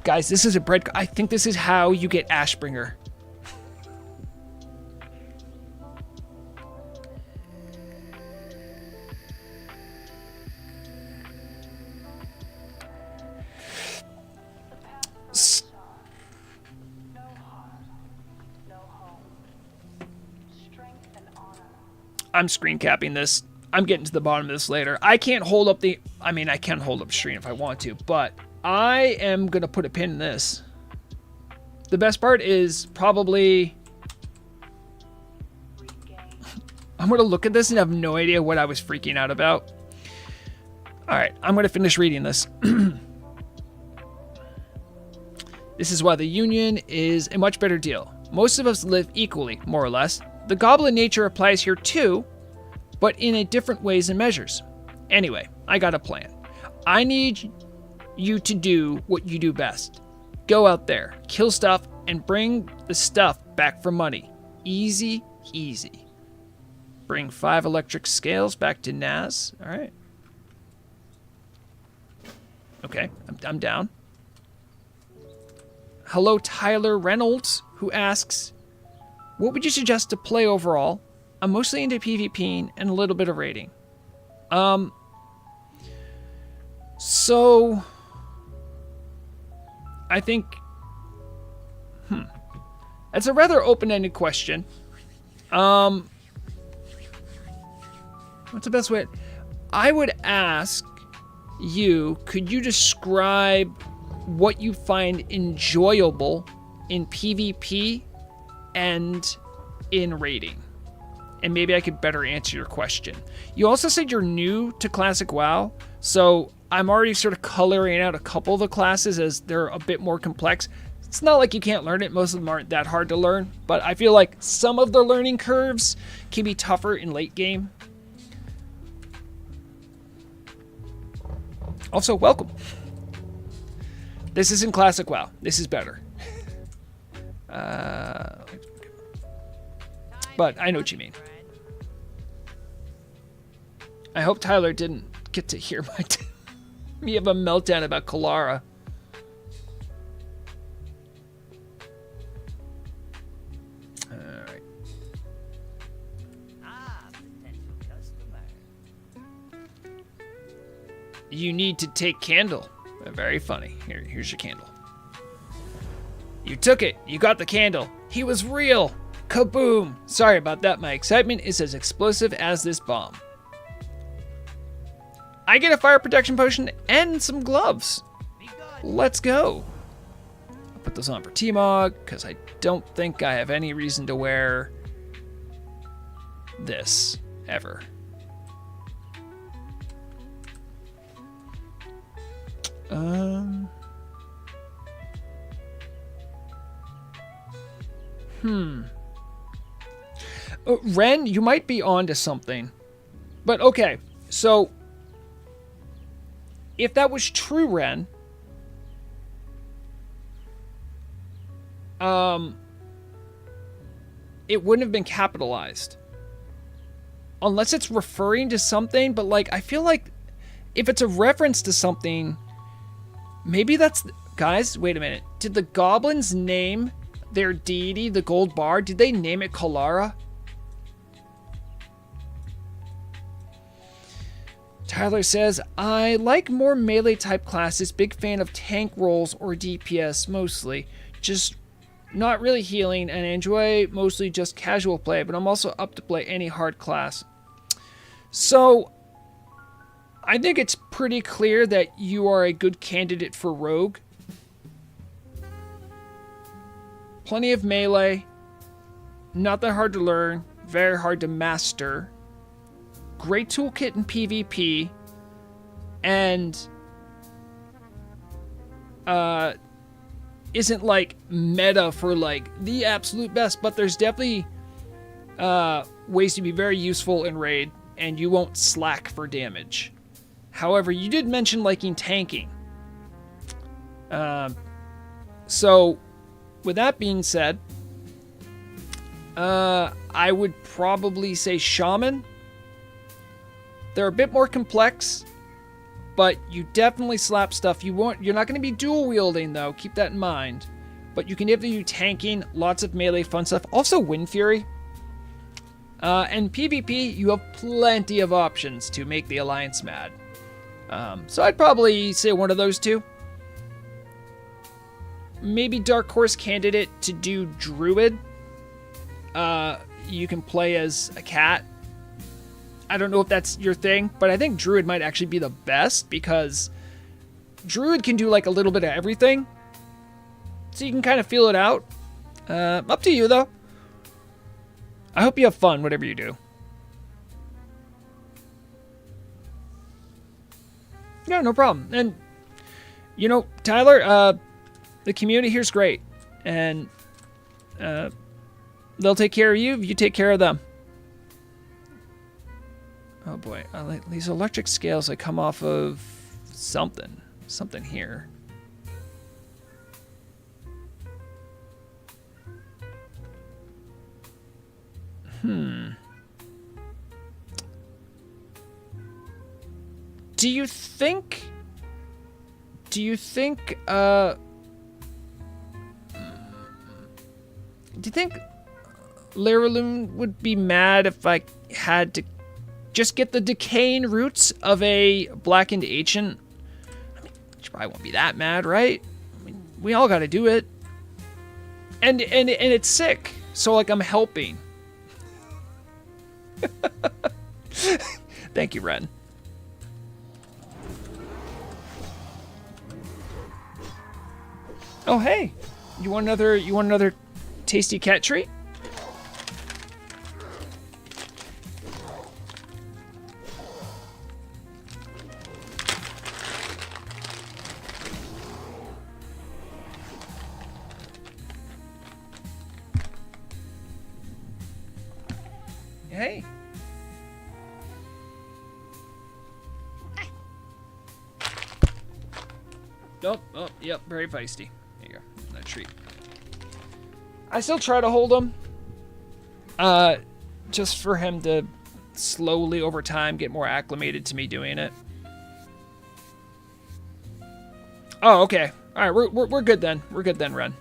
Guys, this is a bread. I think this is how you get Ashbringer. I'm screen capping this. I'm getting to the bottom of this later. I can't hold up the... I mean, I can hold up screen if I want to, but I am going to put a pin in this. The best part is probably... I'm going to look at this and have no idea what I was freaking out about. All right, I'm going to finish reading this. This is why the Union is a much better deal. Most of us live equally, more or less. The goblin nature applies here too, but in different ways and measures. Anyway, I got a plan. I need you to do what you do best. Go out there, kill stuff, and bring the stuff back for money. Easy, easy. Bring 5 electric scales back to Naz. All right. Okay, I'm down. Hello, Tyler Reynolds, who asks, what would you suggest to play overall? I'm mostly into PvPing and a little bit of raiding. So I think, that's a rather open-ended question. What's the best way? I would ask you, could you describe what you find enjoyable in PvP and in raiding? And maybe I could better answer your question. You also said you're new to Classic WoW, so I'm already sort of coloring out a couple of the classes as they're a bit more complex. It's not like you can't learn it. Most of them aren't that hard to learn, but I feel like some of the learning curves can be tougher in late game. Also, welcome. This isn't classic WoW. This is better. But I know what you mean. I hope Tyler didn't get to hear me have a meltdown about Kalara. Alright. Potential customer. You need to take candle. Very funny. Here's your candle. You took it. You got the candle. He was real. Kaboom. Sorry about that. My excitement is as explosive as this bomb. I get a fire protection potion and some gloves. Let's go. I'll put those on for T-Mog because I don't think I have any reason to wear this ever. Ren, you might be onto something. But okay, so if that was true, Ren, it wouldn't have been capitalized. Unless it's referring to something, but like I feel like if it's a reference to something, maybe that's... Guys, wait a minute. Did the goblins name their deity, the gold bar? Did they name it Kalara? Tyler says, I like more melee type classes, big fan of tank roles or DPS mostly. Just not really healing and enjoy mostly just casual play, but I'm also up to play any hard class. So, I think it's pretty clear that you are a good candidate for rogue. Plenty of melee, not that hard to learn, very hard to master. Great toolkit in PvP, and isn't like meta for like the absolute best, but there's definitely ways to be very useful in raid, and you won't slack for damage. However, you did mention liking tanking. So, with that being said, I would probably say Shaman. They're a bit more complex, but you definitely slap stuff. You're not going to be dual wielding though. Keep that in mind. But you can definitely do tanking, lots of melee fun stuff. Also Wind Fury. And PvP, you have plenty of options to make the Alliance mad. So I'd probably say one of those two. Maybe Dark Horse candidate to do Druid. You can play as a cat. I don't know if that's your thing, but I think Druid might actually be the best because Druid can do like a little bit of everything. So you can kind of feel it out. Up to you though. I hope you have fun, whatever you do. Yeah, no problem. And, you know, Tyler, the community here's great. And they'll take care of you if you take care of them. Oh boy, these electric scales that come off of something here. Do you think Laraloon would be mad if I had to just get the decaying roots of a blackened ancient? I mean, she probably won't be that mad, right? I mean, we all got to do it. And it's sick, so like I'm helping. Thank you, Ren. Oh hey, you want another tasty cat treat? Hey. Oh, yep, very feisty. There you go. That treat. I still try to hold him. Just for him to slowly, over time, get more acclimated to me doing it. Oh, okay. All right, we're good then. We're good then, Ren.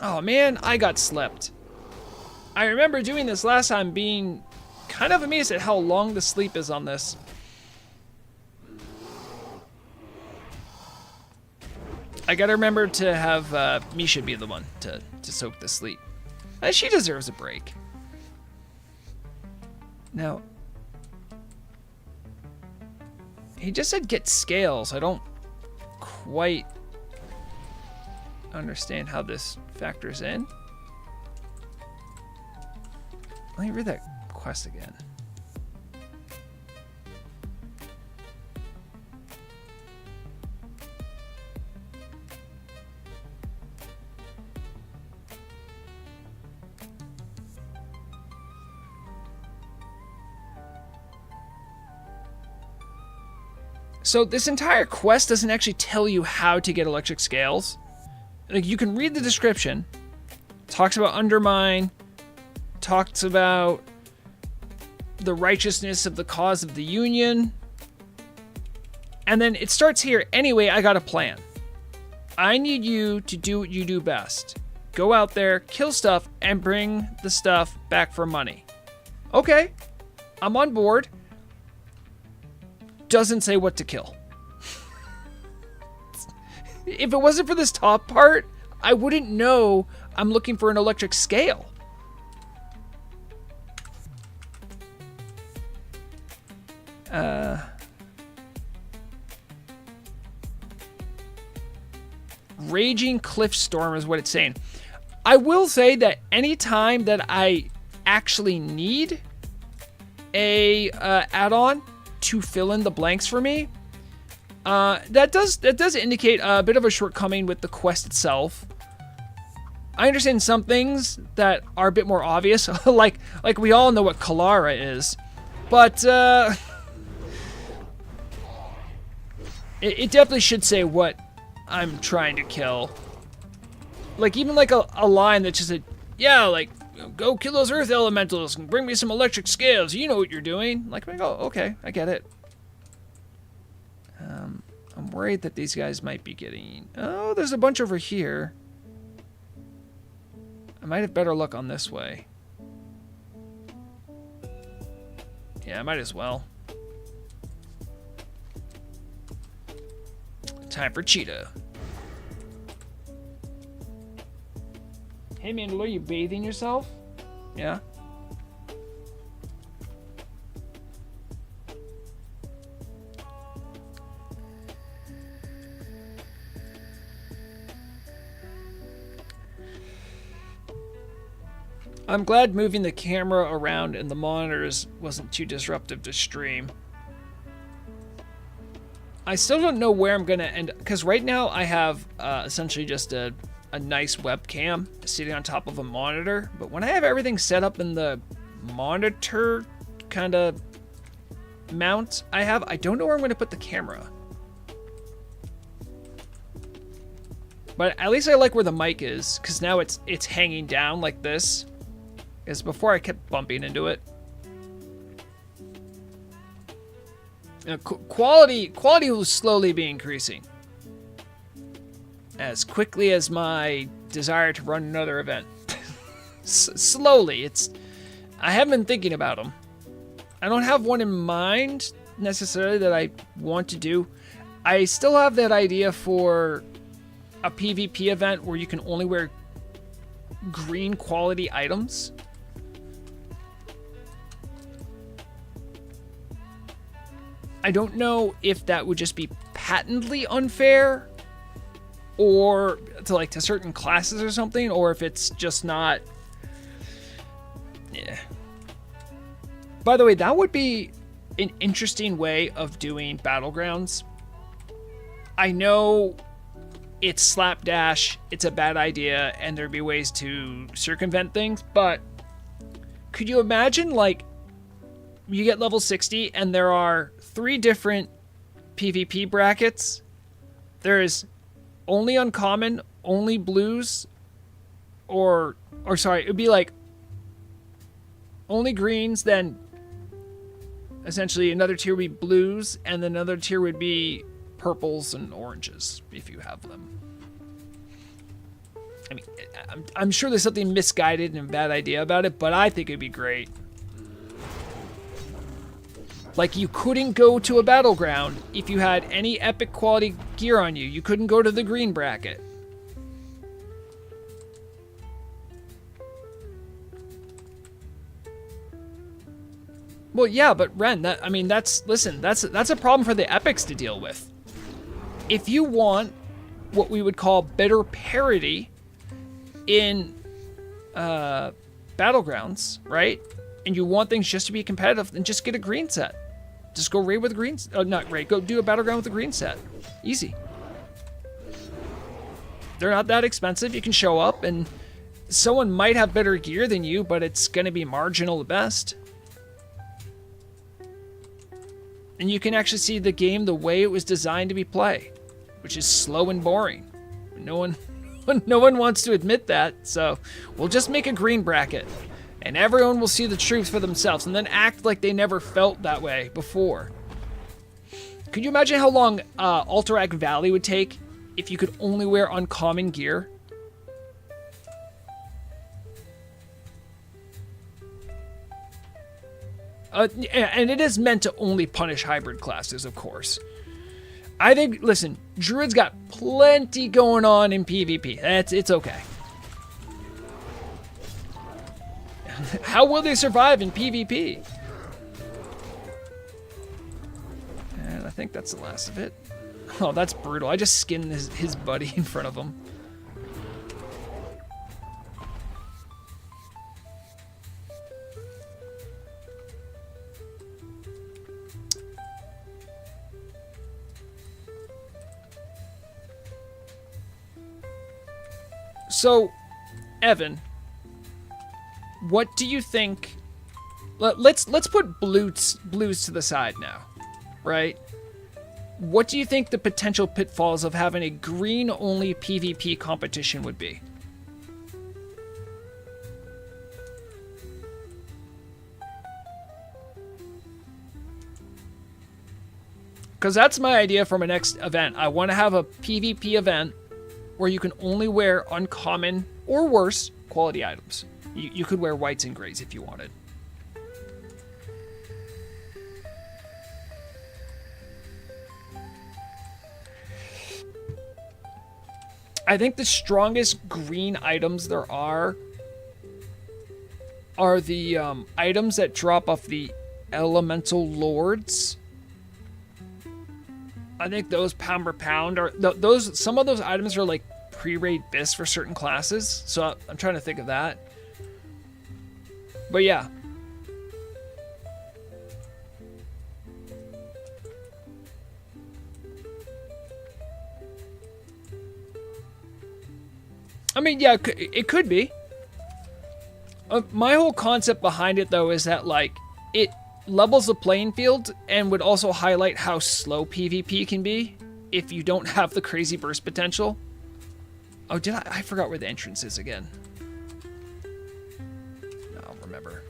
Oh man, I got slept. I remember doing this last time, being kind of amazed at how long the sleep is on this. I gotta remember to have Misha be the one to soak the sleep. She deserves a break. Now, he just said get scales. I don't quite understand how this factors in. Let me read that quest again. So this entire quest doesn't actually tell you how to get electric scales. Like, you can read the description. Talks about undermine. Talks about the righteousness of the cause of the Union. And then it starts here. Anyway, I got a plan. I need you to do what you do best. Go out there, kill stuff, and bring the stuff back for money. Okay, I'm on board. Doesn't say what to kill. If it wasn't for this top part, I wouldn't know I'm looking for an electric scale. Raging Cliff Storm is what it's saying. I will say that anytime that I actually need a add-on to fill in the blanks for me, that does indicate a bit of a shortcoming with the quest itself. I understand some things that are a bit more obvious, like we all know what Kalara is, but it definitely should say what I'm trying to kill. Like, even like a line that just said, yeah, like, go kill those earth elementals and bring me some electric scales. You know what you're doing. Like, I go, okay, I get it. I'm worried that these guys might be getting... Oh, there's a bunch over here. I might have better luck on this way. Yeah, I might as well. Time for Cheetah. Hey, Mandalore, are you bathing yourself? Yeah. I'm glad moving the camera around and the monitors wasn't too disruptive to stream. I still don't know where I'm gonna end, because right now I have essentially just a nice webcam sitting on top of a monitor, but when I have everything set up in the monitor kind of mount I don't know where I'm going to put the camera. But at least I like where the mic is, because now it's hanging down like this. Because before I kept bumping into it. Quality will slowly be increasing. As quickly as my desire to run another event. Slowly. I haven't been thinking about them. I don't have one in mind necessarily that I want to do. I still have that idea for a PvP event where you can only wear green quality items. I don't know if that would just be patently unfair, or to certain classes or something, or if it's just not. Yeah. By the way, that would be an interesting way of doing Battlegrounds. I know it's slapdash, it's a bad idea, and there'd be ways to circumvent things, but could you imagine, like, you get level 60 and there are 3 different PvP brackets? There is only uncommon, only blues, or sorry, it would be like only greens, then essentially another tier would be blues, and then another tier would be purples and oranges, if you have them. I mean, I'm sure there's something misguided and a bad idea about it, but I think it'd be great. Like, you couldn't go to a battleground if you had any epic quality gear on you. You couldn't go to the green bracket. Well, yeah, but Ren, that's a problem for the epics to deal with. If you want what we would call better parity in battlegrounds, right? And you want things just to be competitive, then just get a green set. Just go raid with a green, not raid, go do a battleground with a green set. Easy. They're not that expensive. You can show up and someone might have better gear than you, but it's going to be marginal at best. And you can actually see the game the way it was designed to be played, which is slow and boring. No one wants to admit that, so we'll just make a green bracket. And everyone will see the truth for themselves and then act like they never felt that way before. Could you imagine how long Alterac Valley would take if you could only wear uncommon gear? And it is meant to only punish hybrid classes, of course. I think, listen, Druid's got plenty going on in PvP. It's okay. How will they survive in PvP? And I think that's the last of it. Oh, that's brutal. I just skinned his buddy in front of him. So, Evan, what do you think? Let's put blues to the side now, right? What do you think the potential pitfalls of having a green-only PvP competition would be? Because that's my idea for my next event. I want to have a PvP event where you can only wear uncommon or worse quality items. You could wear whites and grays if you wanted. I think the strongest green items there are the items that drop off the elemental lords. I think those pound per pound are those. Some of those items are like pre-raid bis for certain classes. So I'm trying to think of that. But yeah. I mean, yeah, it could be. My whole concept behind it, though, is that, like, it levels the playing field and would also highlight how slow PvP can be if you don't have the crazy burst potential. Oh, did I forgot where the entrance is again. No, I'll remember.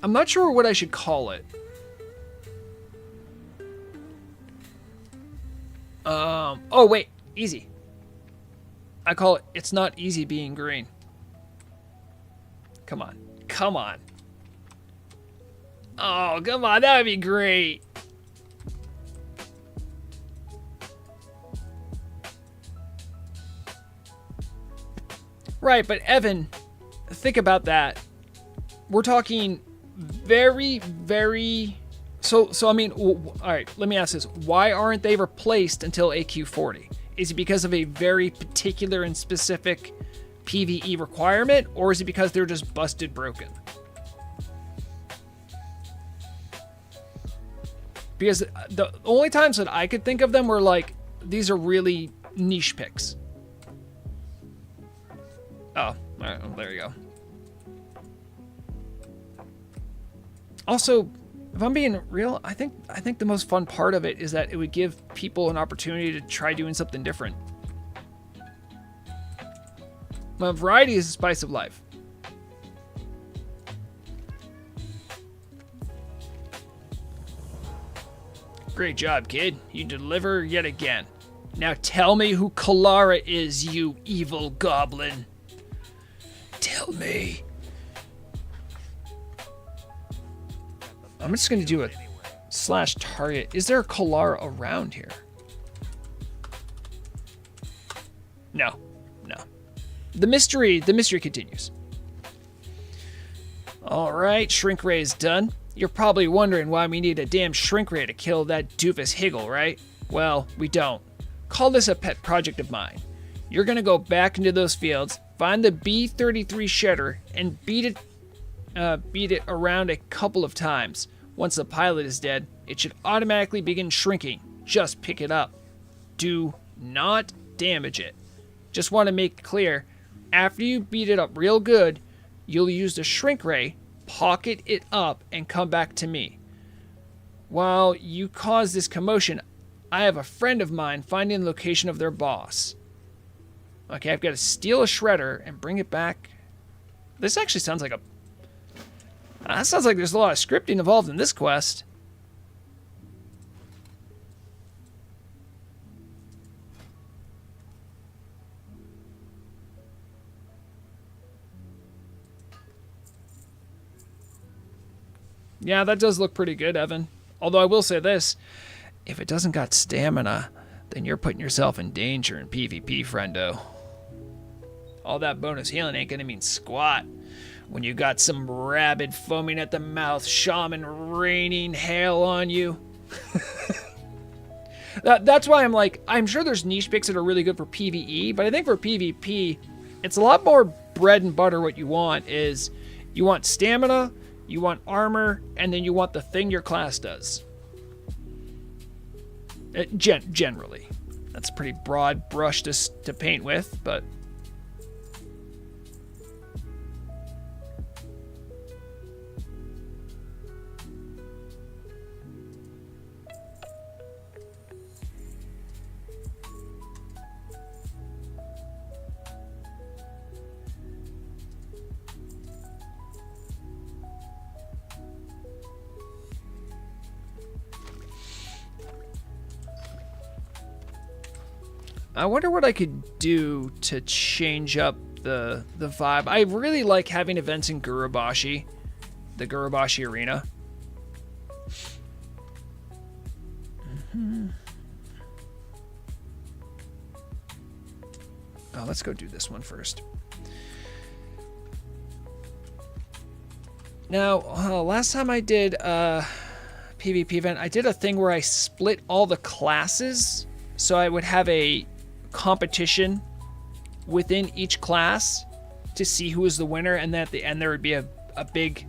I'm not sure what I should call it. Oh wait, easy. I call it, it's not easy being green. Come on, come on. Oh, come on, that would be great. Right, but Evan, think about that. We're talking very, very... So I mean, all right, let me ask this. Why aren't they replaced until AQ40? Is it because of a very particular and specific PvE requirement, or is it because they're just busted broken? Because the only times that I could think of them were like, these are really niche picks. Oh, all right, well, there you go. Also, if I'm being real, I think the most fun part of it is that it would give people an opportunity to try doing something different. Well, variety is the spice of life. Great job, kid. You deliver yet again. Now tell me who Kalara is, you evil goblin. Tell me. I'm just going to do a /target. Is there a Kalara around here? No. No. The mystery continues. All right, shrink ray is done. You're probably wondering why we need a damn shrink ray to kill that doofus Higgle, right? Well, we don't. Call this a pet project of mine. You're gonna go back into those fields, find the B-33 shedder, and beat it around a couple of times. Once the pilot is dead, it should automatically begin shrinking. Just pick it up. Do not damage it. Just want to make it clear, after you beat it up real good, you'll use the shrink ray, pocket it up, and come back to me. While you cause this commotion, I have a friend of mine finding the location of their boss. Okay, I've got to steal a shredder and bring it back. This actually sounds like that sounds like there's a lot of scripting involved in this quest. Yeah, that does look pretty good, Evan. Although I will say this, if it doesn't got stamina, then you're putting yourself in danger in PvP, friendo. All that bonus healing ain't gonna mean squat when you got some rabid foaming at the mouth shaman raining hail on you. That's why I'm like, I'm sure there's niche picks that are really good for PvE, but I think for PvP, it's a lot more bread and butter. What you want is, you want stamina, you want armor, and then you want the thing your class does. Generally. That's a pretty broad brush to paint with, but... I wonder what I could do to change up the vibe. I really like having events in Gurubashi, the Gurubashi arena. Oh, let's go do this one first. Now, last time I did a PvP event, I did a thing where I split all the classes, so I would have a competition within each class to see who was the winner, and then at the end there would be a big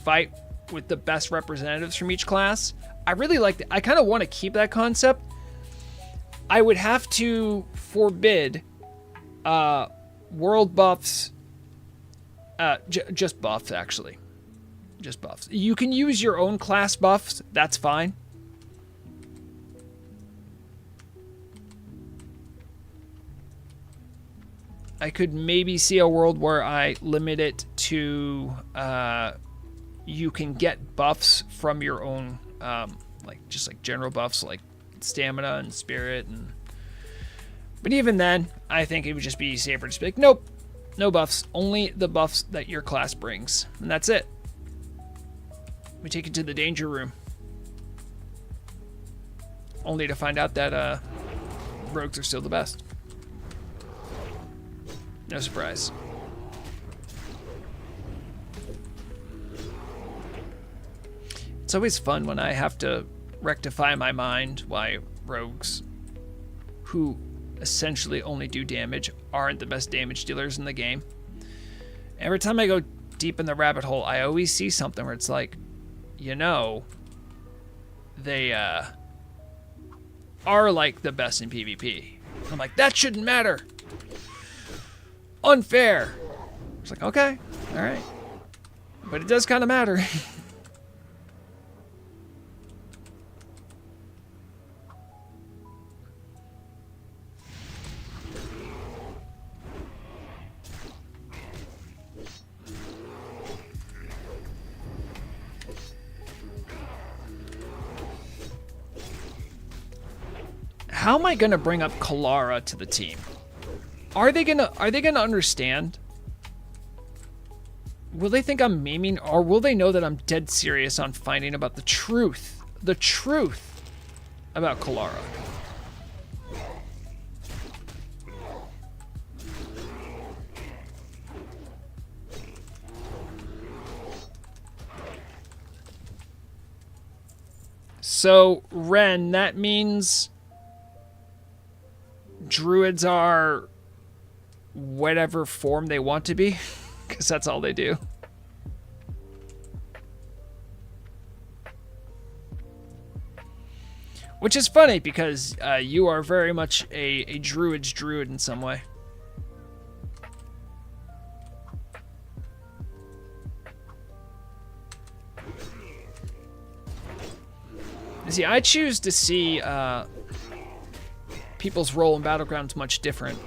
fight with the best representatives from each class. I really liked it. I kind of want to keep that concept. I would have to forbid world buffs, just buffs actually. Just buffs. You can use your own class buffs, that's fine. I could maybe see a world where I limit it to you can get buffs from your own, just like general buffs like stamina and spirit. But even then, I think it would just be safer to be like, nope, no buffs, only the buffs that your class brings, and that's it. We take it to the danger room, only to find out that rogues are still the best. No surprise. It's always fun when I have to rectify my mind why rogues, who essentially only do damage, aren't the best damage dealers in the game. Every time I go deep in the rabbit hole, I always see something where it's like, you know, they are like the best in PvP. I'm like, that shouldn't matter. Unfair. It's like, okay, all right. But it does kind of matter. How am I gonna bring up Kalara to the team? Are they gonna understand? Will they think I'm memeing, or will they know that I'm dead serious on finding about the truth about Kalara? So, Ren, that means druids are whatever form they want to be, because that's all they do. Which is funny, because you are very much a druid's druid in some way. You see, I choose to see people's role in Battlegrounds much different.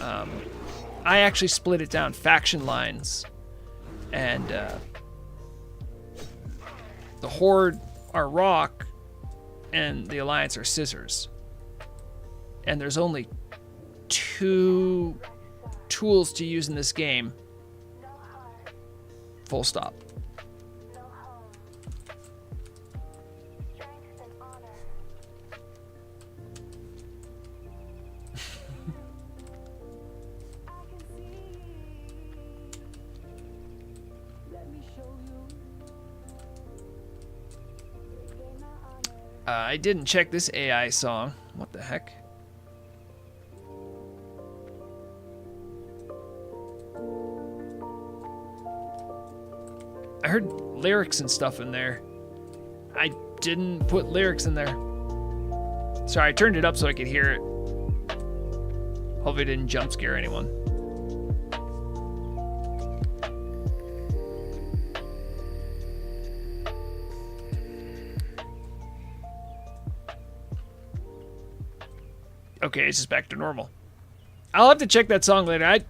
I actually split it down faction lines, and the Horde are rock, and the Alliance are scissors. And there's only 2 tools to use in this game. Full stop. I didn't check this AI song. What the heck? I heard lyrics and stuff in there. I didn't put lyrics in there. Sorry, I turned it up so I could hear it. Hopefully it didn't jump scare anyone. Okay, it's just back to normal. I'll have to check that song later.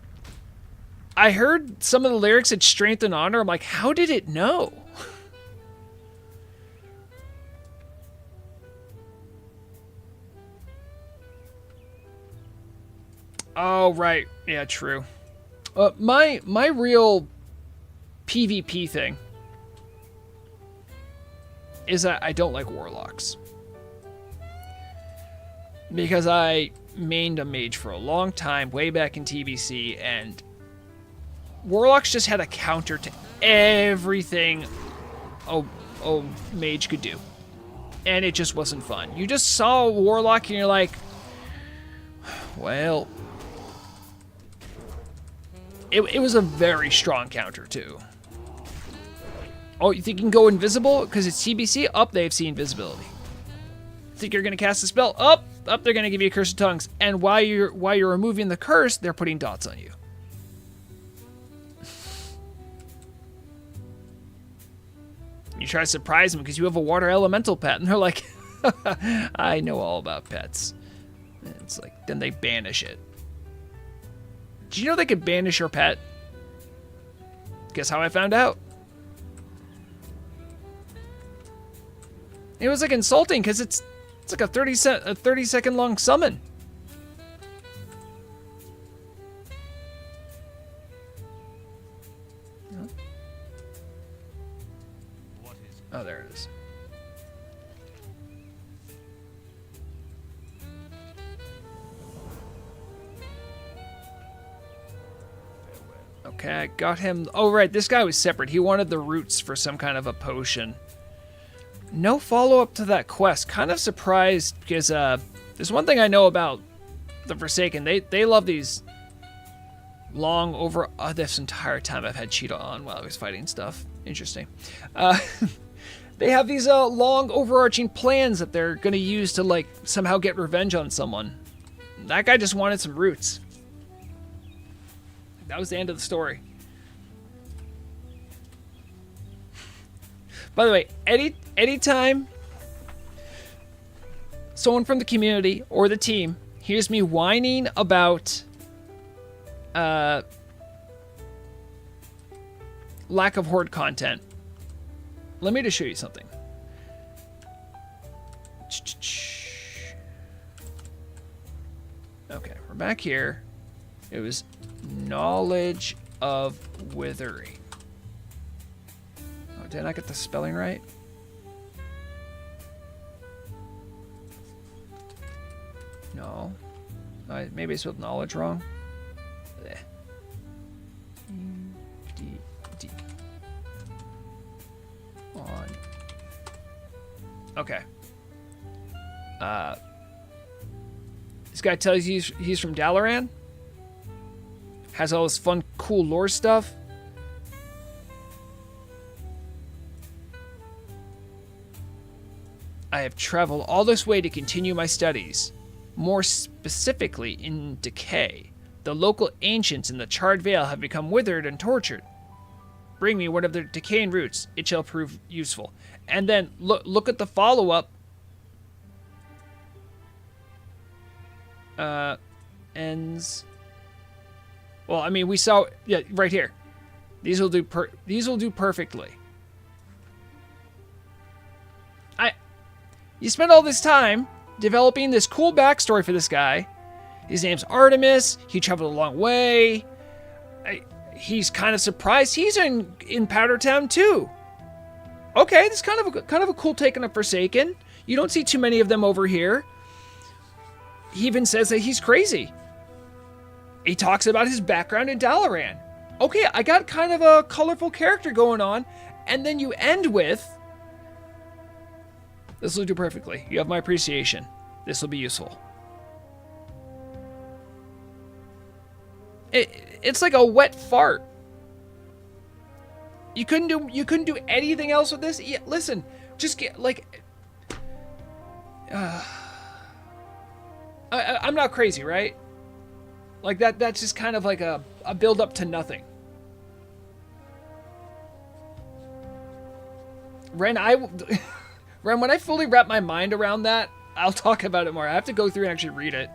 I heard some of the lyrics at Strength and Honor. I'm like, how did it know? Oh, right. Yeah, true. My real PvP thing is that I don't like warlocks. Because I mained a mage for a long time, way back in TBC, and warlocks just had a counter to everything a mage could do. And it just wasn't fun. You just saw a warlock and you're like, well, it was a very strong counter too. Oh, you think you can go invisible? Because it's TBC? Up, they have seen invisibility. Think you're gonna cast a spell? Up, they're gonna give you a curse of tongues. And while you're removing the curse, they're putting dots on you. You try to surprise them because you have a water elemental pet, and they're like, I know all about pets. And it's like, then they banish it. Did you know they could banish your pet? Guess how I found out? It was like insulting because it's like a 30-second long summon. Oh, there it is. Okay, I got him. Oh, right, this guy was separate. He wanted the roots for some kind of a potion. No follow-up to that quest. Kind of surprised because there's one thing I know about the Forsaken. They love these long over... this entire time I've had Cheetah on while I was fighting stuff. Interesting. They have these long overarching plans that they're going to use to like somehow get revenge on someone. That guy just wanted some roots. That was the end of the story. By the way, anytime someone from the community or the team hears me whining about lack of Horde content, let me just show you something. Okay, we're back here. It was knowledge of withering. Oh, did I get the spelling right? No. Maybe I spelled knowledge wrong. Blech. D. On. Okay. This guy tells you he's from Dalaran. Has all this fun, cool lore stuff. I have traveled all this way to continue my studies. More specifically, in Decay. The local ancients in the Charred Vale have become withered and tortured. Bring me one of their decaying roots. It shall prove useful. And then look at the follow-up. Ends. Well, I mean, we saw, yeah, right here. These will do perfectly. You spend all this time developing this cool backstory for this guy. His name's Artemis. He traveled a long way. He's kind of surprised he's in Powder Town too. Okay, this is kind of a cool take on a Forsaken. You don't see too many of them over here. He even says that he's crazy. He talks about his background in Dalaran. Okay, I got kind of a colorful character going on, and then you end with, this will do perfectly. You have my appreciation. This will be useful. It's like a wet fart. You couldn't do anything else with this. Yeah, listen, just get like. I'm not crazy, right? Like that. That's just kind of like a build up to nothing. Ren, Ren, when I fully wrap my mind around that, I'll talk about it more. I have to go through and actually read it.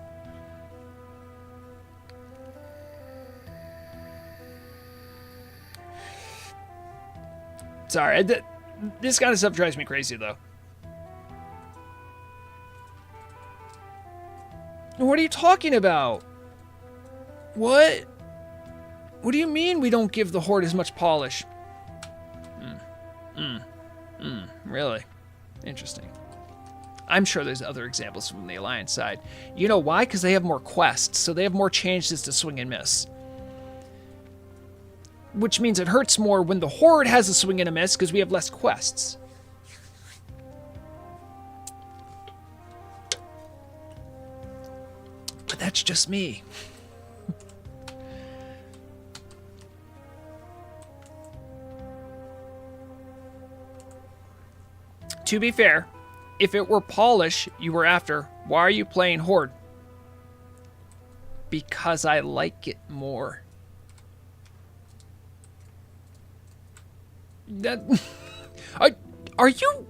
Sorry, this kind of stuff drives me crazy, though. What are you talking about? What? What do you mean we don't give the Horde as much polish? Really? Interesting. I'm sure there's other examples from the Alliance side. You know why? Because they have more quests, so they have more chances to swing and miss. Which means it hurts more when the Horde has a swing and a miss because we have less quests. But that's just me. To be fair, if it were polish you were after, why are you playing Horde? Because I like it more. Are you...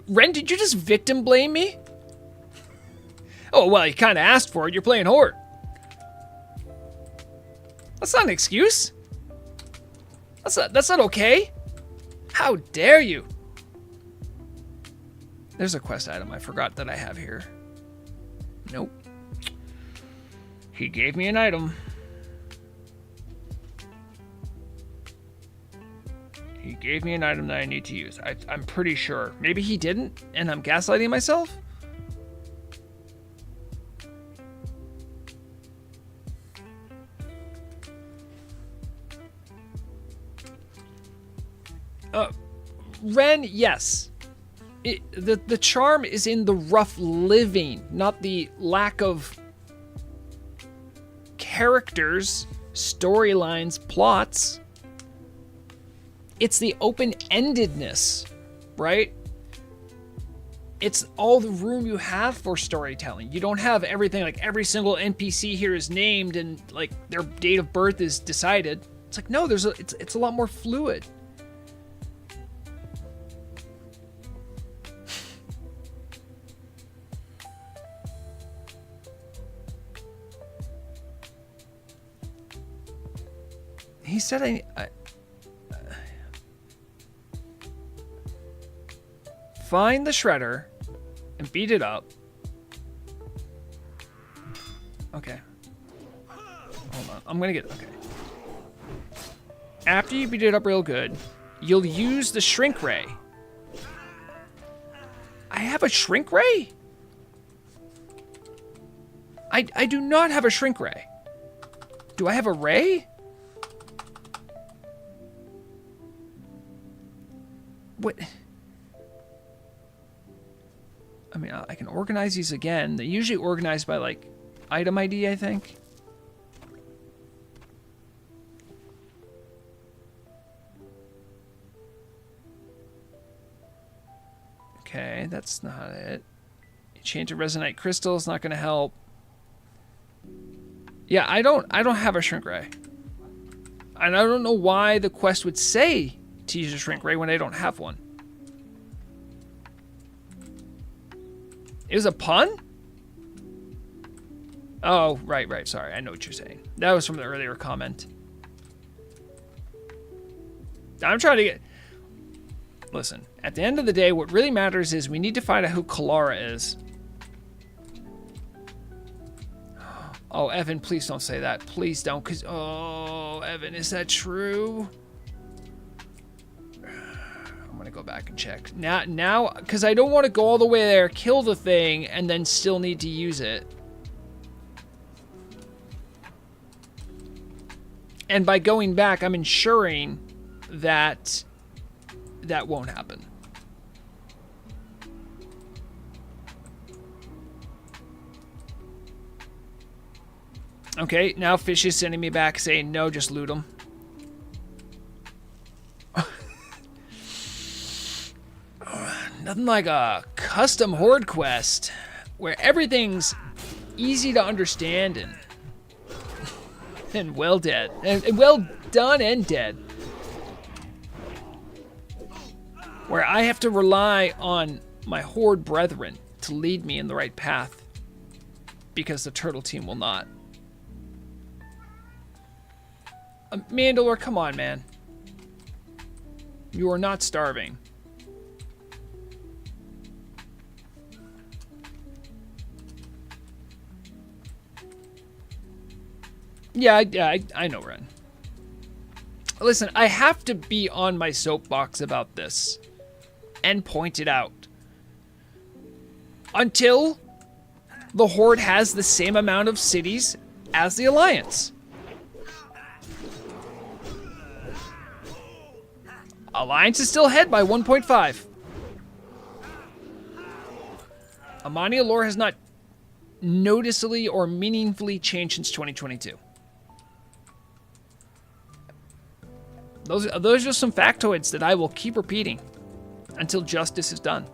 Ren, did you just victim blame me? Oh, well, you kind of asked for it. You're playing Horde. That's not an excuse. That's not okay. How dare you? There's a quest item I forgot that I have here. Nope. He gave me an item. He gave me an item that I need to use. I'm pretty sure. Maybe he didn't, and I'm gaslighting myself? Ren, yes. The charm is in the rough living, not the lack of characters, storylines, plots. It's the open-endedness, right? It's all the room you have for storytelling. You don't have everything, like every single NPC here is named and like their date of birth is decided. It's like, no, it's a lot more fluid. He said I find the shredder and beat it up. Okay. Hold on. I'm gonna get... Okay. After you beat it up real good, you'll use the shrink ray. I have a shrink ray? I do not have a shrink ray. Do I have a ray? What? I mean, I can organize these again. They're usually organized by, like, item ID, I think. Okay, that's not it. Enchanted resonite crystal is not going to help. Yeah, I don't have a shrink ray. And I don't know why the quest would say to use a shrink ray when I don't have one. It was a pun? Oh, right. Sorry, I know what you're saying. That was from the earlier comment. I'm trying to get... Listen, at the end of the day, what really matters is we need to find out who Kalara is. Oh, Evan, please don't say that. Please don't, because... Oh, Evan, is that true? I'm going to go back and check. Now, because I don't want to go all the way there, kill the thing, and then still need to use it. And by going back, I'm ensuring that that won't happen. Okay, now Fish is sending me back saying, no, just loot them. Nothing like a custom Horde quest where everything's easy to understand and well dead. And well done and dead. Where I have to rely on my Horde brethren to lead me in the right path because the turtle team will not. Mandalore, come on, man. You are not starving. Yeah, I know, Ren. Listen, I have to be on my soapbox about this and point it out. Until the Horde has the same amount of cities as the Alliance. Alliance is still ahead by 1.5. Amania lore has not noticeably or meaningfully changed since 2022. Those are just some factoids that I will keep repeating until justice is done.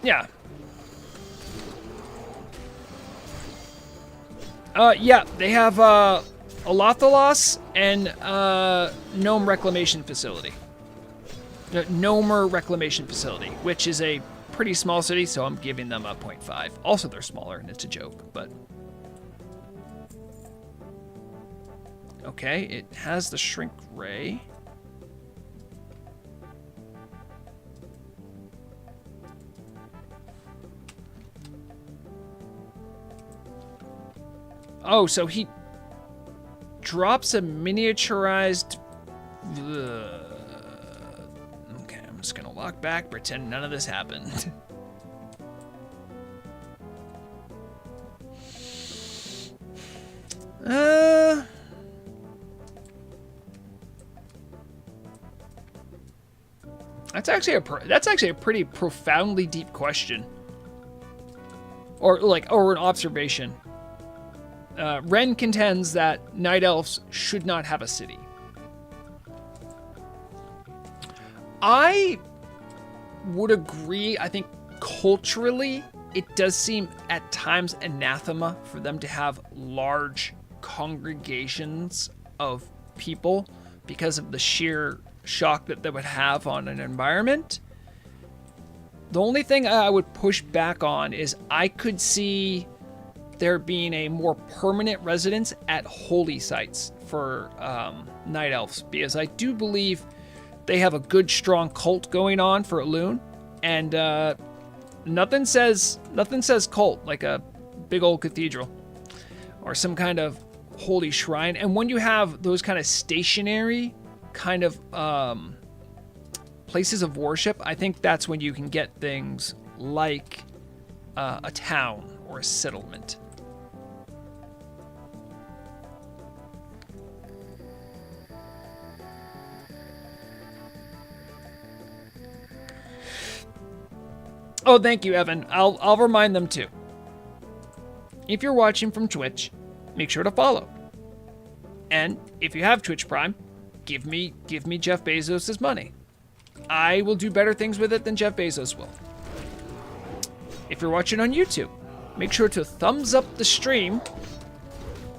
Yeah. Yeah, they have Alathalos and Gnome Reclamation Facility. Gnomer Reclamation Facility, which is a pretty small city, so I'm giving them a 0.5. Also, they're smaller, and it's a joke, but... Okay, it has the Shrink Ray. Oh, so he drops a miniaturized... Okay, I'm just gonna walk back, pretend none of this happened. That's actually a pretty profoundly deep question, or an observation. Ren contends that Night Elves should not have a city. I would agree. I think culturally, it does seem at times anathema for them to have large congregations of people because of the sheer shock that they would have on an environment. The only thing I would push back on is I could see there being a more permanent residence at holy sites for Night Elves, because I do believe they have a good, strong cult going on for Elune, and nothing says cult like a big old cathedral or some kind of holy shrine. And when you have those kind of stationary kind of places of worship, I think that's when you can get things like a town or a settlement. Oh, thank you, Evan. I'll remind them too. If you're watching from Twitch, make sure to follow. And if you have Twitch Prime, give me Jeff Bezos' money. I will do better things with it than Jeff Bezos will. If you're watching on YouTube, make sure to thumbs up the stream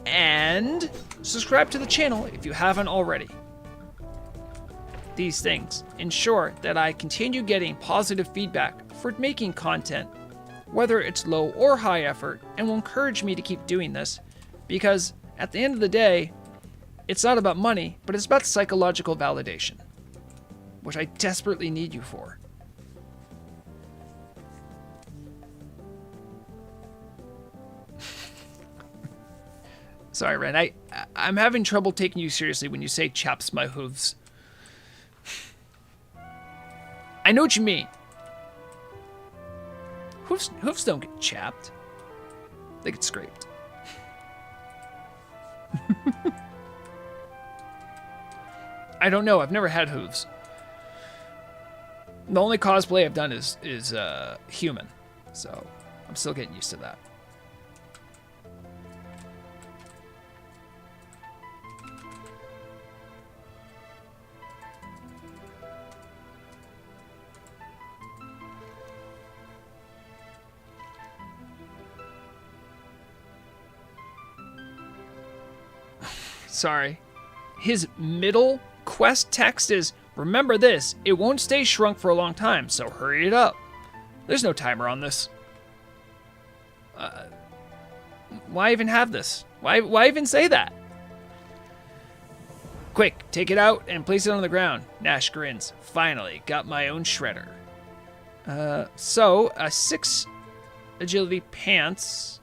and subscribe to the channel if you haven't already. These things ensure that I continue getting positive feedback for making content, whether it's low or high effort, and will encourage me to keep doing this, because at the end of the day, it's not about money, but it's about psychological validation, which I desperately need you for. Sorry, Ren, I'm having trouble taking you seriously when you say chaps my hooves. I know what you mean. Hoofs don't get chapped. They get scraped. I don't know. I've never had hooves. The only cosplay I've done is human, so I'm still getting used to that. Sorry. His middle quest text is, remember this, it won't stay shrunk for a long time, so hurry it up. There's no timer on this. Why even have this? Why even say that? Quick, take it out and place it on the ground. Nash grins. Finally, got my own shredder. So, a 6 agility pants,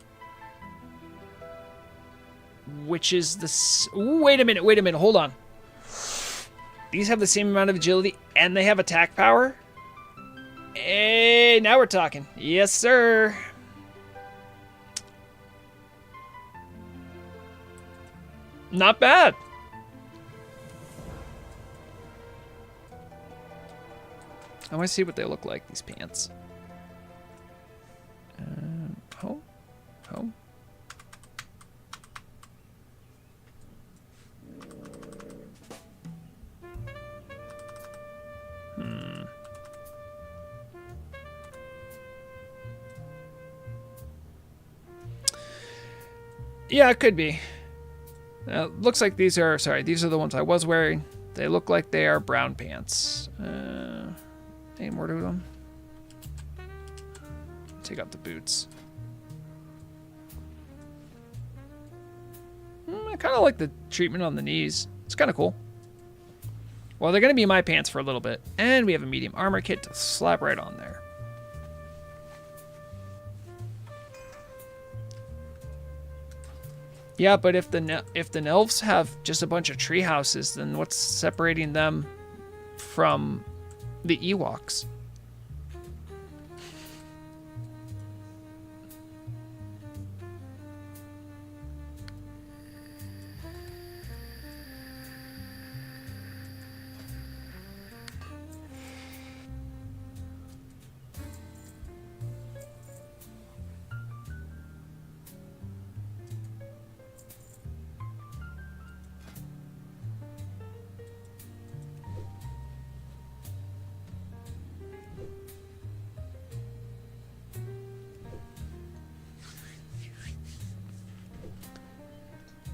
which is the... Ooh, wait a minute, hold on. These have the same amount of agility, and they have attack power? Hey, now we're talking. Yes, sir. Not bad. I want to see what they look like, these pants. Home. Yeah, it could be. Looks like these are the ones I was wearing. They look like they are brown pants. Any more to them? Take out the boots. I kind of like the treatment on the knees. It's kind of cool. Well, they're going to be my pants for a little bit. And we have a medium armor kit to slap right on there. Yeah, but if the elves have just a bunch of tree houses, then what's separating them from the Ewoks?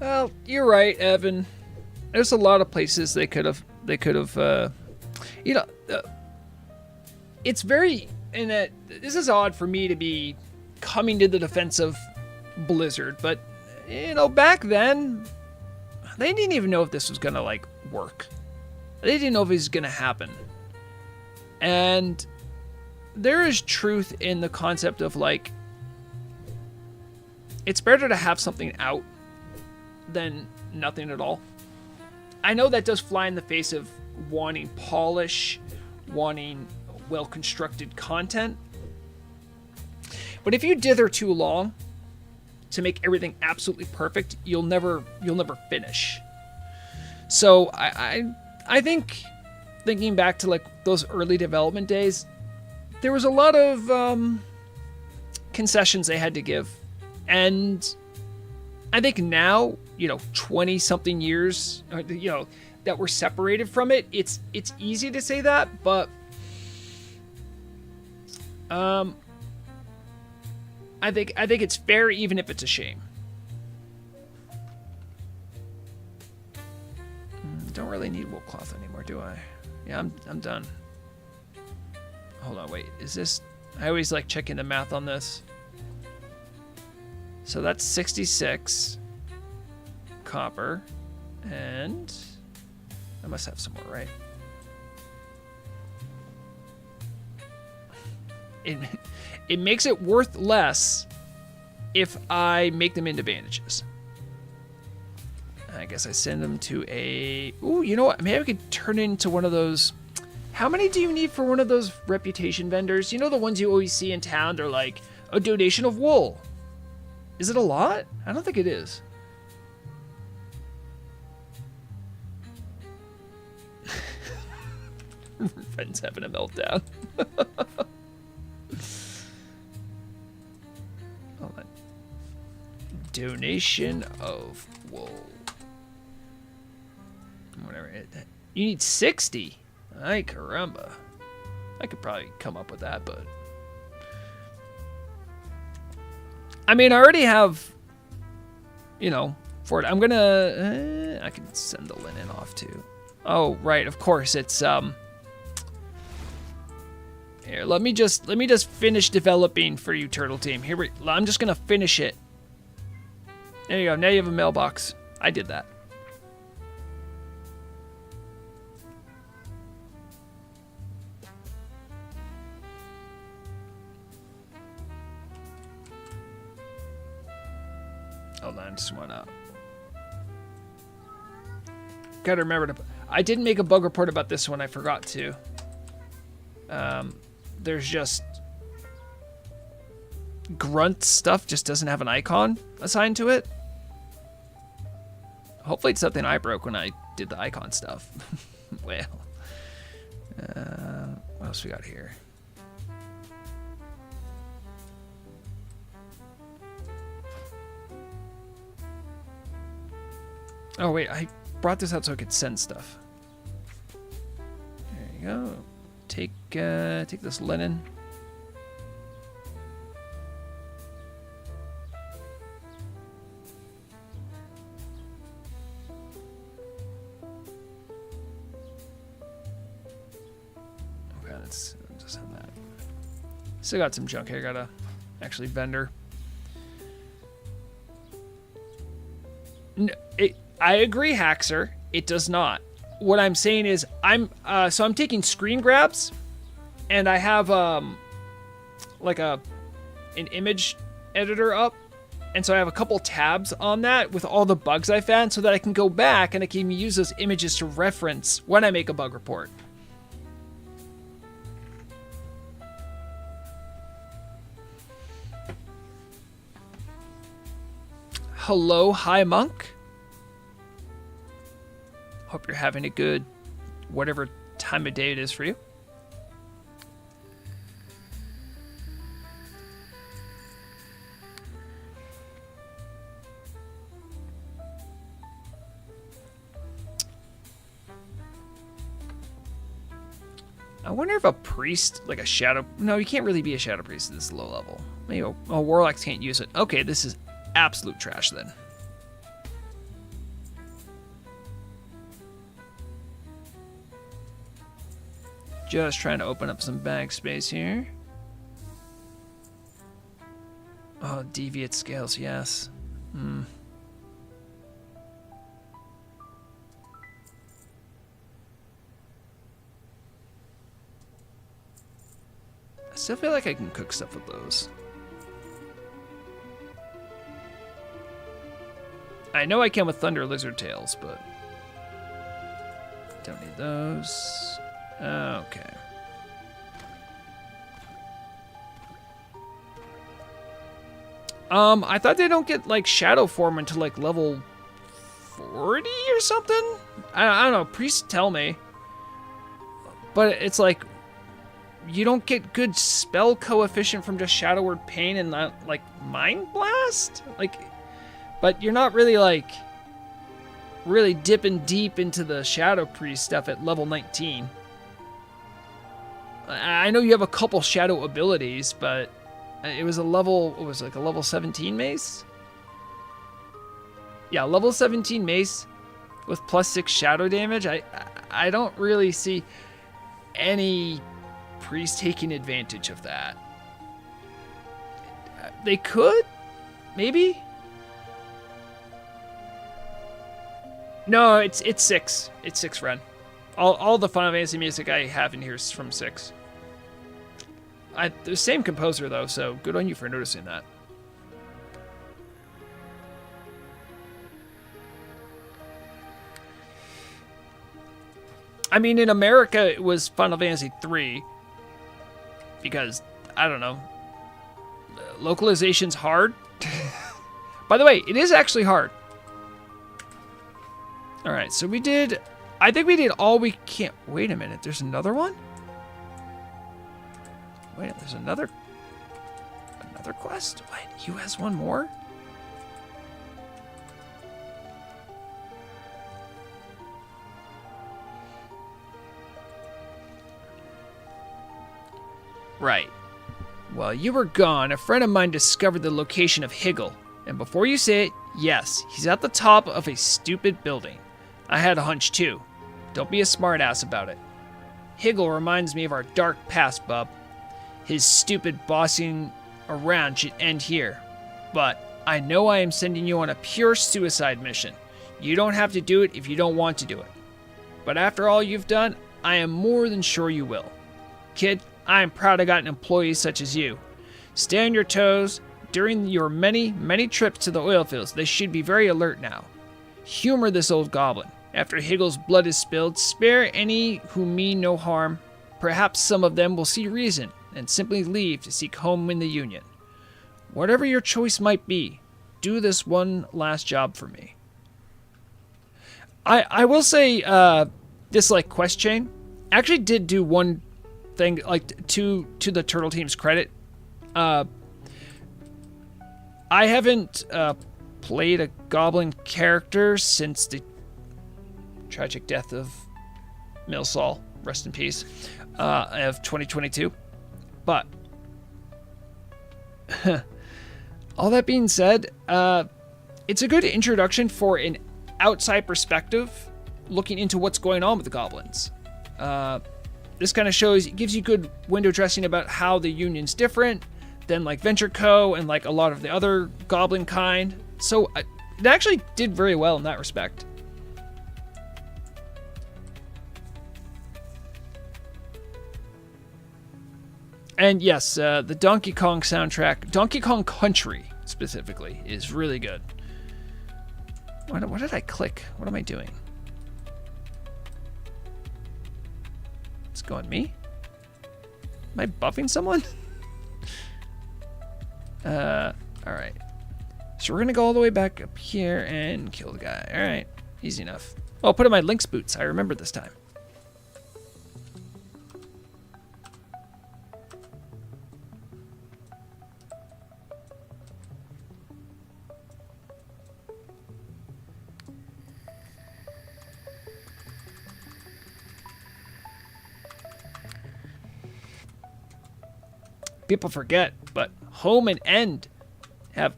Well, you're right, Evan. There's a lot of places they could have, it's very, and that this is odd for me to be coming to the defense of Blizzard, but back then they didn't even know if this was gonna like work. They didn't know if it was gonna happen. And there is truth in the concept of like, it's better to have something out than nothing at all. I know that does fly in the face of wanting polish, wanting well-constructed content. But if you dither too long to make everything absolutely perfect, you'll never finish. So I think, thinking back to like those early development days, there was a lot of concessions they had to give. And I think now, 20 something years, that we're separated from it, it's easy to say that, but I think it's fair even if it's a shame. Don't really need wool cloth anymore, do I? Yeah, I'm done. Hold on, wait. Is this... I always like checking the math on this. So that's 66 copper, and I must have some more, right? It makes it worth less if I make them into bandages. I guess I send them to a... Ooh, you know what? Maybe I could turn it into one of those... How many do you need for one of those reputation vendors? You know the ones you always see in town? They're like, a donation of wool. Is it a lot? I don't think it is. Friends having a meltdown. Hold on. Donation of wool. Whatever. You need 60. Ay caramba. I could probably come up with that, but... I mean, I already have, for it. I'm gonna... I can send the linen off too. Oh, right. Of course, it's... Here, let me just finish developing for you, Turtle Team. I'm just gonna finish it. There you go. Now you have a mailbox. I did that. Hold on, just one up. Gotta remember to... I didn't make a bug report about this one. I forgot to. There's just... Grunt stuff just doesn't have an icon assigned to it. Hopefully it's something I broke when I did the icon stuff. Well. What else we got here? Oh, wait. I brought this out so I could send stuff. There you go. Take this linen. Okay, let's just have that. Still got some junk here. Gotta actually vendor. No, I agree, Haxer. It does not. What I'm saying is I'm taking screen grabs, and I have like an image editor up, and so I have a couple tabs on that with all the bugs I found, so that I can go back and I can use those images to reference when I make a bug report. Hello, hi monk. Hope you're having a good whatever time of day it is for you. I wonder if a priest, like a shadow... No, you can't really be a shadow priest at this low level. Maybe warlocks can't use it. Okay, this is absolute trash then. Just trying to open up some bag space here. Oh, deviate scales, yes. I still feel like I can cook stuff with those. I know I can with Thunder Lizard Tails, but don't need those. Okay. I thought they don't get like shadow form until like level 40 or something. I don't know. Priests tell me, but it's like you don't get good spell coefficient from just Shadow Word Pain and not like Mind Blast. Like, but you're not really like really dipping deep into the Shadow Priest stuff at level 19. I know you have a couple Shadow abilities, but it was a level, what was it, like a level 17 mace? Yeah, level 17 mace with +6 shadow damage. I don't really see any priest taking advantage of that. They could, maybe. No, it's 6. It's 6 run. All the Final Fantasy music I have in here is from 6. The same composer though, so good on you for noticing that. I mean, in America it was Final Fantasy 3 because I don't know, localization's hard. By the way, it is actually hard. All right, so I think we did all we can. Wait a minute, there's another one? Wait, there's another quest? What, you has one more? Right. While you were gone, a friend of mine discovered the location of Higgle. And before you say it, yes, he's at the top of a stupid building. I had a hunch too. Don't be a smartass about it. Higgle reminds me of our dark past, bub. His stupid bossing around should end here. But I know I am sending you on a pure suicide mission. You don't have to do it if you don't want to do it. But after all you've done, I am more than sure you will. Kid, I am proud I got an employee such as you. Stay on your toes. During your many, many trips to the oil fields, they should be very alert now. Humor this old goblin. After Higgle's blood is spilled, spare any who mean no harm. Perhaps some of them will see reason and simply leave to seek home in the Union. Whatever your choice might be, do this one last job for me. I will say, this like quest chain actually did do one thing, like to the Turtle Team's credit. I haven't played a goblin character since the tragic death of Milsal, rest in peace, of 2022. But all that being said, it's a good introduction for an outside perspective looking into what's going on with the goblins. This kind of gives you good window dressing about how the Union's different than like Venture Co. and like a lot of the other goblin kind. So it actually did very well in that respect. And yes, the Donkey Kong soundtrack, Donkey Kong Country specifically, is really good. What did I click? What am I doing? It's going me? Am I buffing someone? Alright. So we're gonna go all the way back up here and kill the guy. Alright, easy enough. Oh, I'll put on my Lynx boots. I remember this time. People forget, but home and end have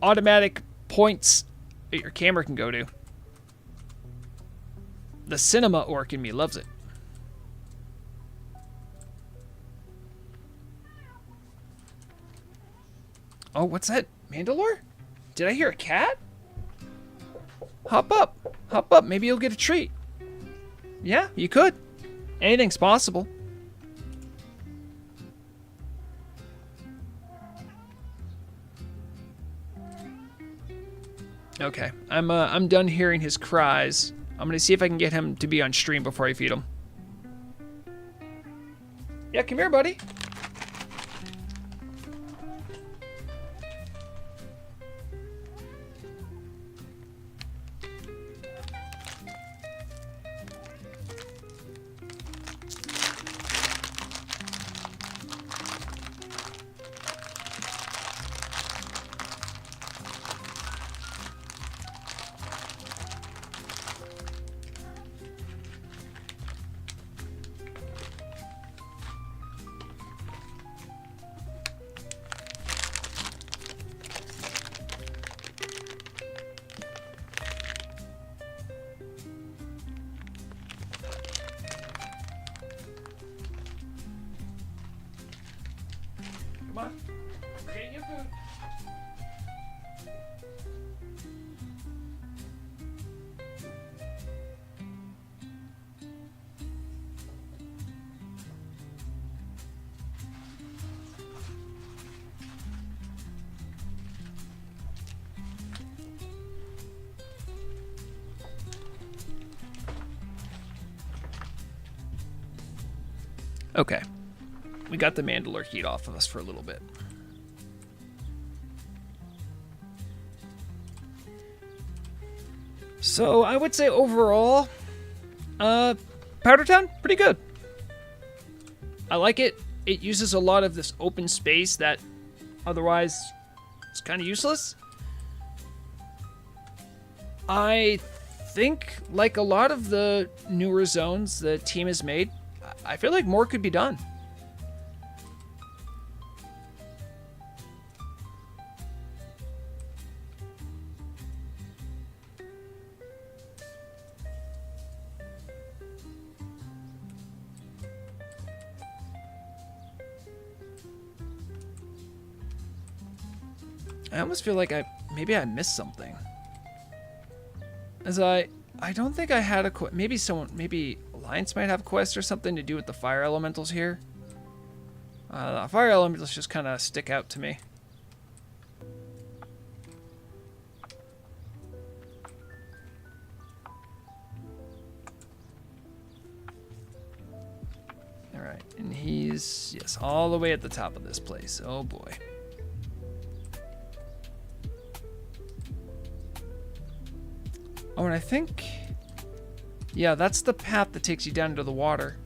automatic points that your camera can go to. The cinema orc in me loves it. Oh, what's that? Mandalore? Did I hear a cat? Hop up. Hop up. Maybe you'll get a treat. Yeah, you could. Anything's possible. Okay, I'm done hearing his cries. I'm gonna see if I can get him to be on stream before I feed him. Yeah, come here, buddy. Come on. We're getting you food. Okay. We got the Mandalore heat off of us for a little bit. So I would say overall, Powder Town, pretty good. I like it. It uses a lot of this open space that otherwise is kind of useless. I think, like a lot of the newer zones the team has made, I feel like more could be done. I almost feel like maybe I missed something. As I don't think I had a quest. Maybe Alliance might have a quest or something to do with the fire elementals here. The fire elementals just kind of stick out to me. All right, and he's, yes, all the way at the top of this place. Oh boy. Oh, and I think, yeah, that's the path that takes you down into the water.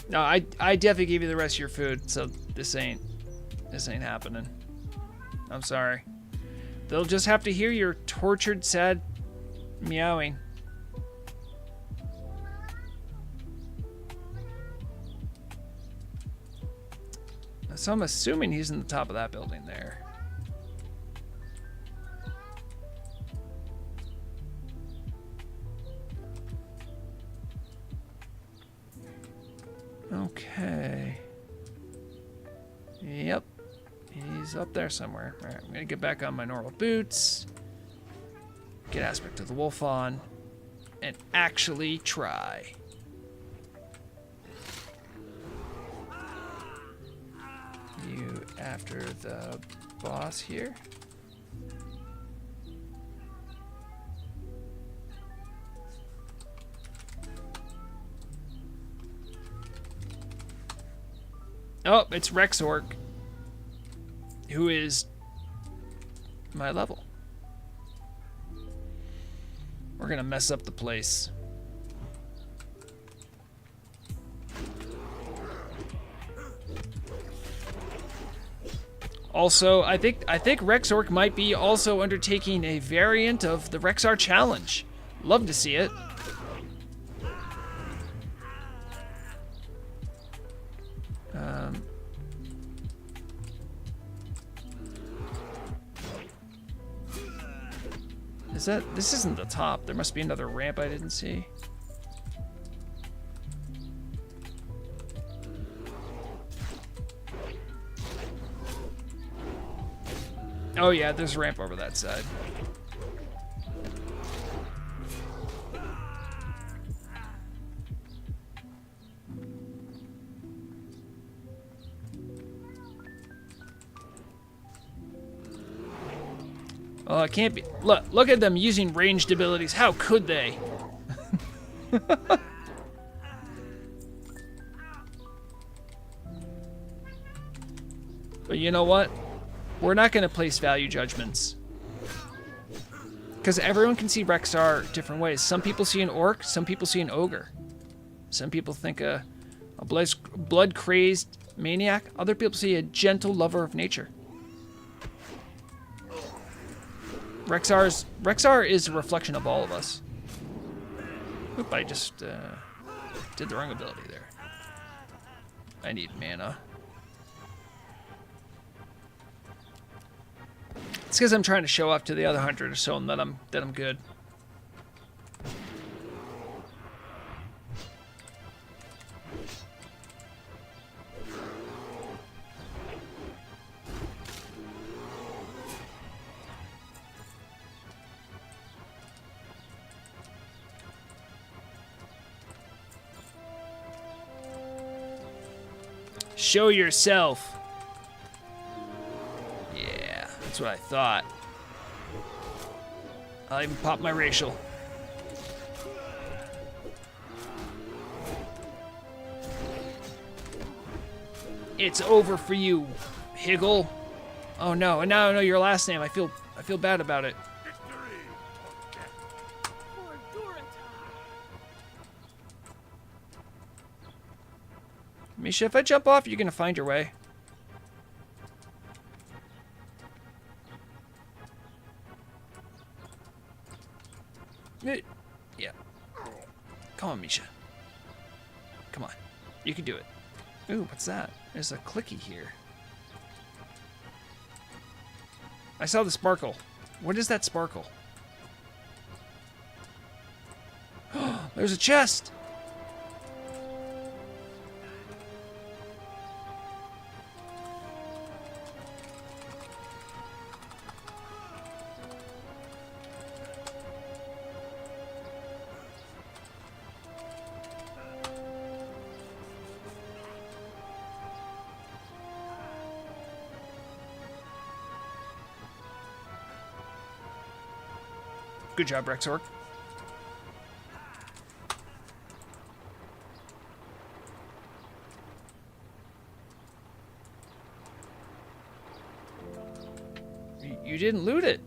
No, I definitely gave you the rest of your food, so this ain't happening. I'm sorry. They'll just have to hear your tortured, sad meowing. So I'm assuming he's in the top of that building there. Okay. Yep. He's up there somewhere. Alright, I'm gonna get back on my normal boots. Get Aspect of the Wolf on. And actually try. You after the boss here. Oh, it's Rexxar, who is my level. We're gonna mess up the place. Also, I think Rexxar might be also undertaking a variant of the Rexxar challenge. Love to see it. This isn't the top. There must be another ramp I didn't see. Oh yeah, there's a ramp over that side. Oh, it can't be. Look at them using ranged abilities. How could they? But you know what? We're not going to place value judgments. Because everyone can see Rexxar different ways. Some people see an orc, some people see an ogre. Some people think a blood-crazed maniac. Other people see a gentle lover of nature. Rexxar is a reflection of all of us. Oop, I just did the wrong ability there. I need mana. It's because I'm trying to show off to the other hunter to show them that I'm good. Show yourself. Yeah, that's what I thought. I'll even pop my racial. It's over for you, Higgle. Oh no, and now I know your last name. I feel bad about it. Misha, if I jump off, you're gonna find your way. Yeah. Come on, Misha. Come on. You can do it. Ooh, what's that? There's a clicky here. I saw the sparkle. What is that sparkle? There's a chest! Good job, Rexxor. You didn't loot it.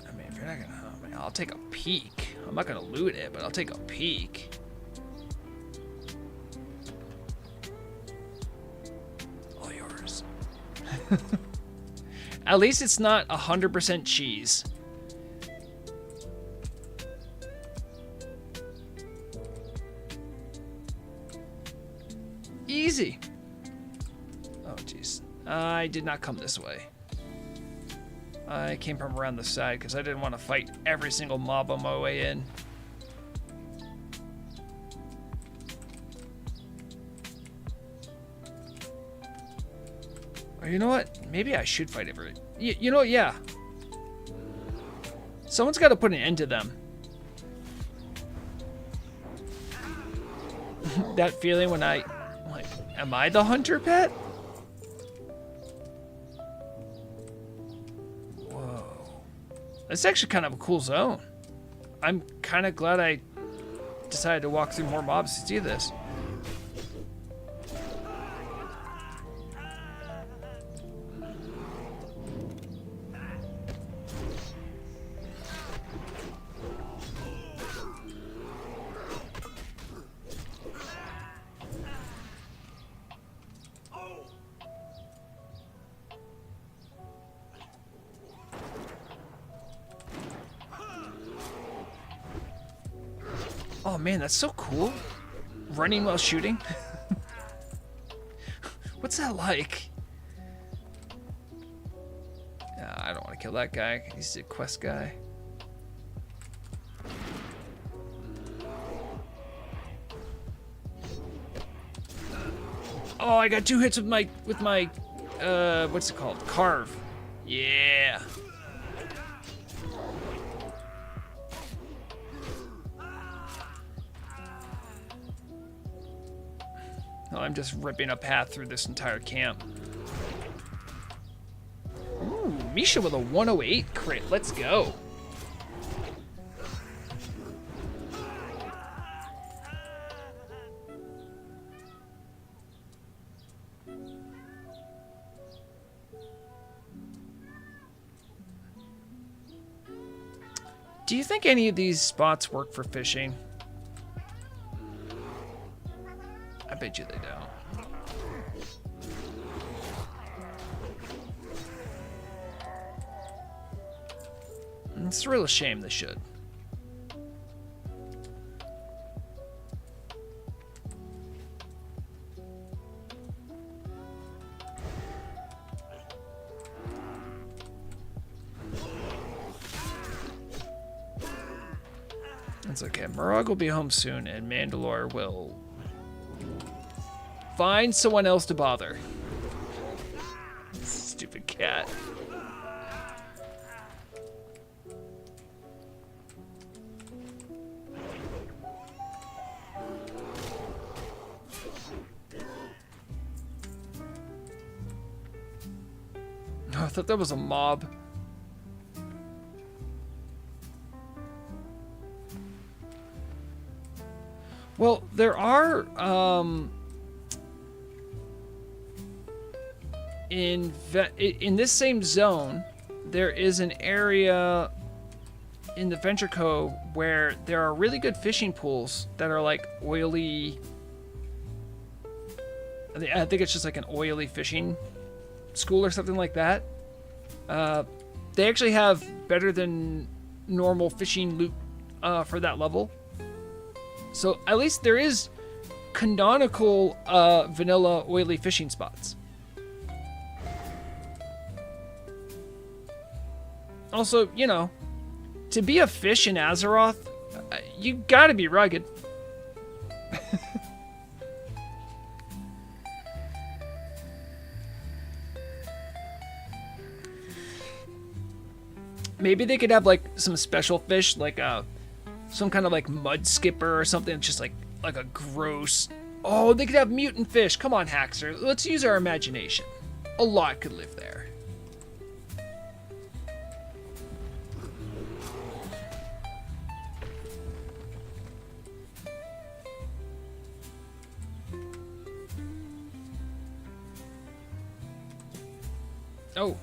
I mean, if you're not gonna, I mean, I'll take a peek. I'm not gonna loot it, but I'll take a peek. At least it's not 100% cheese. Easy. Oh, jeez. I did not come this way. I came from around the side because I didn't want to fight every single mob on my way in. You know what? Maybe I should fight every... You know what? Yeah. Someone's got to put an end to them. That feeling when I'm like, am I the hunter pet? Whoa. That's actually kind of a cool zone. I'm kind of glad I decided to walk through more mobs to see this. Oh man, that's so cool. Running while shooting. What's that like? I don't want to kill that guy. He's a quest guy. Oh, I got 2 hits with my what's it called? Carve. Yeah. Oh, I'm just ripping a path through this entire camp. Ooh, Misha with a 108 crit. Let's go. Do you think any of these spots work for fishing? I bet you they don't. It's a real shame they should. It's okay. Murag will be home soon, and Mandalore will find someone else to bother. Stupid cat. Oh, I thought that was a mob. Well, there are, in this same zone, there is an area in the Venture Cove where there are really good fishing pools that are like oily. I think it's just like an oily fishing school or something like that. They actually have better than normal fishing loot for that level. So at least there is canonical vanilla oily fishing spots. Also, you know, to be a fish in Azeroth, you gotta be rugged. Maybe they could have like some special fish, like some kind of like mud skipper or something, just like a gross. Oh, they could have mutant fish. Come on, Haxer. Let's use our imagination. A lot could live there. Oh.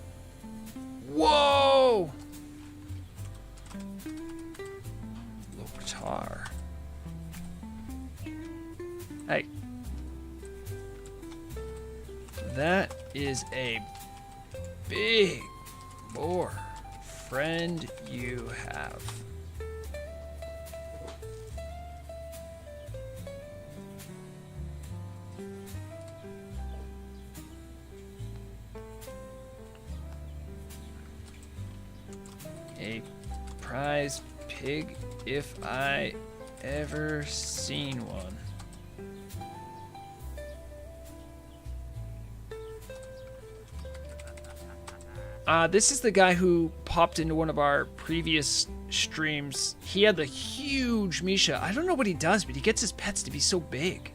Whoa! Loktar. Hey. That is a big boar friend you have. A prize pig if I ever seen one. This is the guy who popped into one of our previous streams. He had the huge Misha. I don't know what he does, but he gets his pets to be so big.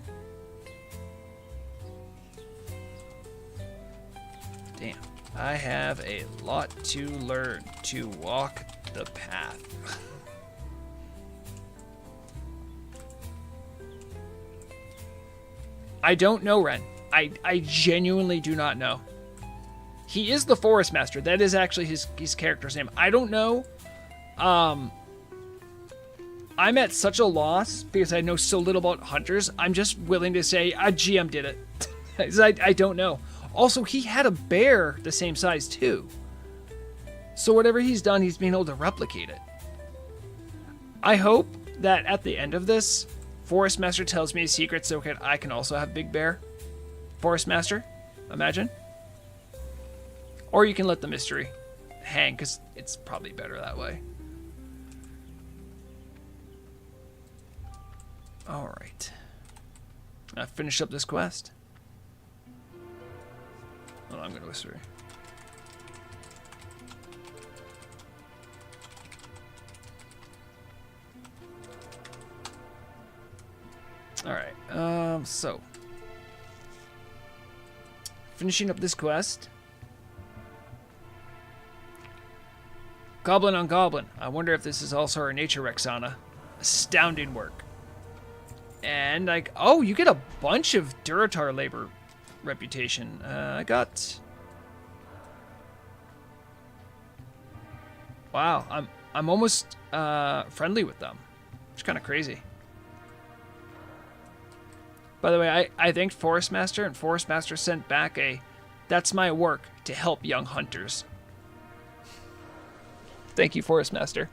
Damn. I have a lot to learn to walk the path. I don't know, Ren. I genuinely do not know. He is the Forest Master. That is actually his character's name. I don't know. I'm at such a loss because I know so little about hunters. I'm just willing to say a GM did it. I don't know. Also, he had a bear the same size too. So whatever he's done, he's been able to replicate it. I hope that at the end of this, Forest Master tells me a secret so that I can also have Big Bear. Forest Master, imagine. Or you can let the mystery hang, because it's probably better that way. Alright. Now finish up this quest. I'm gonna whisper. Alright, so. Finishing up this quest. Goblin on Goblin. I wonder if this is also our nature Rexxanna. Astounding work. And like, oh, you get a bunch of Duratar labor reputation. I got. Wow, I'm almost friendly with them. It's kind of crazy. By the way, I thanked Forest Master, and Forest Master sent back a, "That's my work to help young hunters." Thank you, Forest Master.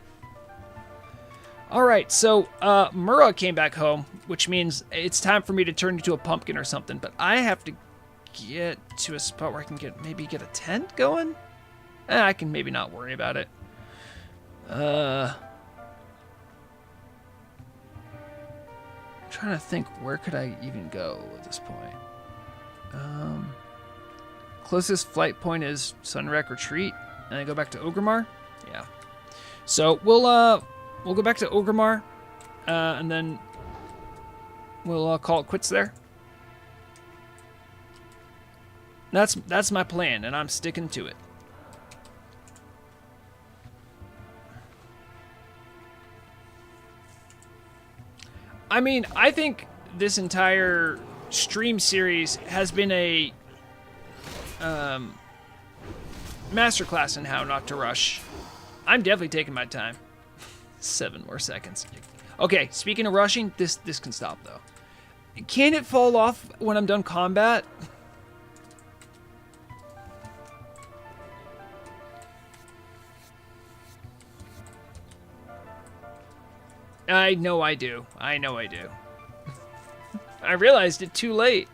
All right, so Mura came back home, which means it's time for me to turn into a pumpkin or something. But I have to get to a spot where I can maybe get a tent going. I can maybe not worry about it. I'm trying to think, where could I even go at this point? Closest flight point is Sunwreck Retreat, and I go back to Orgrimmar. Yeah. So we'll go back to Orgrimmar, and then we'll call it quits there. That's my plan, and I'm sticking to it. I mean, I think this entire stream series has been a masterclass in how not to rush. I'm definitely taking my time. 7 more seconds. Okay, speaking of rushing, this can stop though. Can it fall off when I'm done combat? I know I do. I know I do. I realized it too late.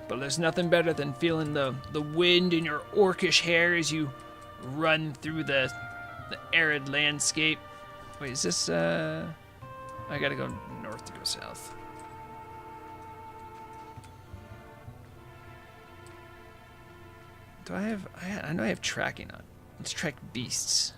But there's nothing better than feeling the wind in your orcish hair as you run through the arid landscape. Wait, is this, I gotta go north to go south. Do I have, I know I have tracking on. Let's track beasts.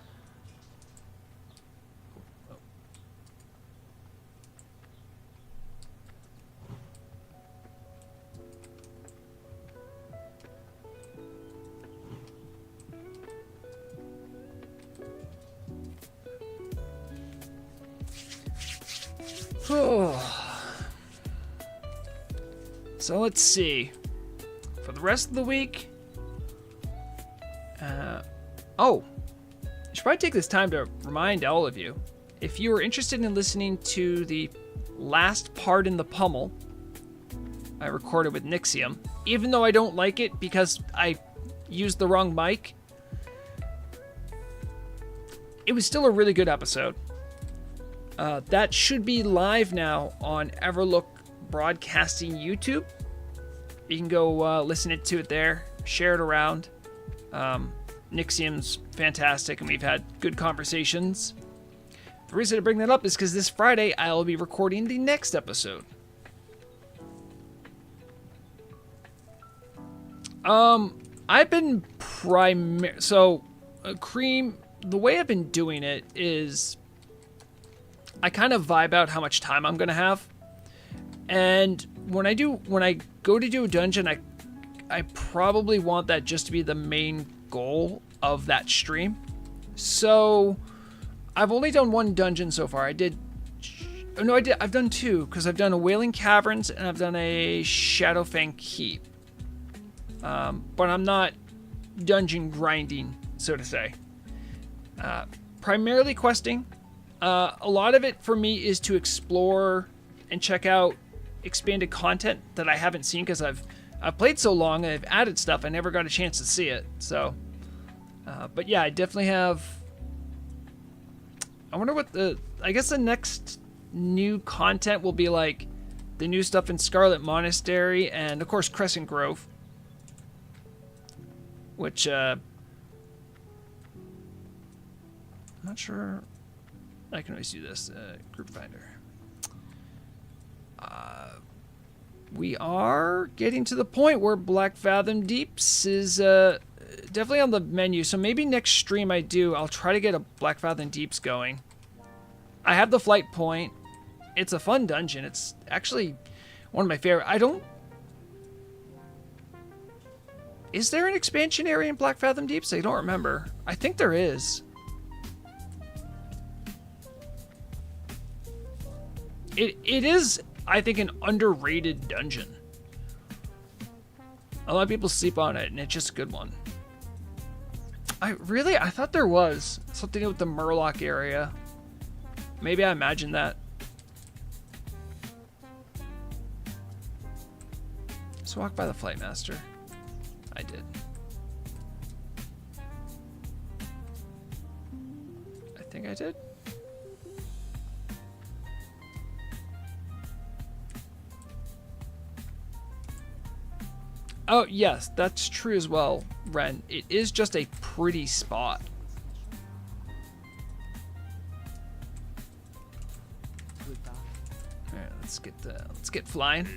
So let's see. For the rest of the week, oh, I should probably take this time to remind all of you, if you are interested in listening to the last part in the pummel I recorded with Nixium, even though I don't like it because I used the wrong mic, it was still a really good episode. That should be live now on Everlook Broadcasting YouTube. You can go listen to it there, share it around. Nixium's fantastic, and we've had good conversations. The reason to bring that up is because this Friday I'll be recording the next episode. I've been Cream, the way I've been doing it is I kind of vibe out how much time I'm gonna have, and when I go to do a dungeon, I probably want that just to be the main goal of that stream. So I've only done one dungeon so far. I've done 2, because I've done a Wailing Caverns and I've done a Shadowfang Keep. But I'm not dungeon grinding, so to say. Primarily questing. A lot of it for me is to explore and check out expanded content that I haven't seen, because I've played so long and I've added stuff I never got a chance to see it. So, but yeah, I definitely have. I wonder what I guess the next new content will be, like the new stuff in Scarlet Monastery and of course Crescent Grove, which I'm not sure. I can always do this. Group finder. We are getting to the point where Black Fathom Deeps is definitely on the menu. So maybe next stream I'll try to get a Black Fathom Deeps going. I have the flight point. It's a fun dungeon. It's actually one of my favorite. Is there an expansion area in Black Fathom Deeps? I don't remember. I think there is. It is, I think, an underrated dungeon. A lot of people sleep on it, and it's just a good one. I thought there was something with the Murloc area. Maybe I imagined that. Let's walk by the Flight Master. I did. I think I did. Oh, yes, that's true as well, Ren. It is just a pretty spot. All right, let's get flying.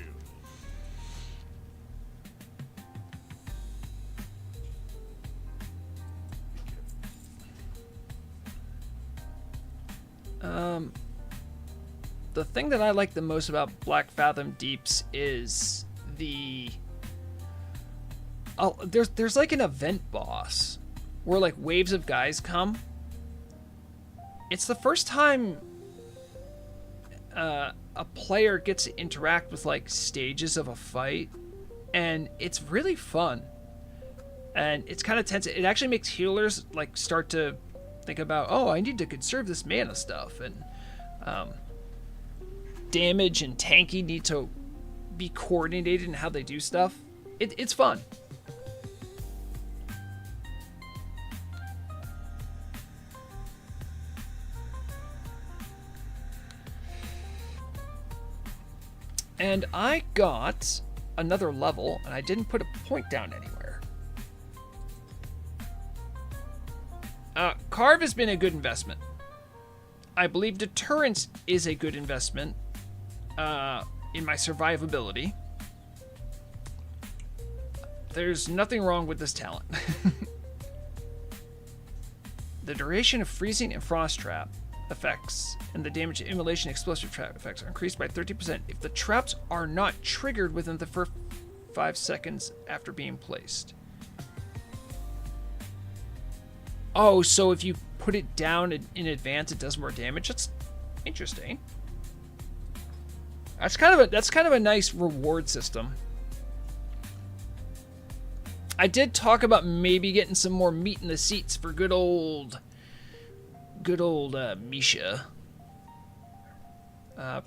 The thing that I like the most about Black Fathom Deeps is there's like an event boss where like waves of guys come. It's the first time a player gets to interact with like stages of a fight, and it's really fun. And it's kind of tense. It actually makes healers like start to think about, oh, I need to conserve this mana stuff, and damage and tanky need to be coordinated in how they do stuff. It's fun. And I got another level, and I didn't put a point down anywhere. Carve has been a good investment. I believe Deterrence is a good investment in my survivability. There's nothing wrong with this talent. The duration of freezing and frost trap effects and the damage to immolation explosive trap effects are increased by 30% if the traps are not triggered within the first 5 seconds after being placed. Oh, so if you put it down in advance, it does more damage. That's interesting. That's kind of a nice reward system. I did talk about maybe getting some more meat in the seats for good old Misha.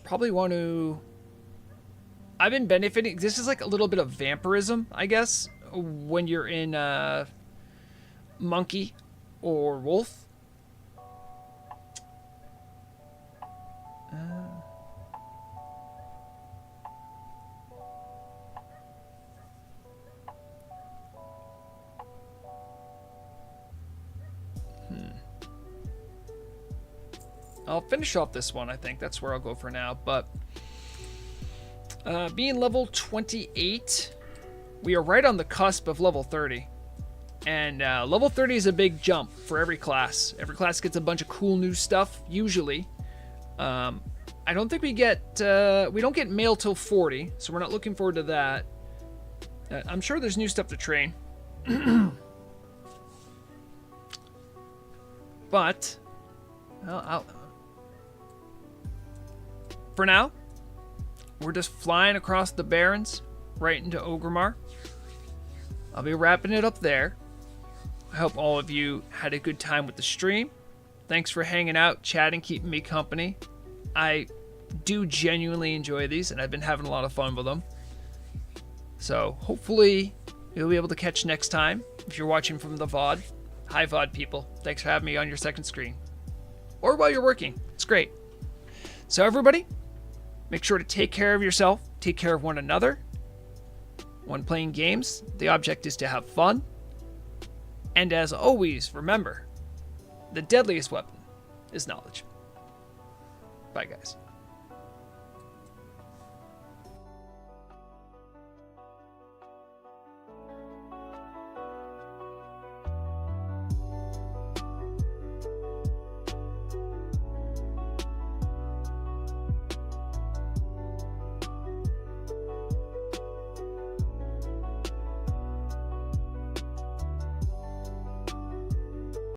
Probably want to. I've been benefiting. This is like a little bit of vampirism, I guess, when you're in monkey or wolf. I'll finish off this one, I think. That's where I'll go for now. But being level 28, we are right on the cusp of level 30. And level 30 is a big jump for every class. Every class gets a bunch of cool new stuff, usually. I don't think we don't get mail till 40, so we're not looking forward to that. I'm sure there's new stuff to train. But, well, for now, we're just flying across the Barrens right into Orgrimmar. I'll be wrapping it up there. I hope all of you had a good time with the stream. Thanks for hanging out, chatting, keeping me company. I do genuinely enjoy these, and I've been having a lot of fun with them. So hopefully you'll be able to catch next time if you're watching from the VOD. Hi, VOD people. Thanks for having me on your second screen. Or while you're working. It's great. So everybody, make sure to take care of yourself, take care of one another. When playing games, the object is to have fun. And as always, remember, the deadliest weapon is knowledge. Bye, guys.